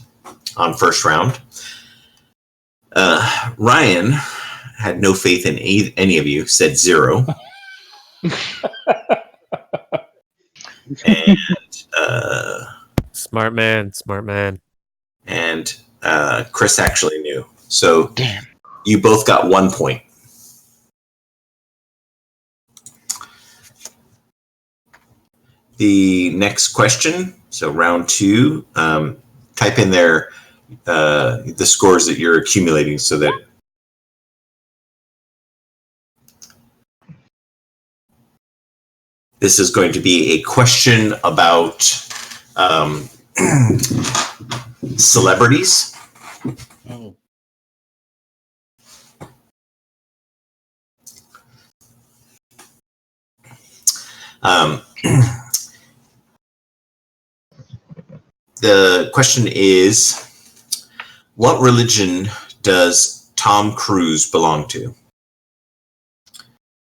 on first round. Ryan had no faith in any of you, said 0. And Smart man, smart man. and Chris actually knew. So Damn. you both got 1 point. The next question, so round 2, type in there the scores that you're accumulating so that this is going to be a question about celebrities. Oh. The question is, what religion does Tom Cruise belong to?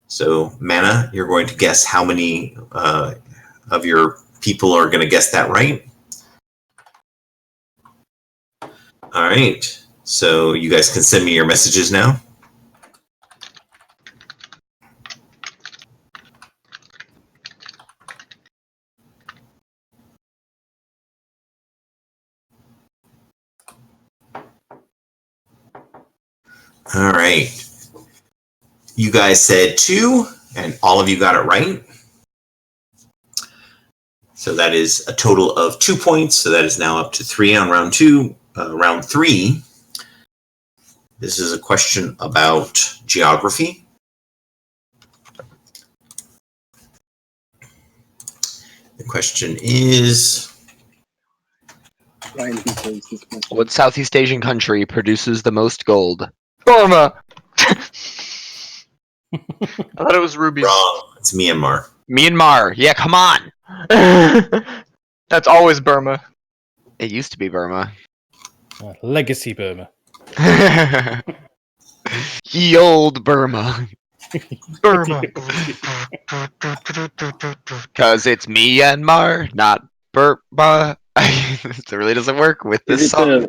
So, Mana, you're going to guess how many of your people are going to guess that right. All right. So, you guys can send me your messages now. All right. You guys said 2, and all of you got it right. So that is a total of 2 points. So that is now up to 3 on round 2. Round 3. This is a question about geography. The question is, Ryan, who posed this question? What Southeast Asian country produces the most gold? Burma. I thought it was rubies. wrong. It's Myanmar. Myanmar. Yeah, come on. That's always Burma. It used to be Burma. Legacy Burma. Ye old Burma. Burma. Cause it's Myanmar, not Burma. It really doesn't work with Is this it song.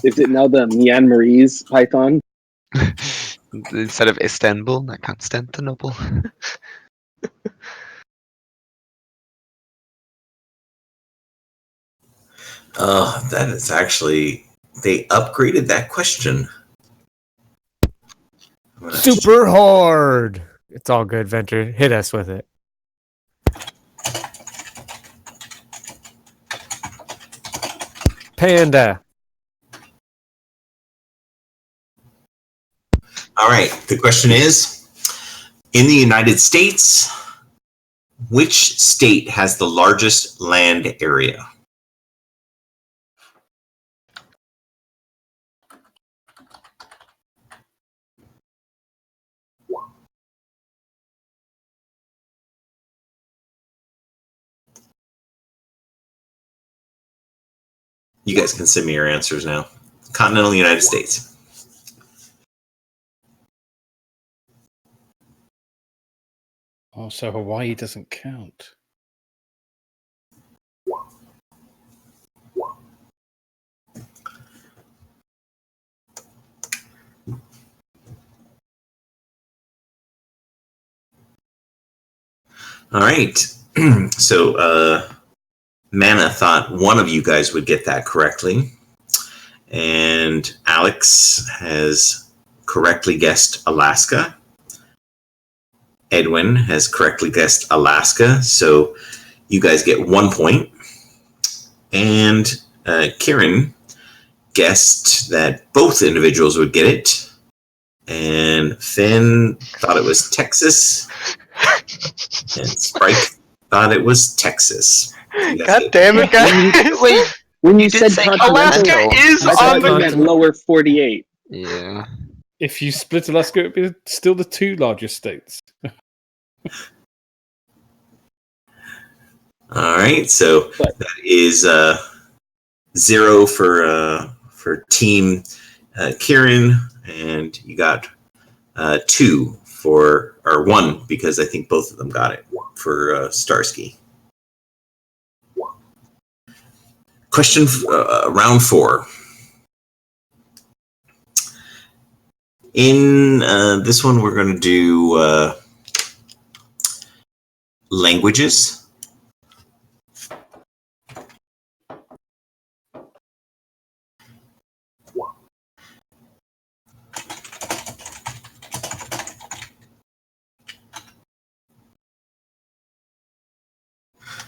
is it now the Myanmarese Python? Instead of Istanbul, not Constantinople. That is actually, they upgraded that question. I'm gonna- Super hard. It's all good, Venture. Hit us with it. Panda. All right. The question is, in the United States, which state has the largest land area? You guys can send me your answers now. Continental United States. Oh, so Hawaii doesn't count. All right. So Mana thought one of you guys would get that correctly. And Alex has correctly guessed Alaska. Edwin has correctly guessed Alaska. So you guys get 1 point. And Kieran guessed that both individuals would get it. And Finn thought it was Texas. And Sprite thought it was Texas. God damn it, guys! Wait, When you did said say continental, Alaska is I thought on you the. meant lower 48. yeah. If you split Alaska, it would be still the 2 largest states. All right, so But- that is 0 for Team Kieran, and you got 2 or 1 because I think both of them got it for Starsky. Question round 4. In this one, we're going to do languages.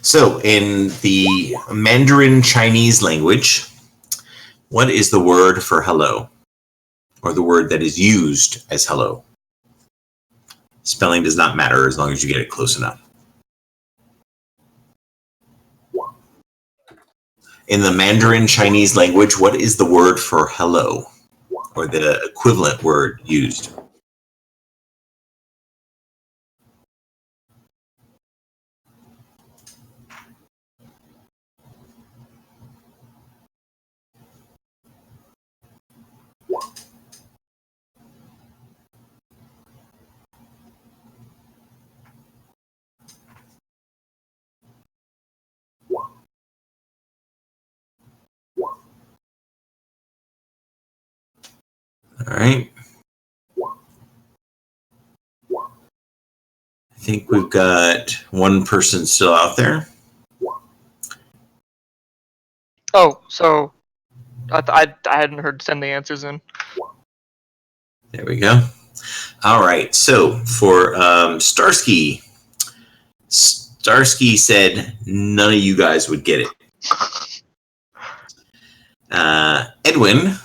So, in the Mandarin Chinese language, what is the word for hello? Or the word that is used as hello? Spelling does not matter as long as you get it close enough. In the Mandarin Chinese language, what is the word for hello? Or the equivalent word used? All right. I think we've got one person still out there. Oh, so I hadn't heard send the answers in. There we go. All right. So for Starsky, Starsky said none of you guys would get it. Edwin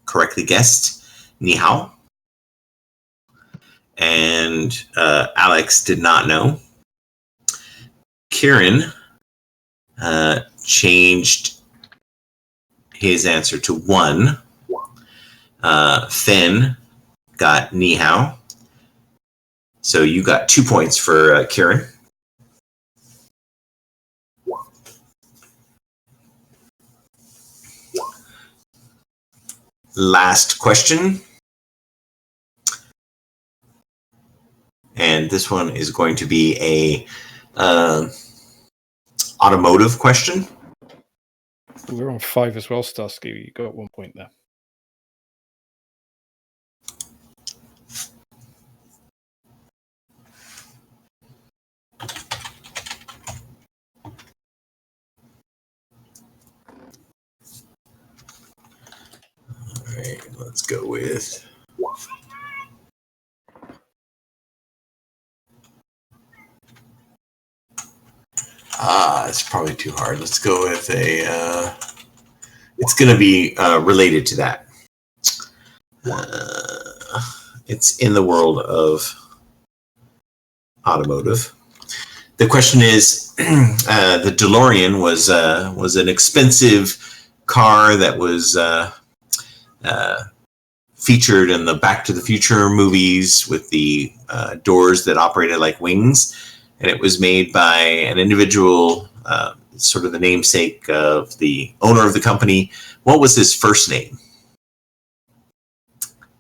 correctly guessed ni hao. And Alex did not know. Kieran changed his answer to 1. Finn got ni hao. So you got 2 points for Kieran. Last question. And this one is going to be a automotive question. We're on 5 as well, Starsky. You got 1 point there. All right, let's go with. It's probably too hard. Let's go with a. It's going to be related to that. It's in the world of automotive. The question is, the DeLorean was an expensive car that was featured in the Back to the Future movies with the doors that operated like wings. And it was made by an individual. sort of the namesake of the owner of the company. What was his first name?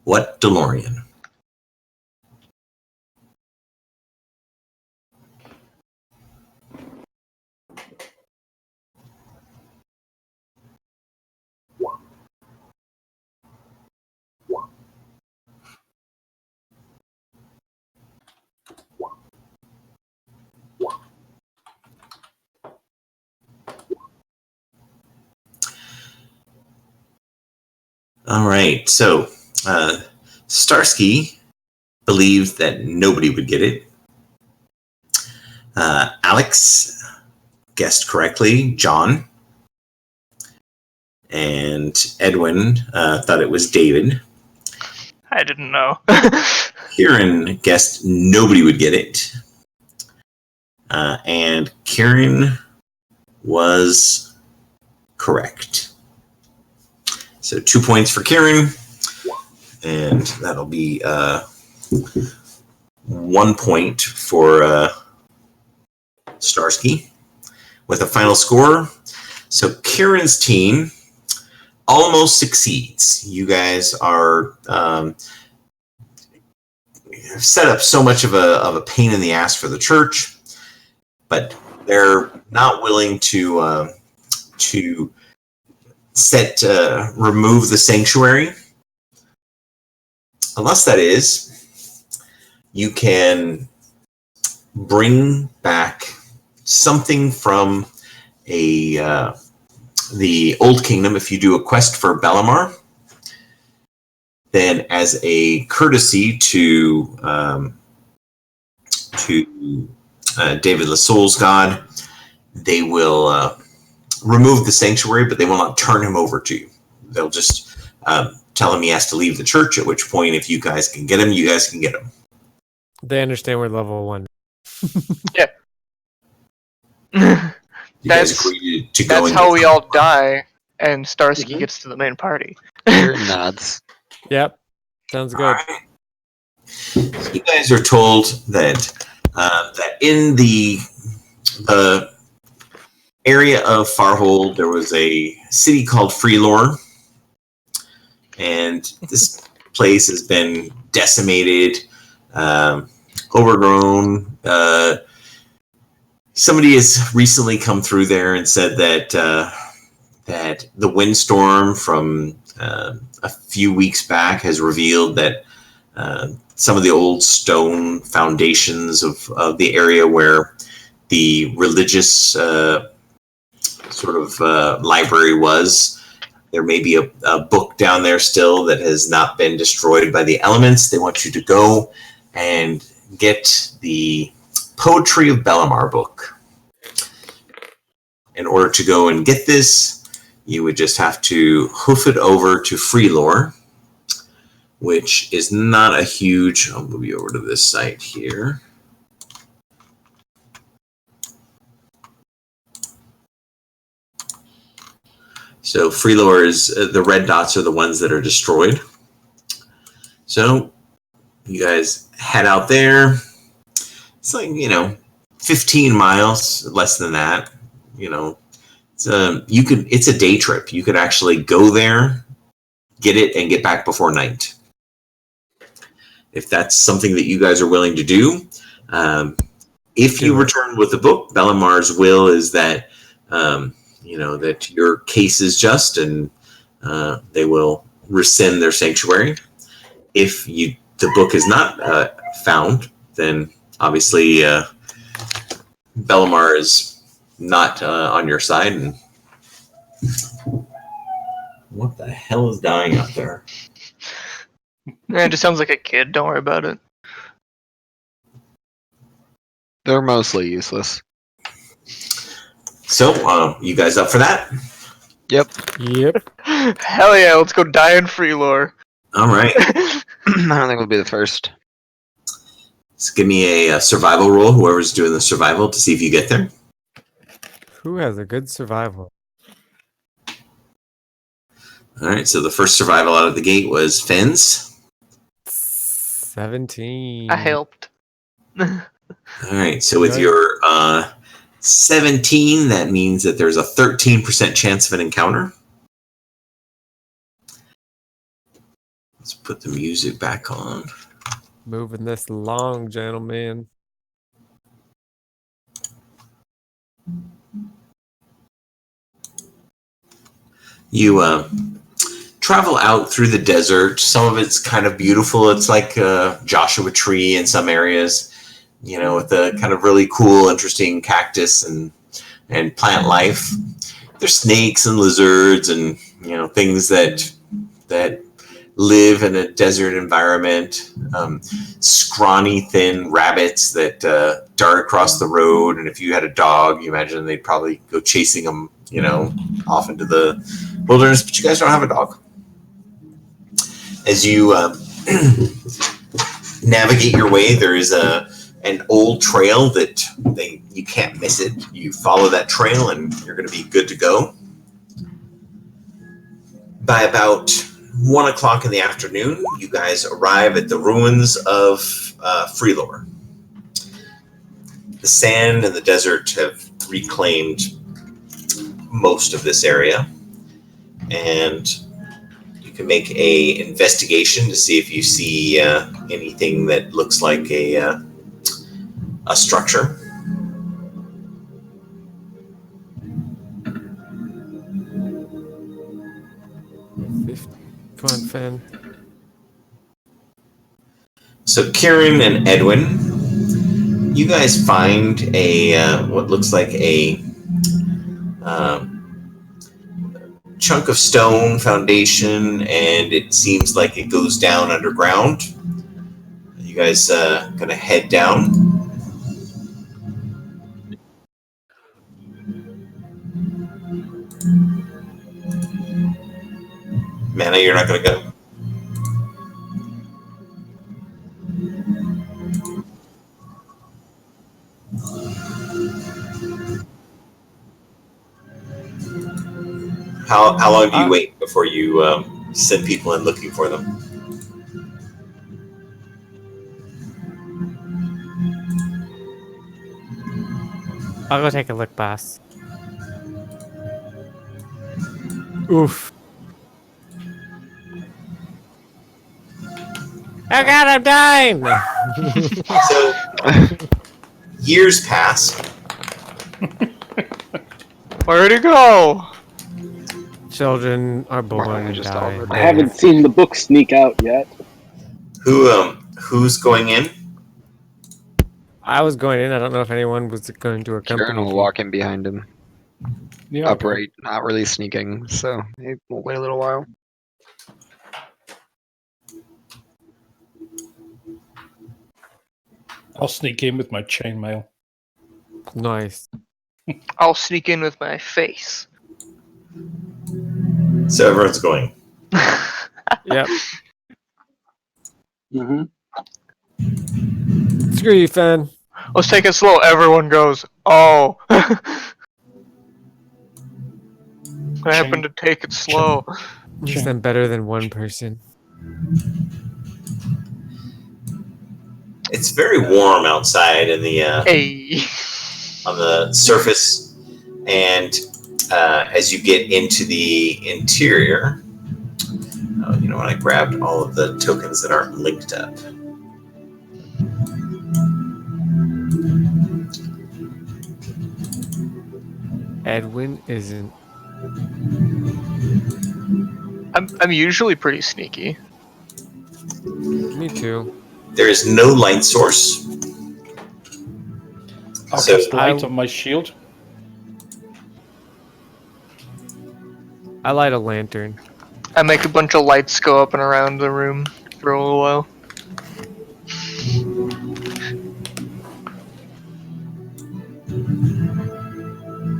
What DeLorean? All right, so Starsky believed that nobody would get it. Alex guessed correctly, John. And Edwin thought it was David. I didn't know. Kieran guessed nobody would get it. And Kieran was correct. So 2 points for Kieran. And that'll be 1 point for Starsky with a final score. So Kieran's team almost succeeds. You guys are set up so much of a pain in the ass for the church, but they're not willing to remove the sanctuary, unless that is you can bring back something from the Old Kingdom. If you do a quest for Bellamar, then as a courtesy to David LaSoul's god, they will remove the sanctuary, but they will not turn him over to you. They'll just tell him he has to leave the church, at which point, if you guys can get him, you guys can get him. They understand we're level 1. Yeah. You guys agree to go. That's how we all die, and Starsky gets to the main party. Kieran nods. Yep. Sounds good. All right. You guys are told that that in the area of Farhold, there was a city called Freelore, and this place has been decimated, overgrown. Somebody has recently come through there and said that that the windstorm from a few weeks back has revealed that some of the old stone foundations of the area where the religious library was, there may be a book down there still that has not been destroyed by the elements. They want you to go and get the Poetry of Bellamar book. In order to go and get this, you would just have to hoof it over to Freelore, which is not a huge... I'll move you over to this site here. So Freelore is... the red dots are the ones that are destroyed. So you guys head out there. It's like, 15 miles, less than that. It's a day trip. You could actually go there, get it, and get back before night. If that's something that you guys are willing to do. If you return with the book, Bellamar's will is that, that your case is just, and they will rescind their sanctuary. If the book is not found, then obviously Bellamar is not on your side. And what the hell is dying out there? It just sounds like a kid. Don't worry about it. They're mostly useless. So, you guys up for that? Yep. Hell yeah, let's go die in Freelore. All right. I don't think we'll be the first. Just give me a survival roll, whoever's doing the survival, to see if you get there. Who has a good survival? All right, so the first survival out of the gate was Finn's. 17. I helped. All right, so with your 17, that means that there's a 13% chance of an encounter. Let's put the music back on. Moving this along, gentlemen. You travel out through the desert. Some of it's kind of beautiful. It's like Joshua Tree in some areas, you know, with the kind of really cool, interesting cactus and plant life. There's snakes and lizards and, you know, things that live in a desert environment. Scrawny, thin rabbits that dart across the road. And if you had a dog, you imagine they'd probably go chasing them, you know, off into the wilderness, but you guys don't have a dog. As you navigate your way, there is an old trail that you can't miss it. You follow that trail and you're going to be good to go. By about 1 o'clock in the afternoon, you guys arrive at the ruins of Freelore. The sand and the desert have reclaimed most of this area, and you can make a investigation to see if you see anything that looks like a structure. Come on, Finn. So Kieran and Edwin, you guys find a what looks like a chunk of stone foundation, and it seems like it goes down underground. You guys gonna head down. Mana, you're not gonna go? How long do you wait before you send people in looking for them? I'll go take a look, boss. Oof. Oh god, I'm dying! So, years pass. Where'd it go? Children are born Marlon and just die. offered. I haven't seen the book sneak out yet. Who's going in? I was going in. I don't know if anyone was going to accompany Kieran will me. walk in behind him, Yeah, upright, not really sneaking. So we'll wait a little while. I'll sneak in with my chainmail. Nice. I'll sneak in with my face. So everyone's going. Yep. Mm-hmm. Screw you, Finn. Let's take it slow. Everyone goes, oh. I happen to take it slow. At least I'm better than one person. It's very warm outside in the Hey. on the surface, and as you get into the interior, you know what? I grabbed all of the tokens that aren't linked up. Edwin isn't. I'm usually pretty sneaky. Me too. There is no light source. I'll So- cast light on my shield. I light a lantern. I make a bunch of lights go up and around the room for a little while.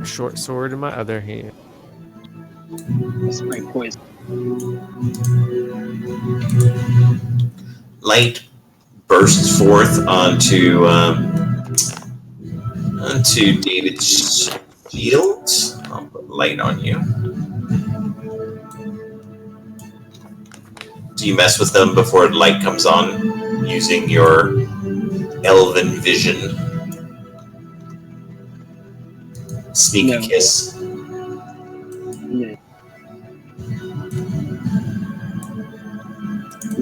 A short sword in my other hand. That's my poison. Light bursts forth onto David's shield. I'll put light on you. Do you mess with them before light comes on using your elven vision? sneak a No. kiss. Yeah.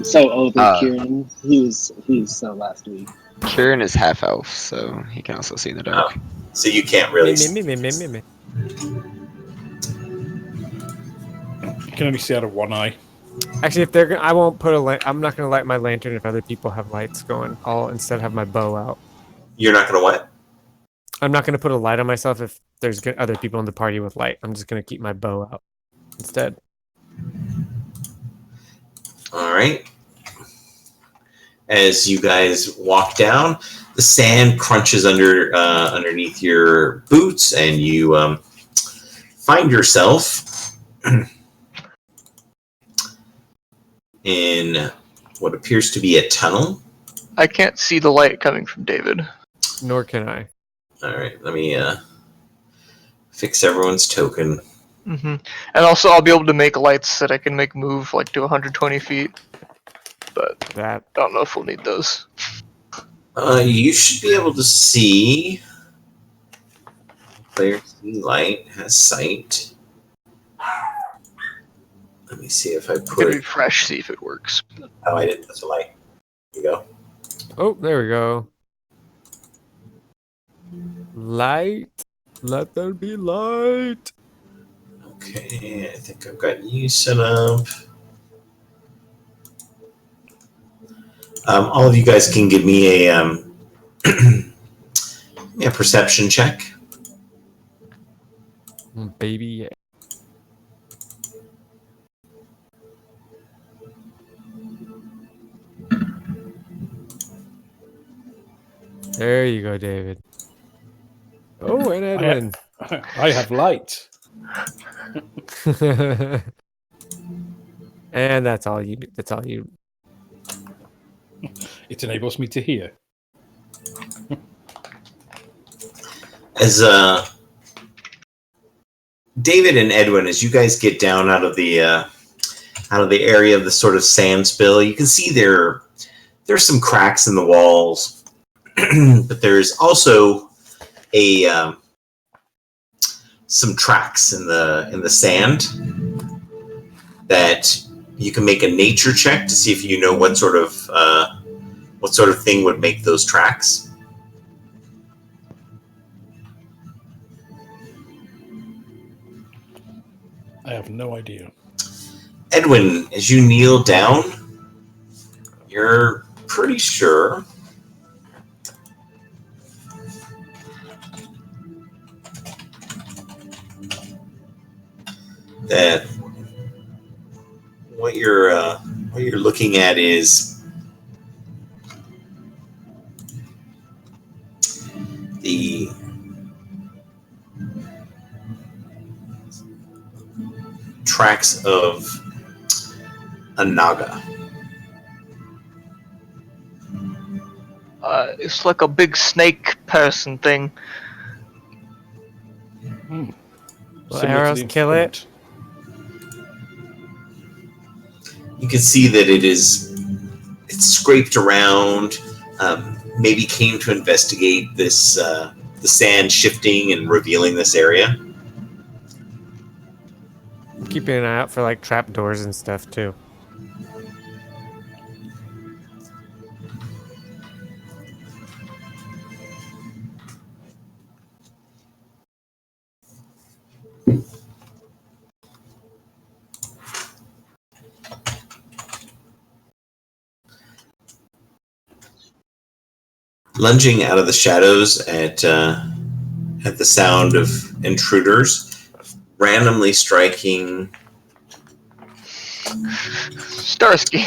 So over Kieran, he was last week. Kieran is half elf, so he can also see in the dark. So you can't really. Me. You can only see out of one eye. Actually, if they're gonna, I won't put a light. I'm not gonna light my lantern if other people have lights going. I'll instead have my bow out. You're not gonna what? I'm not gonna put a light on myself if there's other people in the party with light. I'm just gonna keep my bow out instead. All right. As you guys walk down, the sand crunches underneath your boots, and you find yourself in what appears to be a tunnel. I can't see the light coming from David. Nor can I. All right, let me fix everyone's token. And also, I'll be able to make lights that I can make move like to 120 feet. But That I don't know if we'll need those. You should be able to see. Player key light has sight. Let me see if I Could put. refresh, see if it works. Oh, I didn't put the light. Here you go. Oh, there we go. Light. Let there be light. Okay, I think I've got you set up. All of you guys can give me a perception check. Baby, yeah. There you go, David. Oh, and Edwin. I have light. And that's all you. That's all you. It enables me to hear. As David and Edwin, as you guys get down out of the area of the sort of sand spill, you can see there's some cracks in the walls, but there's also some tracks in the sand that you can make a nature check to see if you know what sort of thing would make those tracks. I have no idea. Edwin, as you kneel down, you're pretty sure that what you're looking at is the tracks of a naga. It's like a big snake person thing. Will Similar to arrows the kill it? You can see that it's scraped around. Maybe came to investigate this the sand shifting and revealing this area. Keeping an eye out for like trap doors and stuff too. Lunging out of the shadows at the sound of intruders, randomly striking Starsky.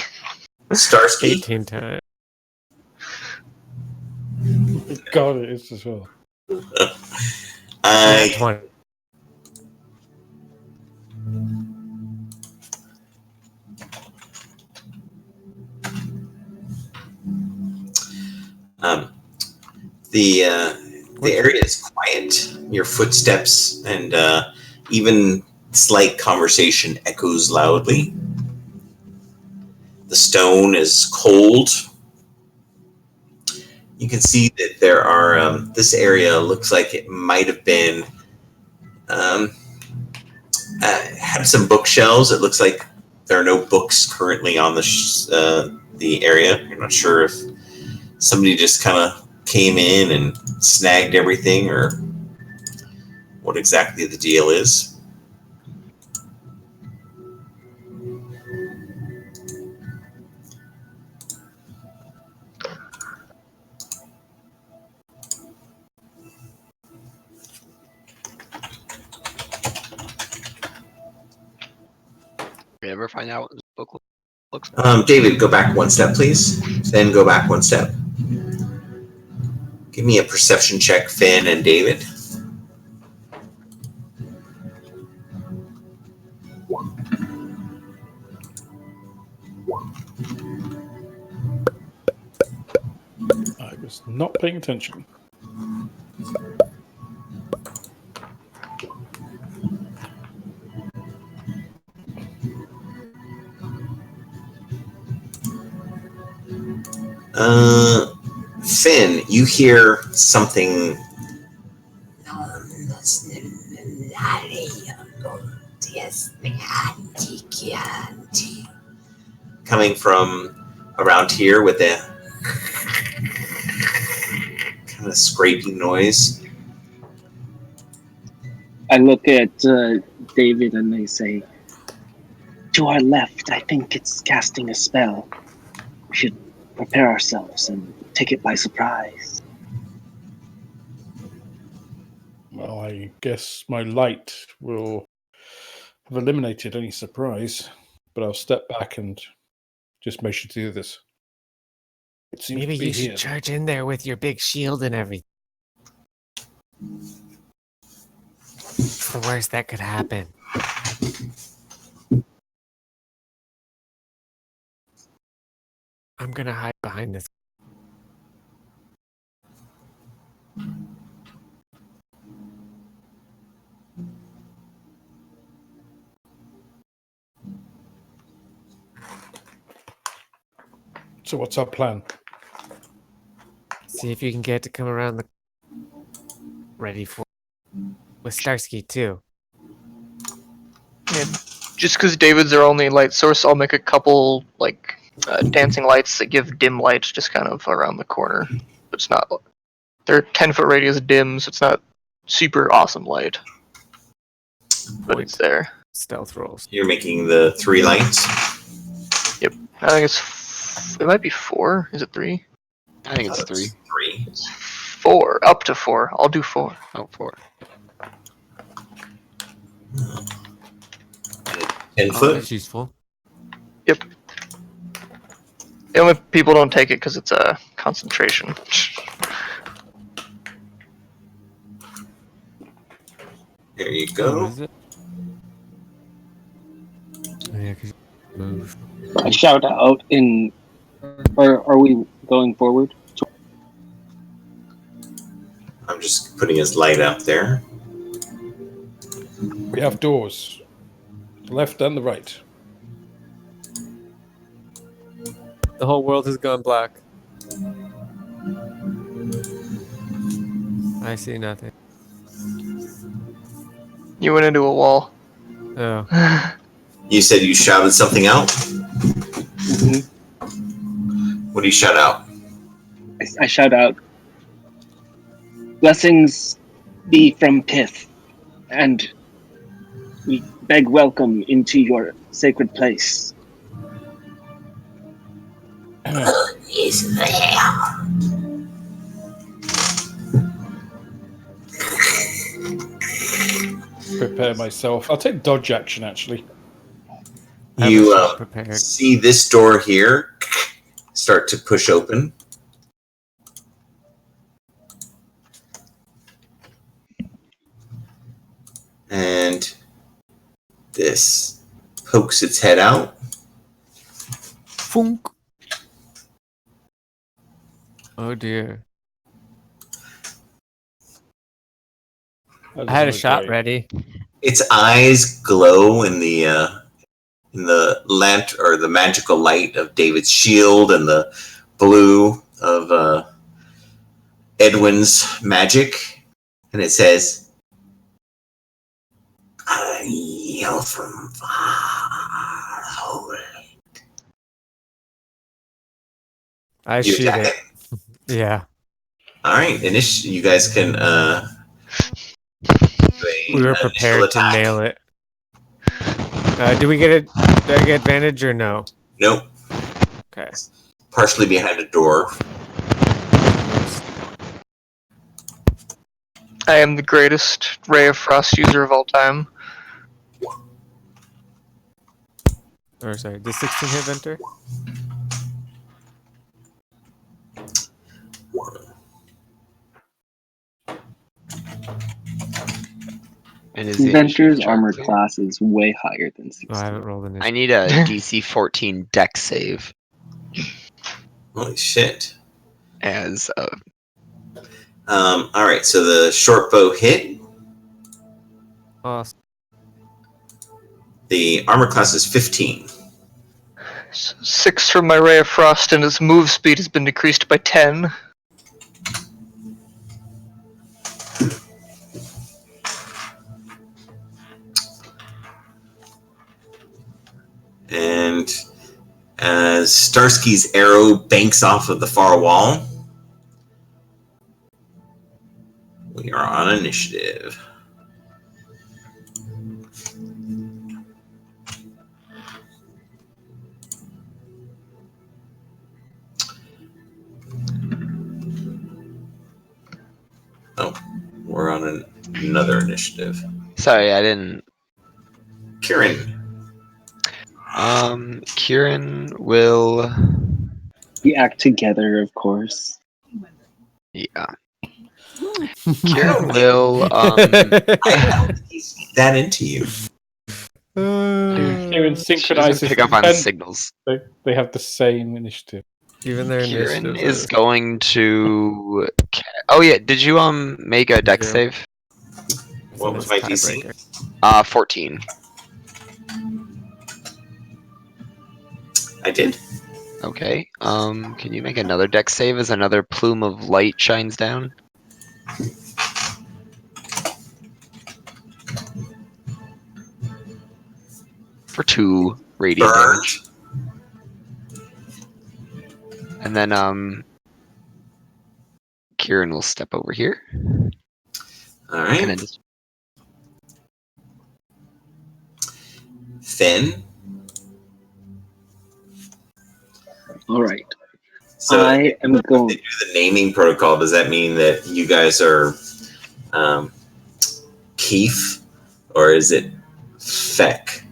Starsky. 18 times. God, it is as well. I 20. The area is quiet. Your footsteps and even slight conversation echoes loudly. The stone is cold. You can see that there are this area looks like it might have been Have some bookshelves. It looks like there are no books currently on the area. I'm not sure if somebody just kind of came in and snagged everything, or what exactly the deal is. We ever find out what this book looks like? David, go back one step, please. Then go back one step. Give me a perception check, Finn and David. I was not paying attention. Finn, you hear something coming from around here with a kind of scraping noise. I look at David and they say, "To our left, I think it's casting a spell. We should prepare ourselves and take it by surprise." Well, I guess my light will have eliminated any surprise, but I'll step back and just make sure to do this. It seems Maybe to be you should here. charge in there with your big shield and everything. What's the worst that could happen? I'm gonna hide behind this. So what's our plan? See if you can get to come around the. Ready for. With Starsky too. Yeah, just because David's our only light source, I'll make a couple like dancing lights that give dim light just kind of around the corner. It's not. They're 10-foot radius dim, so it's not super awesome light, but it's there. Stealth rolls. You're making the 3 lights. I think it might be 4. Is it 3? I think it's 3. 3. It's 4. Up to 4. I'll do 4. Oh, 4. 10 Oh, foot. that's useful. The only people don't take it because it's a concentration. There you Oh, go. is it? Oh, yeah, 'cause you move. I shout out in. Or are we going forward? I'm just putting his light up there. We have doors. The left and the right. The whole world has gone black. I see nothing. You went into a wall. Oh. You said you shouted something out? Mhm. What do you shout out? I shout out, "Blessings be from Pith, and we beg welcome into your sacred place." Is there? Prepare myself. I'll take dodge action, actually. I You was prepared. see this door here start to push open. And this pokes its head out. Funk. Oh dear. That I had a doesn't look shot great. ready. Its eyes glow in the or the magical light of David's shield and the blue of Edwin's magic, and it says, I yell from far away. I You shoot attack it. Yeah. All right, you guys can do We were initial prepared to attack. nail it. Do I get advantage or no? Nope. Okay. Partially behind a door. I am the greatest Ray of Frost user of all time. Or sorry, does 16 hit Venter? And is the Venture's initiative armor chart class is way higher than Oh, I 16. haven't rolled I initiative. need a DC 14 deck save Holy shit. as All right, so the short bow hit. Awesome. The armor class is 15. 6 from my Ray of Frost, and his move speed has been decreased by 10. And as Starsky's arrow banks off of the far wall, we are on initiative. Oh, we're on another initiative. sorry, I didn't. Kieran. Kieran will. We act together, of course. Yeah. Kieran will. How did he see that into you? Kieran She synchronizes. doesn't pick up on the signals. They have the same initiative. Even their Kieran initiative. is going to. Oh yeah, did you make a deck Zero. save? What was my DC? 14. I did. Okay. Can you make another deck save as another plume of light shines down? For 2 radiant Burn. damage. And then Kieran will step over here. All And right. then just Finn. All right. So I am they going. do the naming protocol. Does that mean that you guys are Keef, or is it Feck?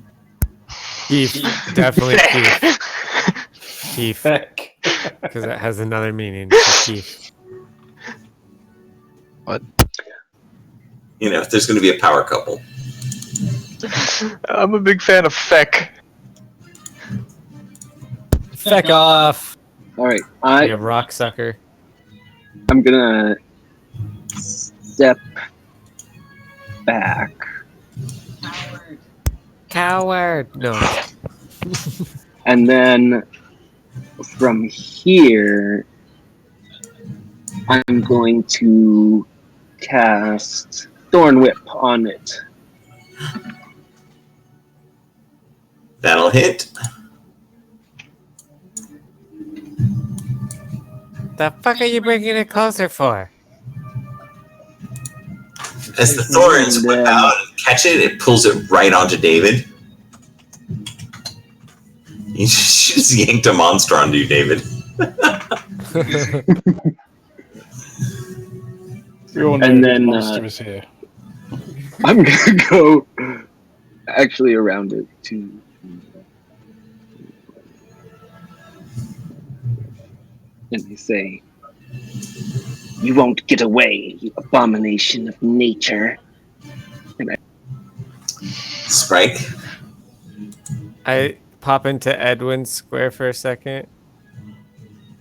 Keith. Definitely Keith. Keith. Heck. Because that has another meaning. So Keith. You know, if there's going to be a power couple. I'm a big fan of Feck. Feck off! All right. You rock sucker. I'm gonna step back. Coward! No. And then from here, I'm going to cast Thorn Whip on it. That'll hit. The fuck are you bringing it closer for? As the thorns whip out and catch it, it pulls it right onto David. You just yanked a monster onto you, David. We all know And the then, monster is here. I'm gonna go actually around it to. And they say, "You won't get away, you abomination of nature." Sprite. I pop into Edwin's square for a second.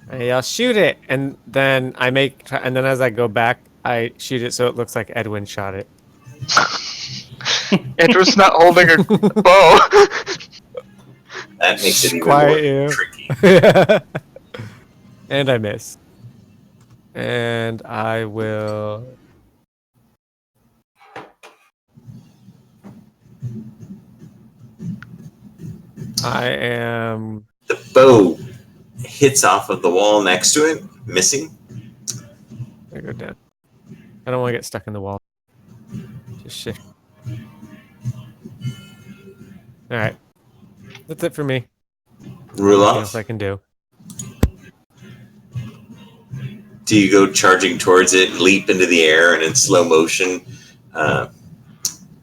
I'll shoot it, and then and then as I go back, I shoot it so it looks like Edwin shot it. Edward's not holding a bow. That makes it even Quiet more you. tricky. And I miss. And I will. I am. The bow hits off of the wall next to it, missing. I go down. I don't want to get stuck in the wall. Just shift. All right. That's it for me. Nothing else I Ruloff, can do. do you go charging towards it, leap into the air, and in slow motion,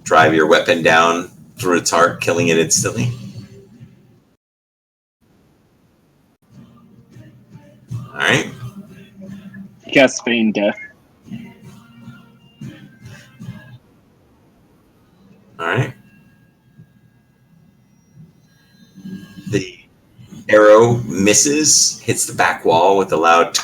drive your weapon down through its heart, killing it instantly? All right. Cast Feign Death. All right. The arrow misses, hits the back wall with a loud.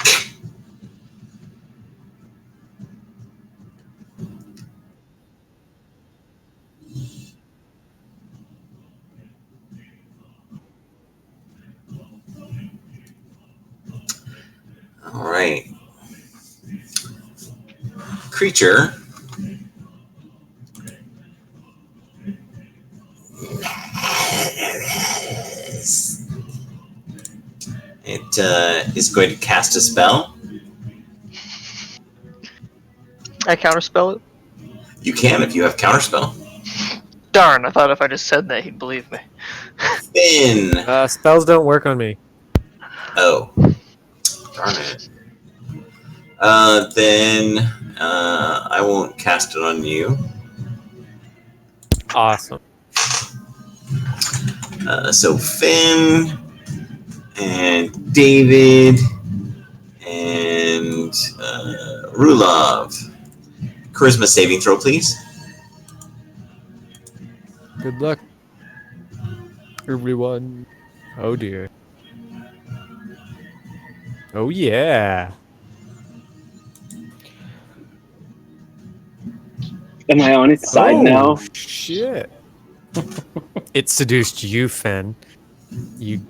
All right. Creature. It is going to cast a spell. I counterspell it. You can if you have counterspell. Darn, I thought if I just said that, he'd believe me. Finn. Spells don't work on me. Oh. Darn it. Then I won't cast it on you. Awesome. So Finn and David and Rulov. Charisma saving throw, please. Good luck, everyone. Oh dear. Oh yeah. Am I on its side now? Shit. It seduced you, Finn. You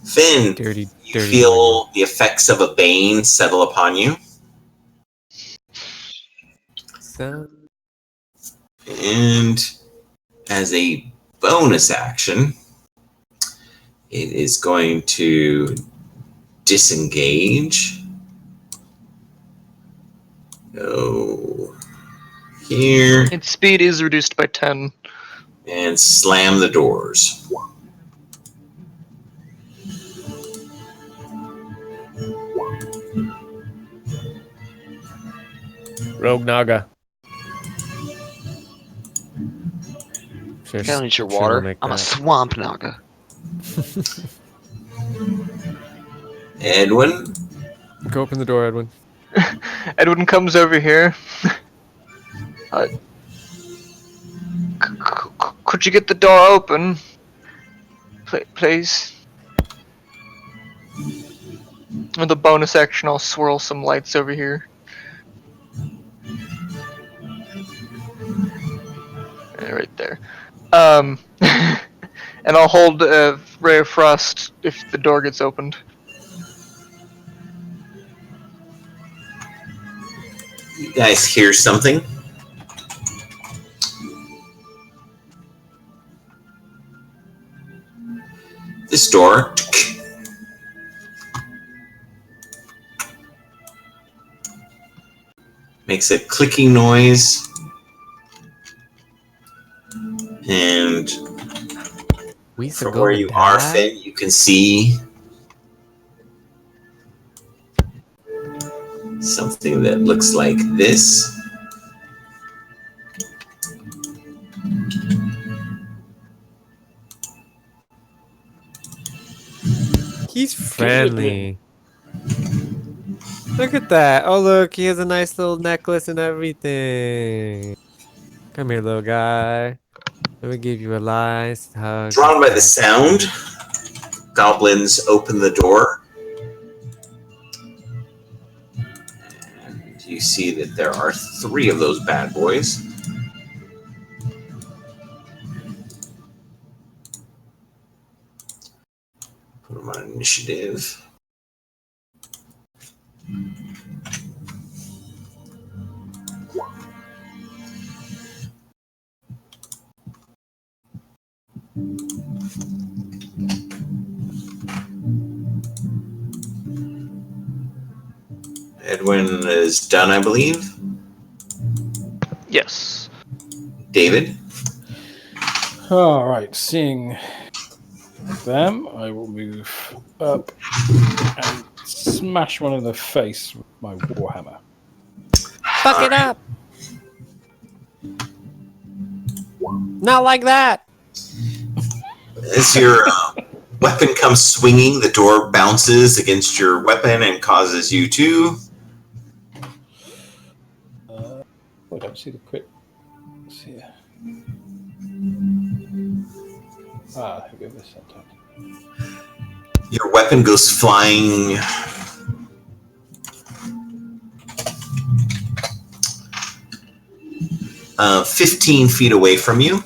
Finn, dirty, you dirty. feel the effects of a bane settle upon you. So, And as a bonus action, it is going to disengage. Go here Its speed is reduced by 10. and slam the doors. Rogue Naga. I don't need your water. I'm a swamp naga. Edwin, Go open the door, Edwin. Edwin comes over here. Could you get the door open? Please. With a bonus action, I'll swirl some lights over here. Right there. And I'll hold a ray of frost if the door gets opened. you guys hear something? This door makes a clicking noise, and from where you are, Finn, you can see something that looks like this. He's friendly. Look at that. Oh, look. He has a nice little necklace and everything. Come here, little guy. Let me give you a nice hug. Drawn by the sound, goblins open the door. And you see that there are 3 of those bad boys. Put them on initiative. Edwin is done, I believe. Yes. David. All right, seeing them, I will move up and smash one in the face with my warhammer. Fuck it up. Not like that. As your weapon comes swinging, the door bounces against your weapon and causes you to... I don't see the quick. Let's see here. Here we go. This sometimes. Your weapon goes flying... 15 feet away from you.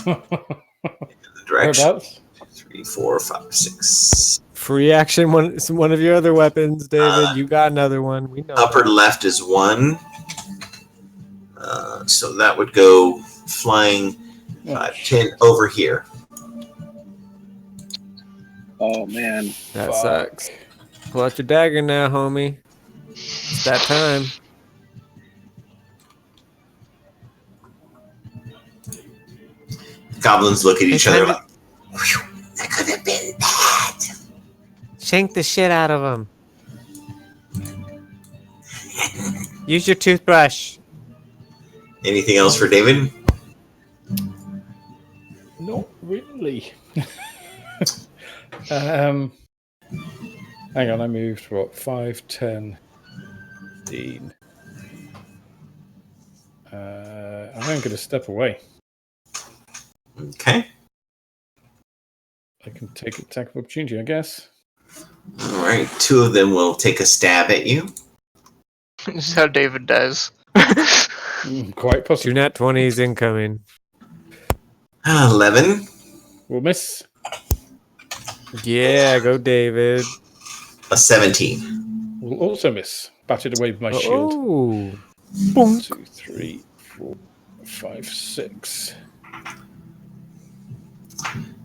In the direction. Whereabouts? 3, 4, 5, 6. Free action. One of your other weapons, David. You got another one. We know. Upper that. left is 1. So that would go flying 10 over here. Oh man. That Fuck. sucks. Pull out your dagger now, homie. It's that time. Goblins look at each other kinda- like, "Whew, that could have been bad." Shank the shit out of him. Use your toothbrush. Anything else for David? Not really. Hang on, I moved what? 5, 10, 15. I'm going to step away. Okay. I can take attack of opportunity, I guess. All right. 2 of them will take a stab at you. This is how David does. Quite possible. 2 nat 20s incoming. 11. We'll miss. Yeah, go David. A 17. We'll also miss. Batted away with my shield. Oh. 1, 2, 3, 4, 5, 6.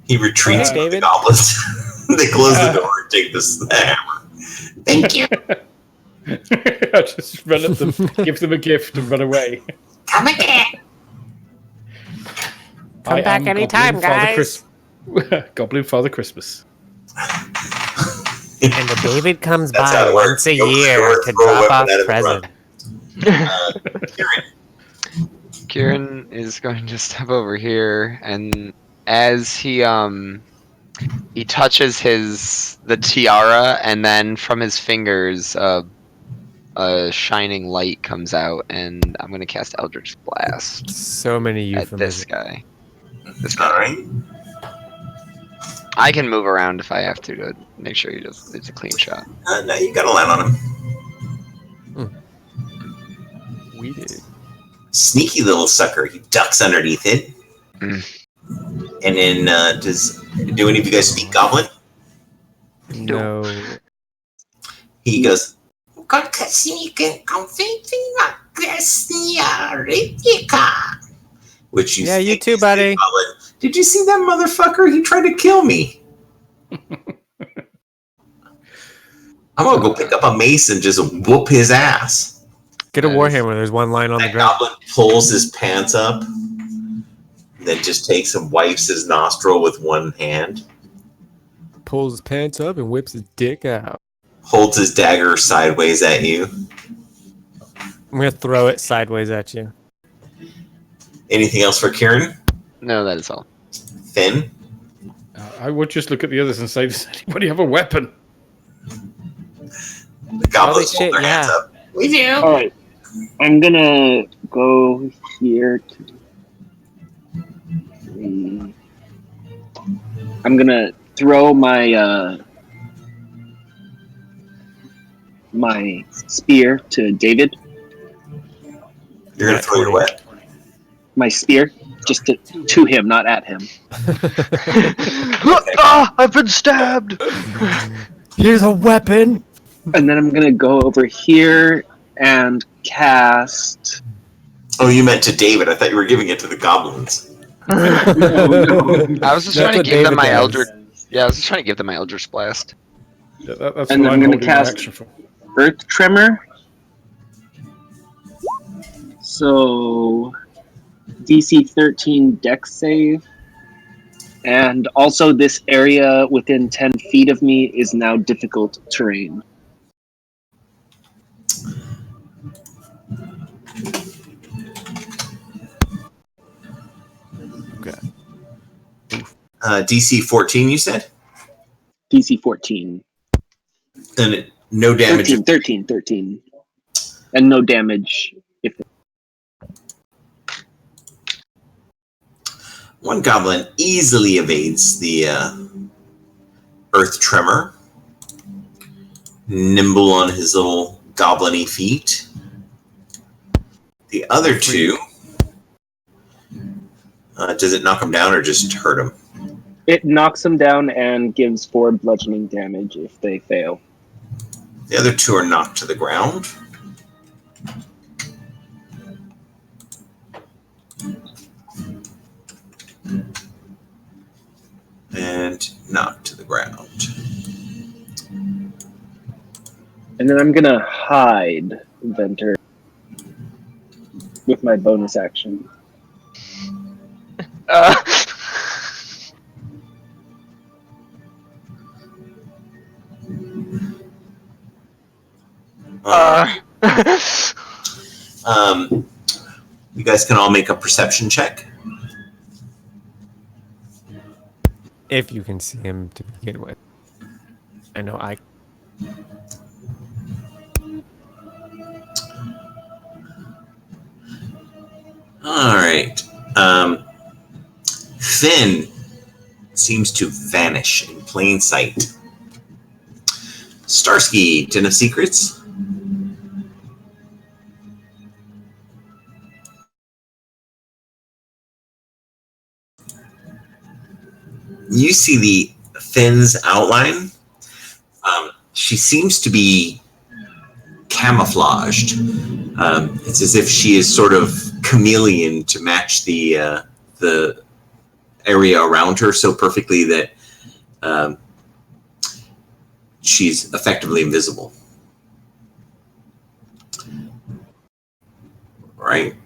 He retreats Hey, with the David. goblins. They close the door and take the hammer. Thank you. I just run at them, give them a gift, and run away. Come again. Come back anytime, guys. Goblin Father Christmas. And the David comes That's how by it once works. a You open the year door, to throw a drop weapon off at him, presents. Kieran. Kieran is going to step over here, and as he touches the tiara, and then from his fingers, a shining light comes out, and I'm going to cast Eldritch Blast So many at this euphemisms. guy. All right. I can move around if I have to make sure it's a clean shot. No, you got to land on him. We did. Sneaky little sucker. He ducks underneath it. And then, do any of you guys speak Goblin? No. He goes, which you Yeah, you think too, is the buddy. Goblin. Did you see that motherfucker? He tried to kill me. I'm gonna go pick up a mace and just whoop his ass. Get a That is- warhammer. There's one line on the That ground. goblin pulls his pants up, then just takes and wipes his nostril with one hand, Pulls his pants up and whips his dick out. holds his dagger sideways at you. I'm gonna throw it sideways at you. Anything else for Kieran? No, that is all. Finn? I would just look at the others and say, does anybody have a weapon? The goblins Holy hold their shit, hands yeah. up. We do. All right. I'm gonna go here to. I'm gonna throw my my spear to David. You're gonna throw your what? My spear, just to him, not at him. Ah, I've been stabbed. Here's a weapon. And then I'm gonna go over here and cast. Oh, you meant to David. I thought you were giving it to the goblins. I was just That's trying to what give them David my does. Eldritch. Yeah, I was just trying to give them my Eldritch Blast. Yeah, that's And what I'm I'm gonna holding my cast- action for. Earth Tremor So DC 13 Dex save. And also this area within 10 feet of me is now difficult terrain. Okay. DC 14, you said? DC 14. And no damage. 13. And no damage. One goblin easily evades the earth tremor. Nimble on his little goblin-y feet. The other two... does it knock him down or just hurt him? It knocks them down and gives 4 bludgeoning damage if they fail. The other two are knocked to the ground. And knocked to the ground. And then I'm gonna hide Venter with my bonus action. You guys can all make a perception check. If you can see him to begin with. I know I... All right. Finn seems to vanish in plain sight. Starsky, Den of Secrets. You see the Finn's outline. She seems to be camouflaged. It's as if she is sort of chameleon to match the area around her so perfectly that she's effectively invisible. Right?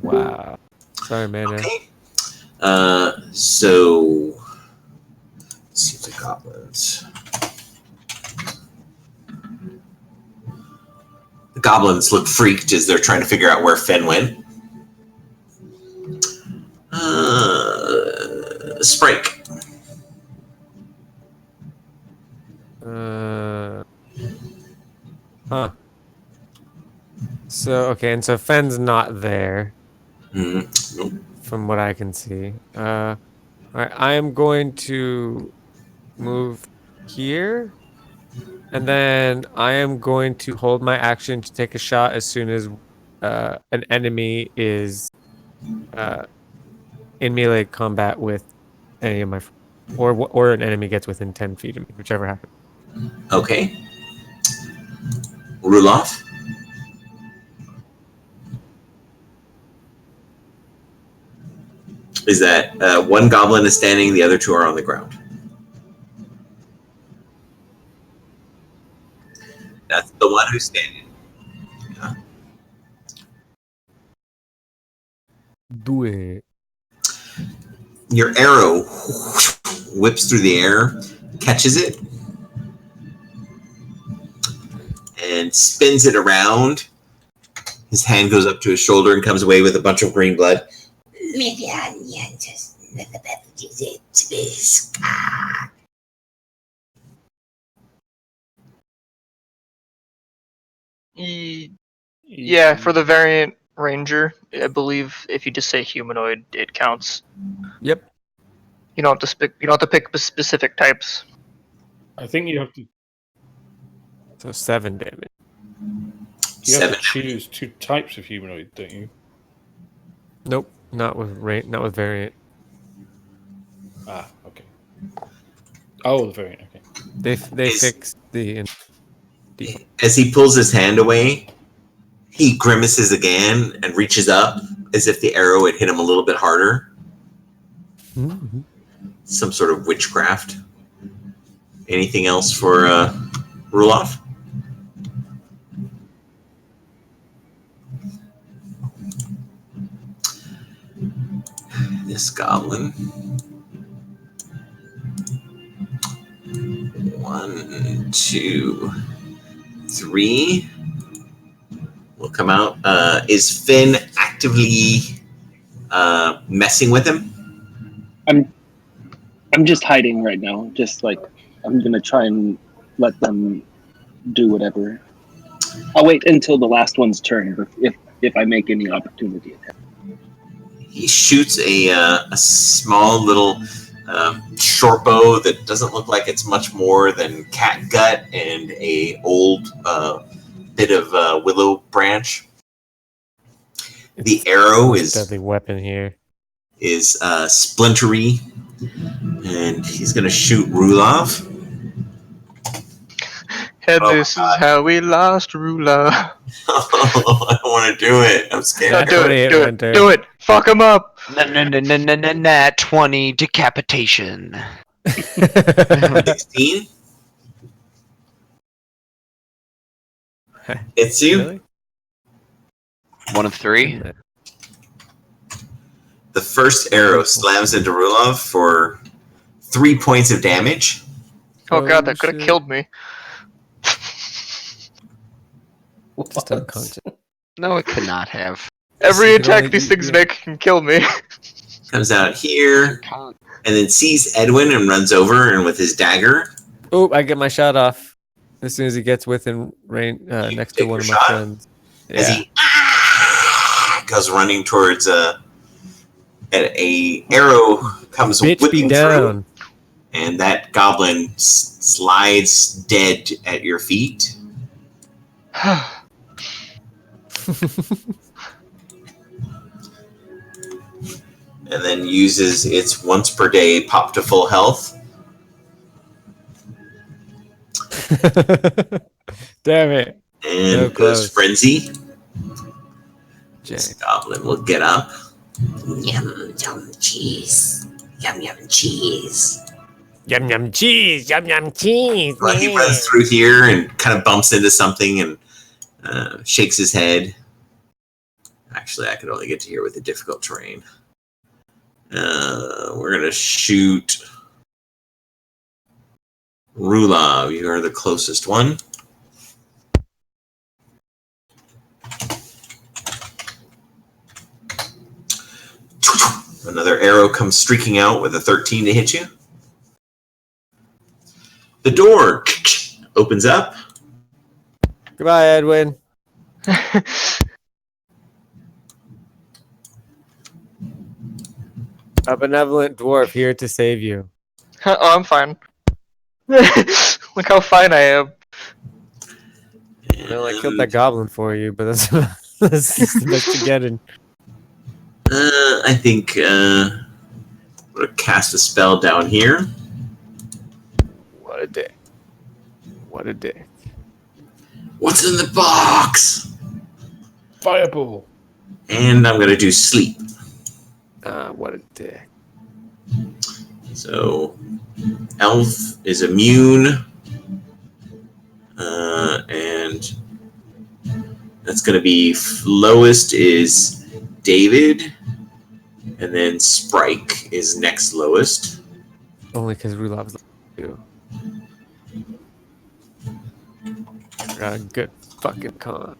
Wow. Sorry, man. Okay. So let's see the goblins. The goblins look freaked as they're trying to figure out where Finn went. Sprite. Huh. So, okay, and so Fenn's not there. Nope. From what I can see. All right, I am going to move here, and then I am going to hold my action to take a shot as soon as an enemy is in melee combat with any of my, or an enemy gets within 10 feet of me, whichever happens. Okay. Ruloff. Is that one goblin is standing, the other two are on the ground. That's the one who's standing. Yeah. Do it. Your arrow whips through the air, catches it, and spins it around. His hand goes up to his shoulder and comes away with a bunch of green blood. Yeah, for the variant ranger, I believe if you just say humanoid, it counts. Yep. You don't have to pick specific types. I think you have to So 7 damage. Seven. choose 2 types of humanoid, don't you? Nope, not with variant. Ah, okay. Oh, the variant. Okay. They fixed the default. As he pulls his hand away, he grimaces again and reaches up as if the arrow had hit him a little bit harder. Mm-hmm. Some sort of witchcraft. Anything else for Ruloff? this goblin. 1, 2, 3 will come out. Is Finn actively messing with him? I'm just hiding right now. Just like I'm gonna try and let them do whatever. I'll wait until the last one's turn if I make any opportunity attack. He shoots a small little short bow that doesn't look like it's much more than cat gut and a old bit of willow branch. The arrow It's a is deadly weapon here. splintery, and he's gonna shoot Rulov. And Oh my this is God. how we lost Rula. I don't want to do it. I'm No, scared. do it, 28 do Winter. it, do it. Fuck him up. Nat 20 decapitation. 16. It's you. Really? 1 of 3. The first arrow slams into Rulov for 3 points of damage. Oh god, that could have shit. killed me. Just unconscious. No, it could not have. Every You could attack only these do- things yeah. make can kill me. Comes out here and then sees Edwin and runs over and with his dagger. Oh, I get my shot off as soon as he gets within range next to take one of your my shot? friends. As Yeah. he goes running towards a arrow comes Bitch be whipping through, down. and that goblin slides dead at your feet. And then uses its once per day pop to full health. Damn it. And So goes close. frenzy. Jay. This goblin will get up. Yum yum cheese. Yum yum cheese. Yum yum cheese. Yum yum cheese. Well, he runs through here and kind of bumps into something and shakes his head. Actually, I could only get to here with the difficult terrain. We're gonna shoot Rulov. You are the closest one. Another arrow comes streaking out with a 13 to hit you. The door opens up. Goodbye, Edwin. A benevolent dwarf here to save you. Oh, I'm fine. Look how fine I am. Well, I killed that goblin for you, but that's that's just the best you're getting. I think I'm gonna cast a spell down here. What a dick. What a dick. What's in the box? Fireball. And I'm gonna do sleep. What a dick. So Elf is immune. And that's gonna be lowest is David. And then Sprike is next lowest. Only because Rulov's you. Got a good fucking con.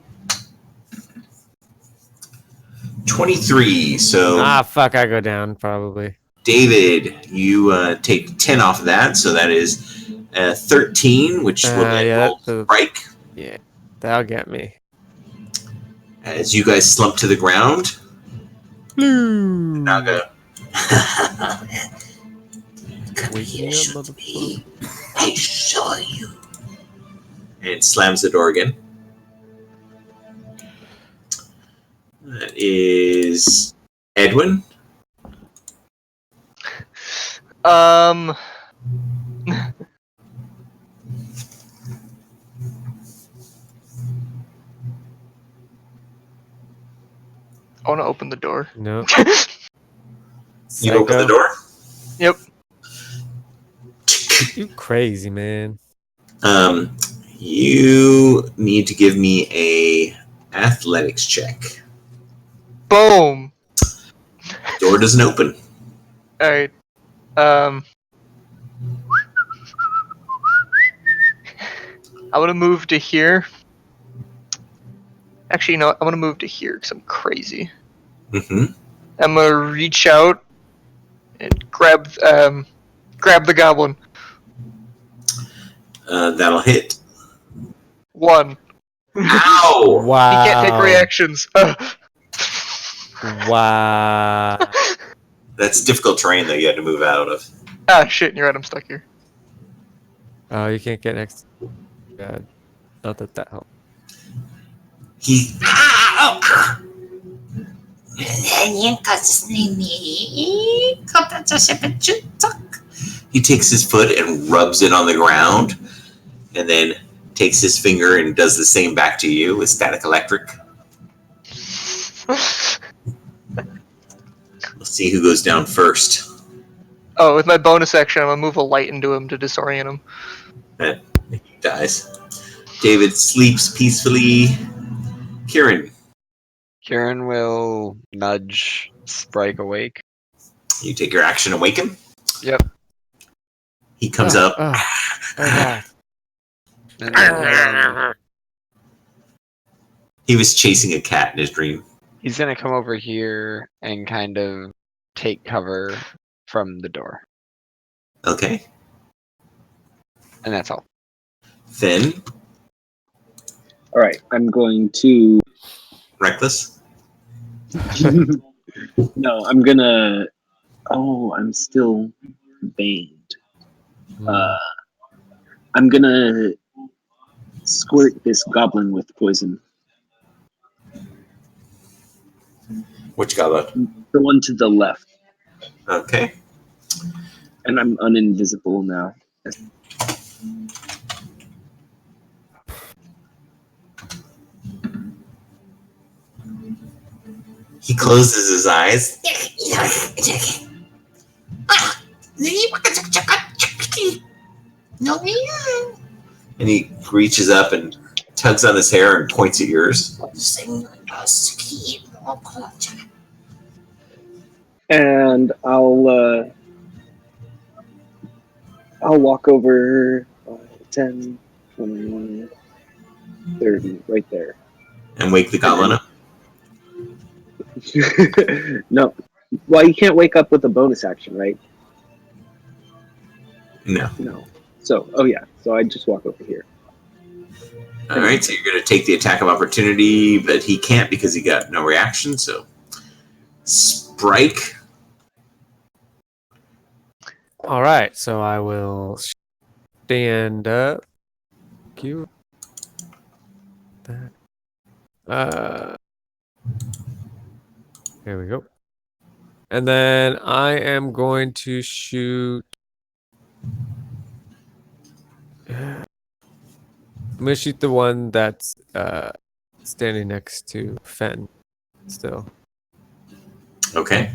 23. So Fuck, I go down probably. David, you take 10 off of that, so that is 13, which will then yeah, roll that's a- Sprike. Yeah, that'll get me. As you guys slump to the ground, Naga. Come Wake here, me up, shoot me. I show you. And slams the door again. That is Edwin. I want to open the door. No. You open the Psycho. door. Yep. You crazy, man. You need to give me a athletics check. Boom. Door doesn't open. All right. I'm gonna move to here. Actually, no, I'm gonna move to here because I'm crazy. Mm-hmm. I'm gonna reach out and grab the goblin. That'll hit. 1. Ow! Wow. He can't take reactions. Wow. That's difficult terrain that you had to move out of. Ah, shit, you're right, I'm stuck here. Oh, you can't get next. God. Not that that helps. He. He takes his foot and rubs it on the ground, and then takes his finger and does the same back to you with static electric. Let's see who goes down first. Oh, with my bonus action, I'm gonna move a light into him to disorient him. He dies. David sleeps peacefully. Kieran, Kieran will nudge Sprite awake. you take your action, awaken. Yep. He comes up. Oh, God. And then He was chasing a cat in his dream. he's gonna come over here and kind of take cover from the door. Okay. And that's all. Finn, All right, I'm going to. reckless. No, I'm gonna. Oh, I'm still banned. I'm gonna squirt this goblin with poison. Which goblin? The one to the left, Okay. and I'm uninvisible now. He closes his eyes. And he reaches up and tugs on his hair and points at yours. And I'll walk over 10, 20, 30, right there. And wake the goblin up. No. Well, you can't wake up with a bonus action, right? No. No. So, oh yeah. So I just walk over here. All right, so you're going to take the attack of opportunity, but he can't because he got no reaction. So, Sprite. All right, so I will stand up. Cute. That. Here we go. And then I am going to shoot. I'm gonna shoot the one that's standing next to Fen. Still. Okay.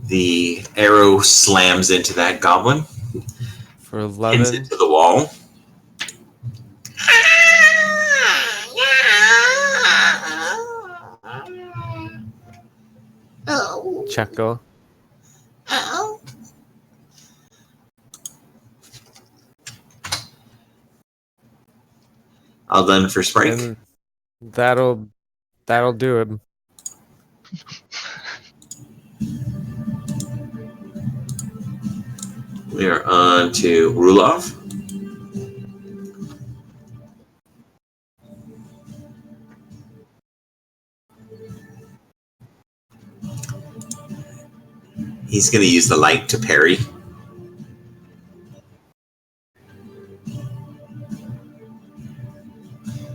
The arrow slams into that goblin, For hits 11. it to the wall. Chuckle. All done for Sprite. And that'll do it. We are on to Rulov. He's going to use the light to parry.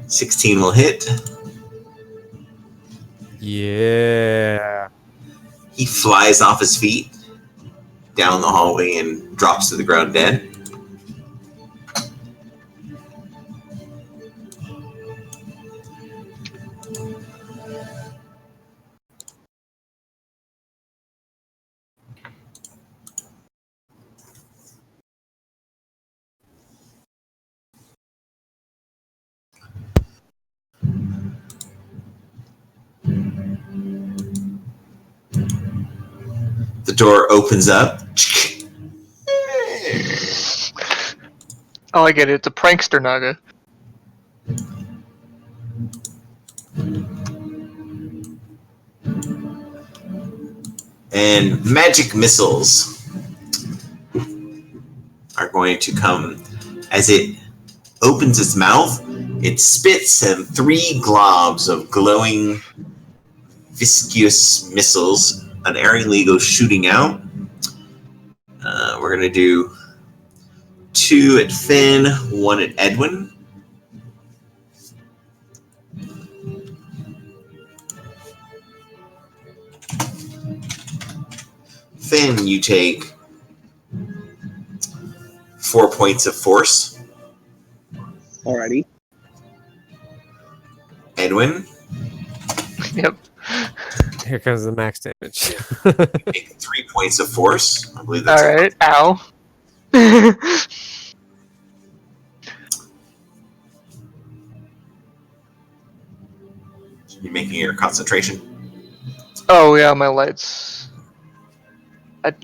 $16 will hit. Yeah. He flies off his feet down the hallway and drops to the ground dead. door opens up. Oh, I get it. It's a prankster Naga. And magic missiles are going to come as it opens its mouth. It spits, and 3 globs of glowing, viscous missiles unerringly go shooting out. We're going to do 2 at Finn, 1 at Edwin. Finn, you take 4 points of force. Alrighty. Edwin, Yep. Here comes the max damage. you take 3 points of force. I believe that's Alright. Ow. You're making your concentration. Oh, yeah, my lights.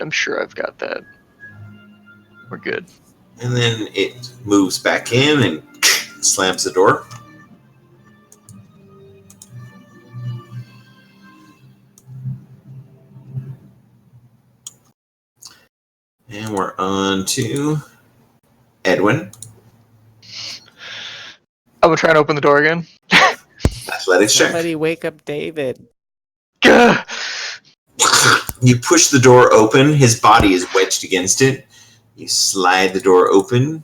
I'm sure I've got that. We're good. And then it moves back in and slams the door. And we're on to Edwin. I'm gonna try and open the door again. Athletics check. Somebody wake up David. Gah! You push the door open. His body is wedged against it. You slide the door open.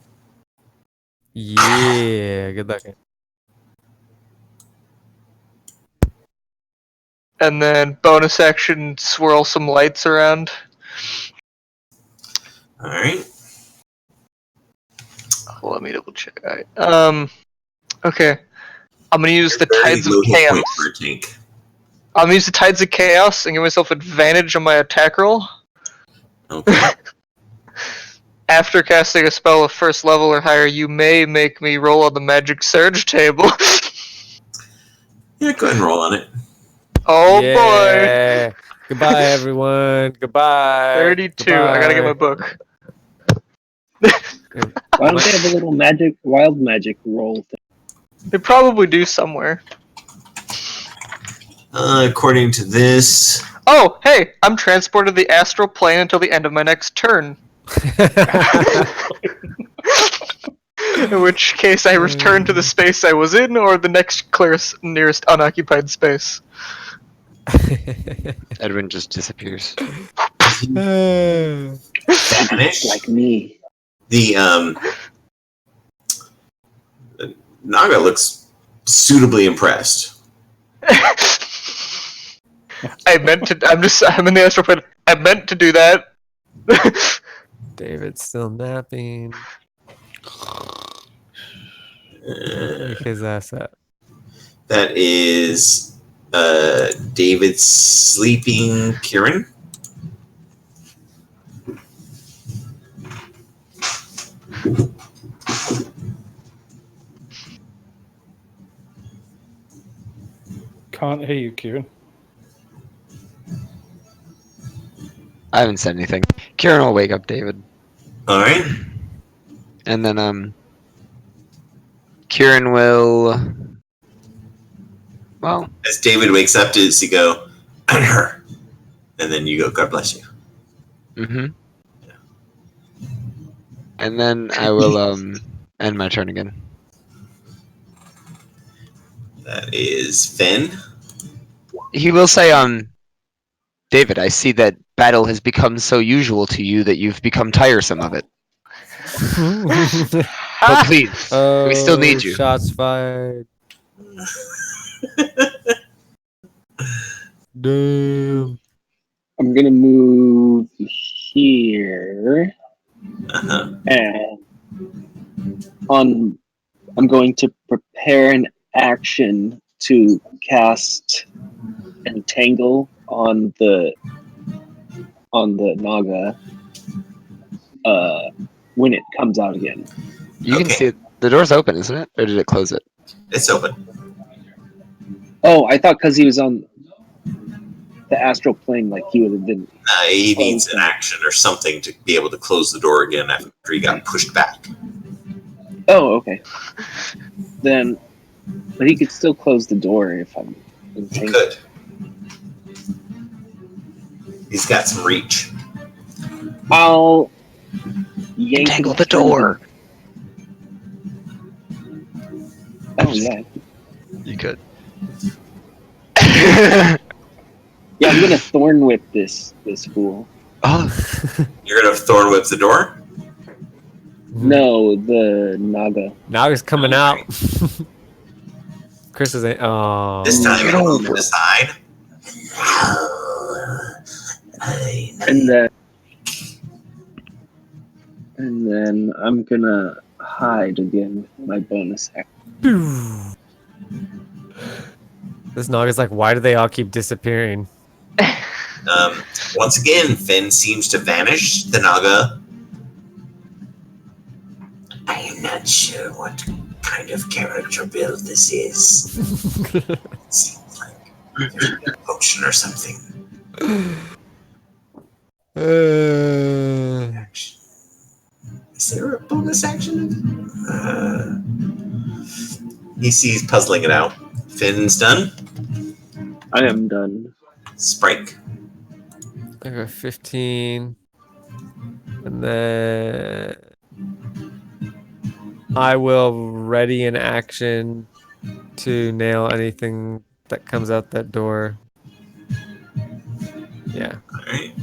Yeah, good luck. And then bonus action, swirl some lights around. All right. Oh, let me double check. Alright. Okay. I'm gonna use the Very Tides of low hit Chaos. point for a tank. I'm gonna use the Tides of Chaos and give myself advantage on my attack roll. Okay. After casting a spell of first level or higher, you may make me roll on the magic surge table. Yeah, go ahead and roll on it. Oh boy! Yeah. Goodbye, everyone. Goodbye. 32. I gotta get my book. Why don't they have a little wild magic roll thing? They probably do somewhere. According to this, Oh, hey! I'm transported to the astral plane until the end of my next turn. In which case I return to the space I was in, or the next nearest unoccupied space. Edwin just disappears. vanished. Like me. The Naga looks suitably impressed. I'm in the astral plane. I meant to do that. David's still napping. Uh, Wake his ass up. that is David sleeping Kieran. Can't hear you, Kieran. I haven't said anything. Kieran will wake up David. All right. And then, Kieran will... Well, As David wakes up, does he go, and her? And then you go, God bless you. mm-hmm. And then I will, end my turn again. That is Finn. He will say, David, I see that battle has become so usual to you that you've become tiresome of it. But please, we still need you. Shots fired. Damn. I'm gonna move here, Uh-huh. and I'm going to prepare an action to cast Entangle on the Naga when it comes out again. You can Okay. see it. The door's open, isn't it? Or did it close it? It's open. Oh, I thought because he was on. the astral plane, like he would have been. He needs an action or something to be able to close the door again after he got pushed back. Oh, okay. Then, but he could still close the door if I'm. He could. He's got some reach. I'll yank Tangle him the through door. Oh yeah. You could. Yeah, I'm gonna thorn whip this fool. Oh, You're gonna thorn whip the door? No, the Naga. Naga's coming out. Chris is oh. This time get you're over to the side. And then I'm gonna hide again with my bonus action. This Naga's like, why do they all keep disappearing? Once again, Finn seems to vanish. The Naga. I am not sure what kind of character build this is. Seems like a potion or something. Action. Is there a bonus action? He sees puzzling it out. Finn's done. I am done. Sprite. I got 15. And then I will ready an action to nail anything that comes out that door. Yeah. Alright.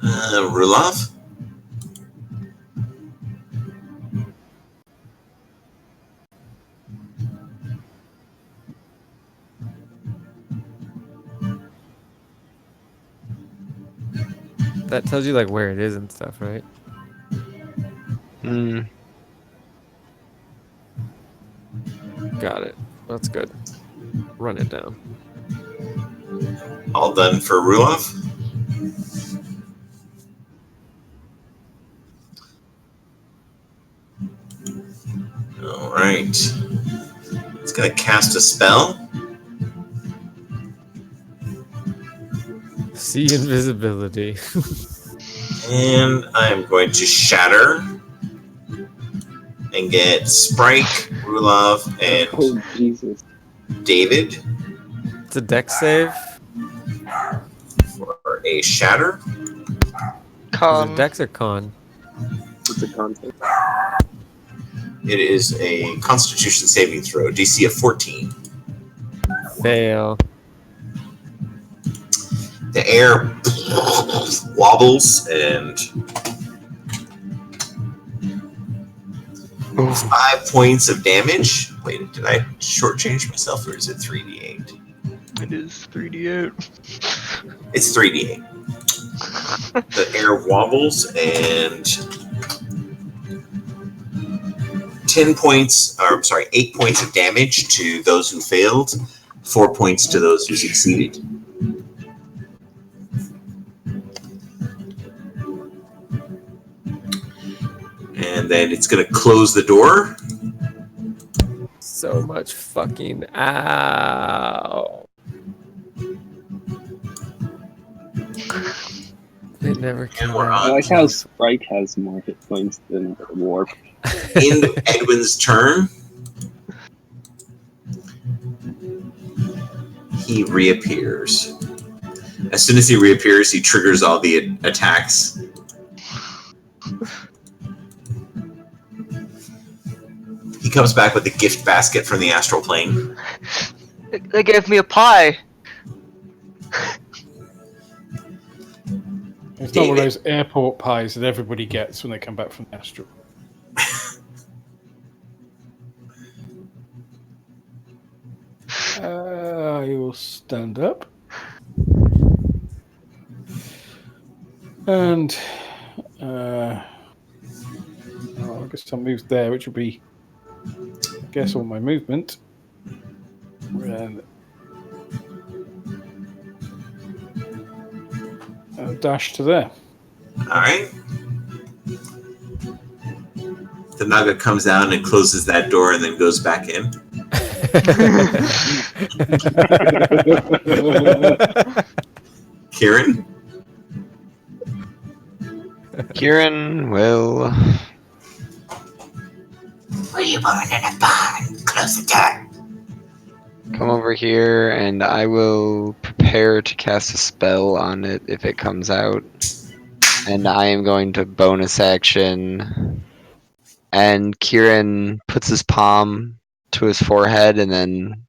Rulov. That tells you like where it is and stuff, right? Got it. That's good. Run it down. All done for Rulov. Alright. It's going to cast a spell. See invisibility. And I'm going to shatter and get Sprite, Rulov, and Oh Jesus! David It's a dex save. for a shatter. Is Con. it dex or con? It's a concept. It is a Constitution saving throw, DC of 14. Fail. The air wobbles and 5 points of damage. Wait, did I shortchange myself or is it 3d8? It is 3d8. It's 3d8. The air wobbles and 8 points of damage to those who failed, 4 points to those who succeeded. And then it's going to close the door. So much fucking ow. They never And come we're out. I on like how Sprite has more hit points than Warp. in Edwin's turn. He reappears. As soon as he reappears, he triggers all the attacks. He comes back with a gift basket from the astral plane. They gave me a pie. It's not one of those airport pies that everybody gets when they come back from the astral. I will stand up. And I guess I'll move there, which will be, I guess, all my movement. And I'll dash to there. Alright. The Naga comes out and closes that door and then goes back in. Kieran? Kieran will. What are you born in a barn? Close the door. Come over here, and I will prepare to cast a spell on it if it comes out. And I am going to bonus action. And Kieran puts his palm to his forehead and then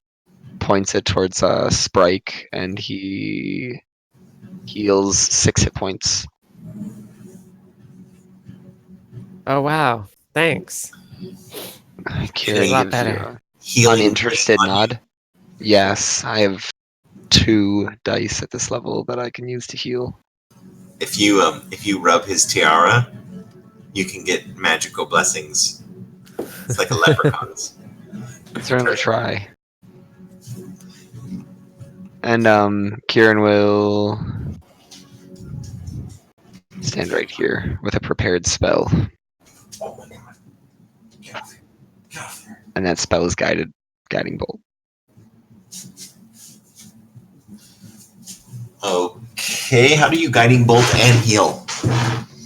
points it towards Sprike, and he heals 6 hit points. Oh wow! Thanks. Kieran a lot gives you better. an Healing uninterested on you. nod. Yes, I have 2 dice at this level that I can use to heal. If you rub his tiara, you can get magical blessings. It's like a leprechaun's. Certainly try. And Kieran will stand right here with a prepared spell. Oh my god. Get off here. Get off there. And that spell is guiding bolt. Okay, how do you guiding bolt and heal?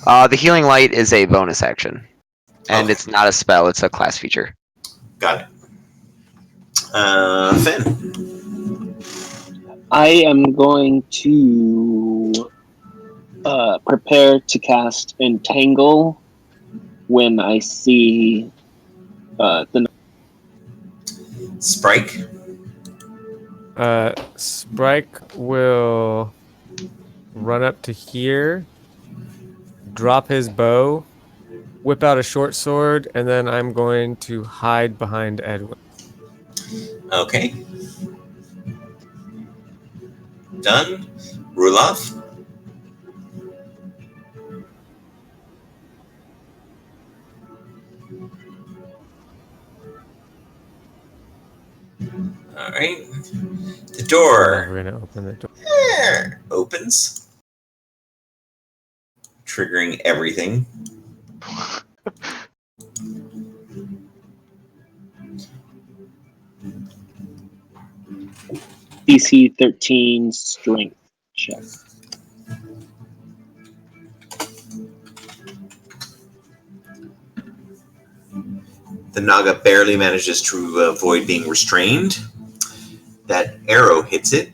The healing light is a bonus action. And Okay. it's not a spell, it's a class feature. Got it. Finn. I am going to prepare to cast Entangle when I see the. Sprike. Sprike will run up to here, drop his bow, whip out a short sword, and then I'm going to hide behind Edwin. Okay. Done. Rulov. All right. The door We're gonna open the door. opens, triggering everything. DC 13 strength check. The Naga barely manages to avoid being restrained. That arrow hits it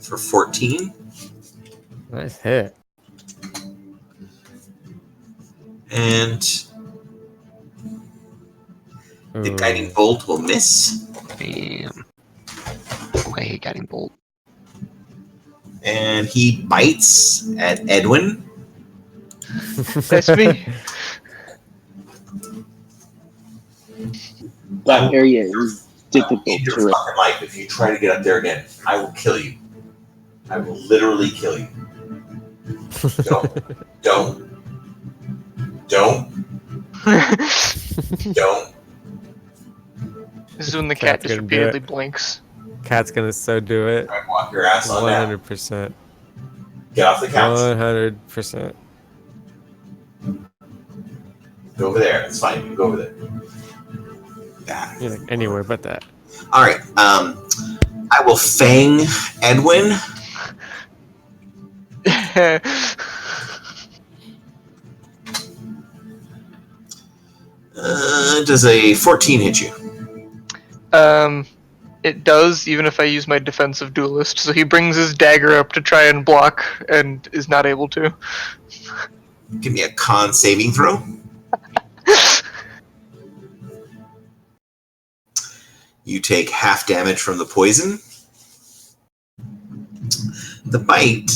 for 14. Nice hit. And the Ooh. guiding bolt will miss. Bam. Oh, I hate guiding bolt. And he bites at Edwin. That's me. That area is difficult In your to. fucking life, if you try to get up there again, I will kill you. I will literally kill you. Don't. This is when the cat Cat's just gonna do repeatedly it. blinks. Cat's gonna so do it. All right, walk your ass on down. 100%. Get off the couch. 100%. Go over there. It's fine. You go over there. Yeah. You're like anywhere but that. All right. I will fang Edwin. Does a 14 hit you? It does, even if I use my defensive duelist. So he brings his dagger up to try and block, and is not able to. Give me a con saving throw. You take half damage from the poison. The bite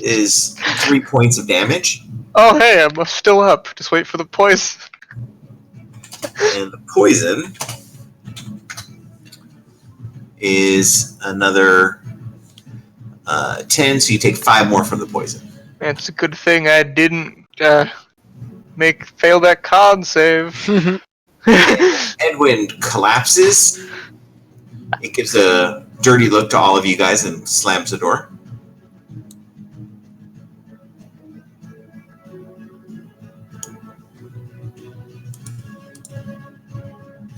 is 3 points of damage. Oh, hey, I'm still up. Just wait for the poison. And the poison is another 10, so you take 5 more from the poison. Man, it's a good thing I didn't fail that con save. Edwin collapses. It gives a dirty look to all of you guys and slams the door.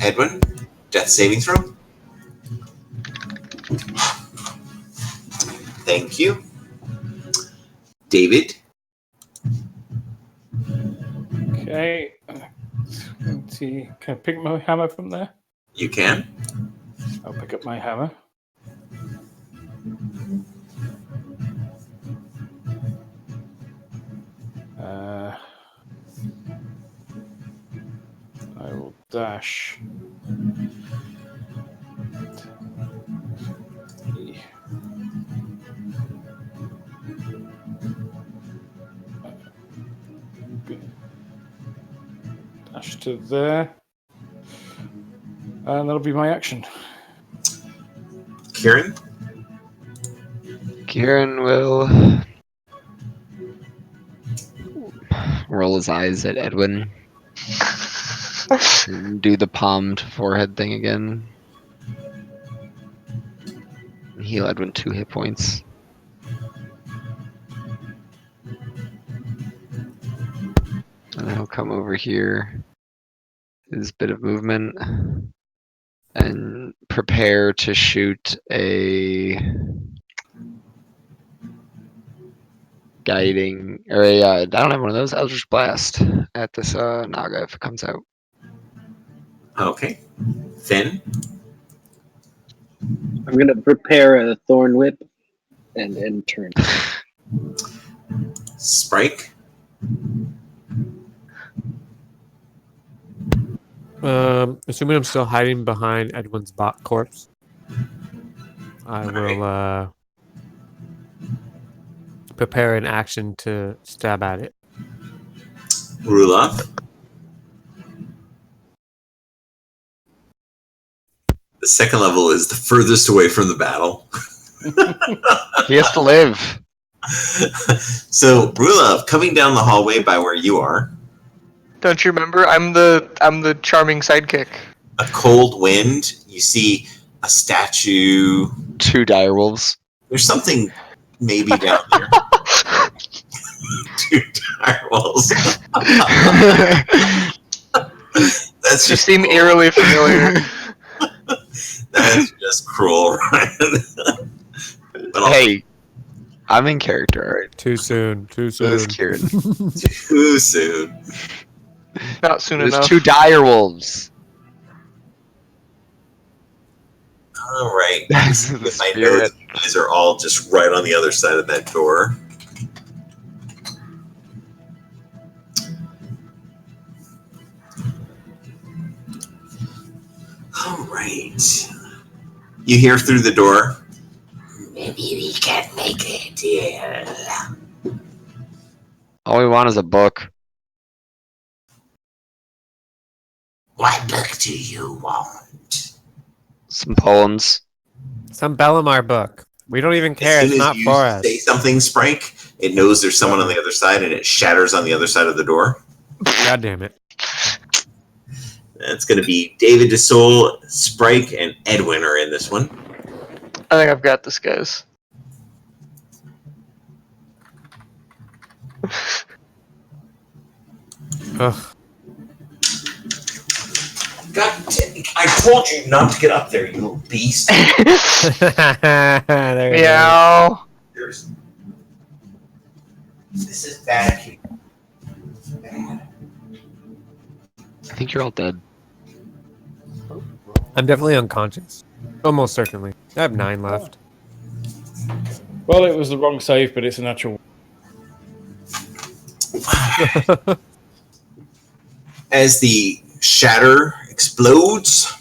Edwin, death saving throw. Thank you. David. Okay. Let's see. Can I pick my hammer from there? You can. I'll pick up my hammer. I will dash. Dash to there. And that'll be my action. Kieran. Kieran will roll his eyes at Edwin. And do the palmed forehead thing again. And heal Edwin 2 hit points. And then he'll come over here. His bit of movement. And prepare to shoot a guiding, or a, I don't have one of those, Eldritch Blast at this Naga if it comes out. Okay. Finn. I'm gonna prepare a thorn whip and turn. Sprite. Assuming I'm still hiding behind Edwin's bot corpse, I will prepare an action to stab at it. Rulov. The second level is the furthest away from the battle. He has to live. So, Rulov, coming down the hallway by where you are, Don't you remember? I'm the charming sidekick. a cold wind, you see a statue. 2 direwolves. There's something maybe down there. 2 direwolves. That's You just seem cruel. eerily familiar. That's just cruel, Ryan. But I'll- Hey, I'm in character, alright? Too soon. Too So is soon. Kieran. too soon. Not soon There's enough. 2 direwolves. All right. That's the With my spirit. notes, you guys are all just right on the other side of that door. All right. You hear through the door. Maybe we can make a deal. All we want is a book. What book do you want? Some poems. Some Bellamar book. We don't even care. As It's soon as not you for us. say something, Sprike, it knows there's someone on the other side, and it shatters on the other side of the door. God damn it. It's going to be David DeSoul, Sprike, and Edwin are in this one. I think I've got this, guys. Ugh. God, I told you not to get up there, you little beast. There it is. Meow. This is bad. Bad. I think you're all dead. I'm definitely unconscious. Almost certainly. I have 9 left. Well, it was the wrong save, but it's a natural. As the shatter explodes,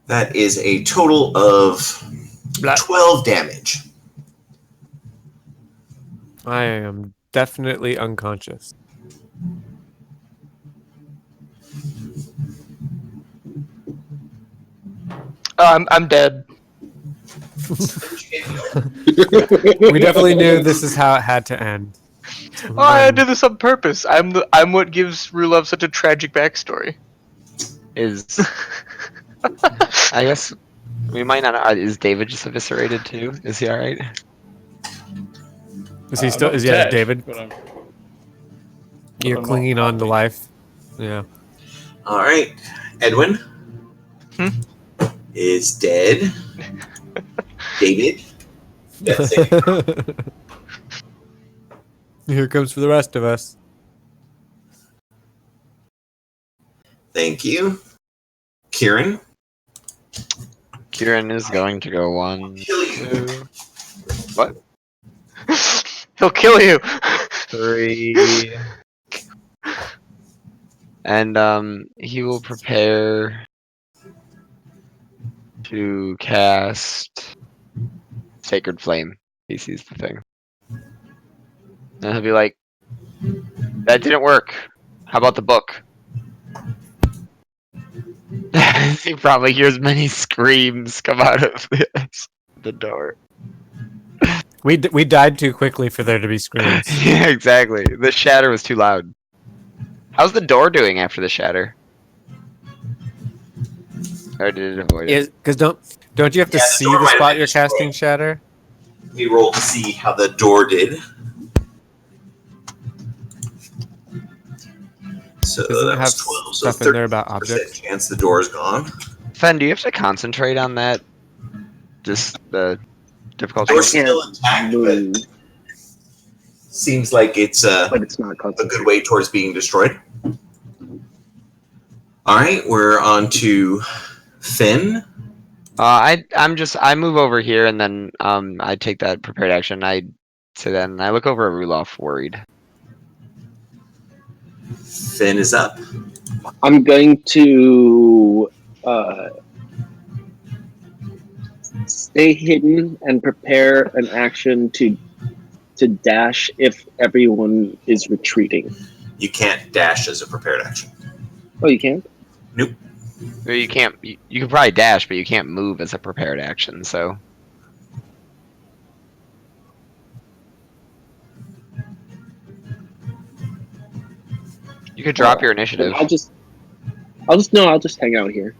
that is a total of 12 damage. I am definitely unconscious. Oh, I'm dead. We definitely knew this is how it had to end. Oh, I did this on purpose. I'm what gives Rulov such a tragic backstory. Is I guess we might not. Is David just eviscerated too? Is he all right? Is he still? I'm Is he dead, David? but I'm- You're I'm clinging not on to happy. life. Yeah. All right, Edwin Hmm? is dead. David, death saving throw. Here comes for the rest of us. Thank you. Kieran, Kieran is going to go 1, kill you. 2, what? He'll kill you. 3, and he will prepare to cast Sacred Flame. He sees the thing. And he'll be like, that didn't work. How about the book? He probably hears many screams come out of the door. We died too quickly for there to be screams. Yeah, exactly. The shatter was too loud. How's the door doing after the shatter? Or did it avoid it? Because don't you have to Yeah, the see door the might have spot been you're destroyed. casting shatter? We roll to see how the door did. So Doesn't that it was have 12. So stuff in there about 30% objects? chance the door is gone. Fen, do you have to concentrate on that? Just the difficulty? I Door's can't still intact, move, but seems like it's but it's not a concentrated. good way towards being destroyed. All right, we're on to Finn. I move over here and then I take that prepared action. So then I look over at Rulof worried. Finn is up. I'm going to stay hidden and prepare an action to dash if everyone is retreating. You can't dash as a prepared action. Oh, you can't? Or you can't. You can probably dash, but you can't move as a prepared action. So you could drop your initiative. I'll just hang out here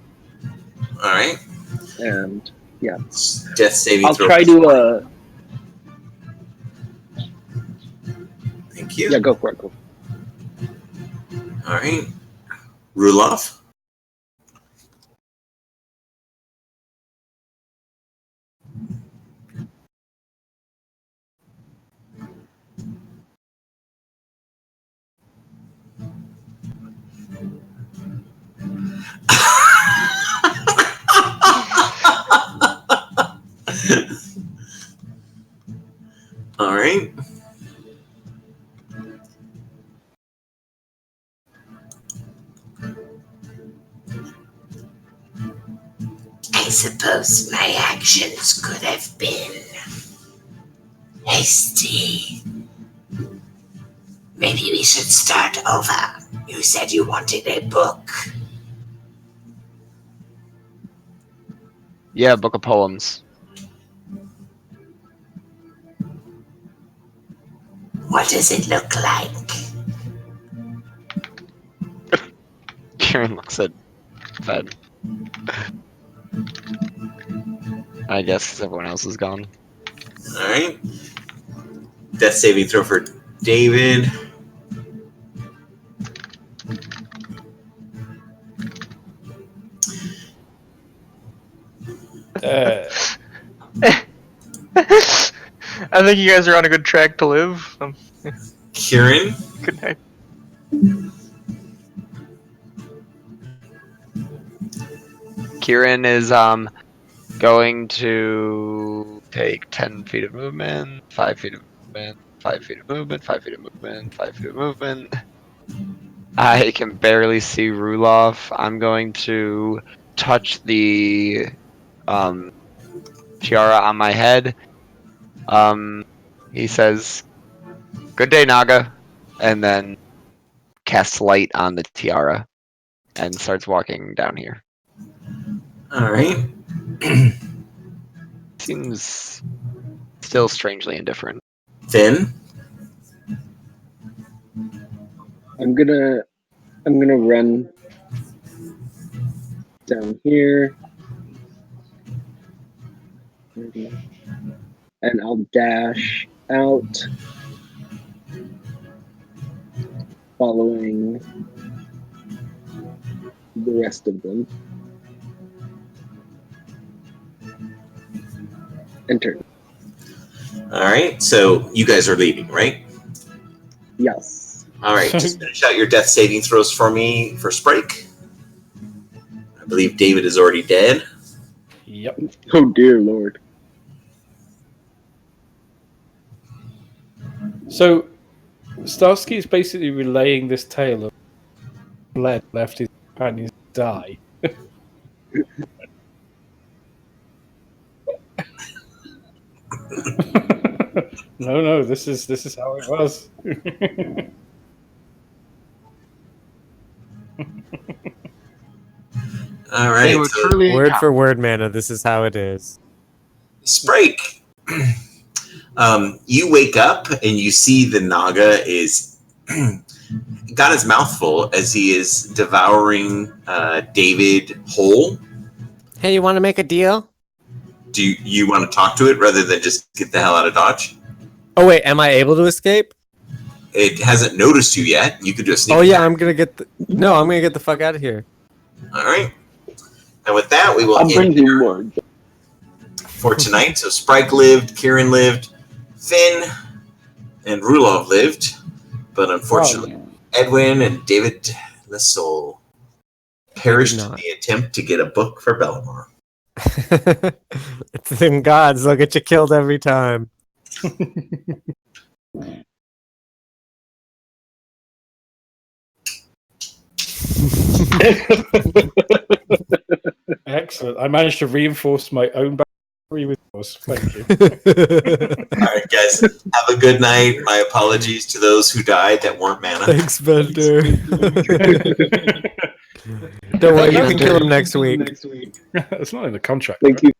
All right. and Death saving I'll throw. try to Thank you. yeah, go for it. Go. All right. Rulof. All right. I suppose my actions could have been hasty. Maybe we should start over. You said you wanted a book. Yeah, book of poems. What does it look like? Kieran looks at Fed. I guess 'cause everyone else is gone. All right. Death saving throw for David. I think you guys are on a good track to live. Kieran. Good night. Kieran is going to take 10 feet of movement, 5 feet of movement, 5 feet of movement, 5 feet of movement, 5 feet of movement. I can barely see Rulof. I'm going to touch the tiara on my head. He says, "Good day, Naga," and then casts light on the tiara and starts walking down here. All right. Seems still strangely indifferent. Finn. I'm gonna run down here and I'll dash out following the rest of them. Enter. All right, so you guys are leaving, right? Yes. All right, just finish out your death saving throws for me for Sprite. I believe David is already dead. Yep. Oh dear lord. So, Starsky is basically relaying this tale of Bled left his companions to die. No, this is how it was. All They right, were so truly Word for word, Mana. This is how it is. Sprite. You wake up and you see the Naga is got his mouth full as he is devouring David whole. Hey, you want to make a deal? Do you want to talk to it rather than just get the hell out of Dodge? Oh wait, am I able to escape? It hasn't noticed you yet. You could just sneak Oh yeah, attack. I'm gonna get the. No, I'm gonna get the fuck out of here. All right. And with that, we will I'll bring end you more. for tonight. So Sprite lived, Kieran lived, Finn and Rulov lived, but unfortunately, Edwin and David Lissol perished in not. the attempt to get a book for Bellamar. It's them gods. They'll get you killed every time. Excellent. I managed to reinforce my own backstory with yours. Thank you. All right, guys, have a good night. My apologies to those who died that weren't Mana. Thanks, Bender. Don't worry, you can kill him next week. It's not in the contract. Thank right?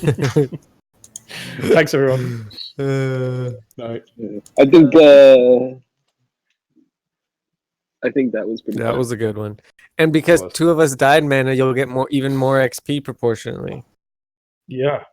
you. Thanks, everyone. I Night. think that was pretty That fun. was a good one. And because was. two of us died, Mana, you'll get even more XP proportionally. Yeah.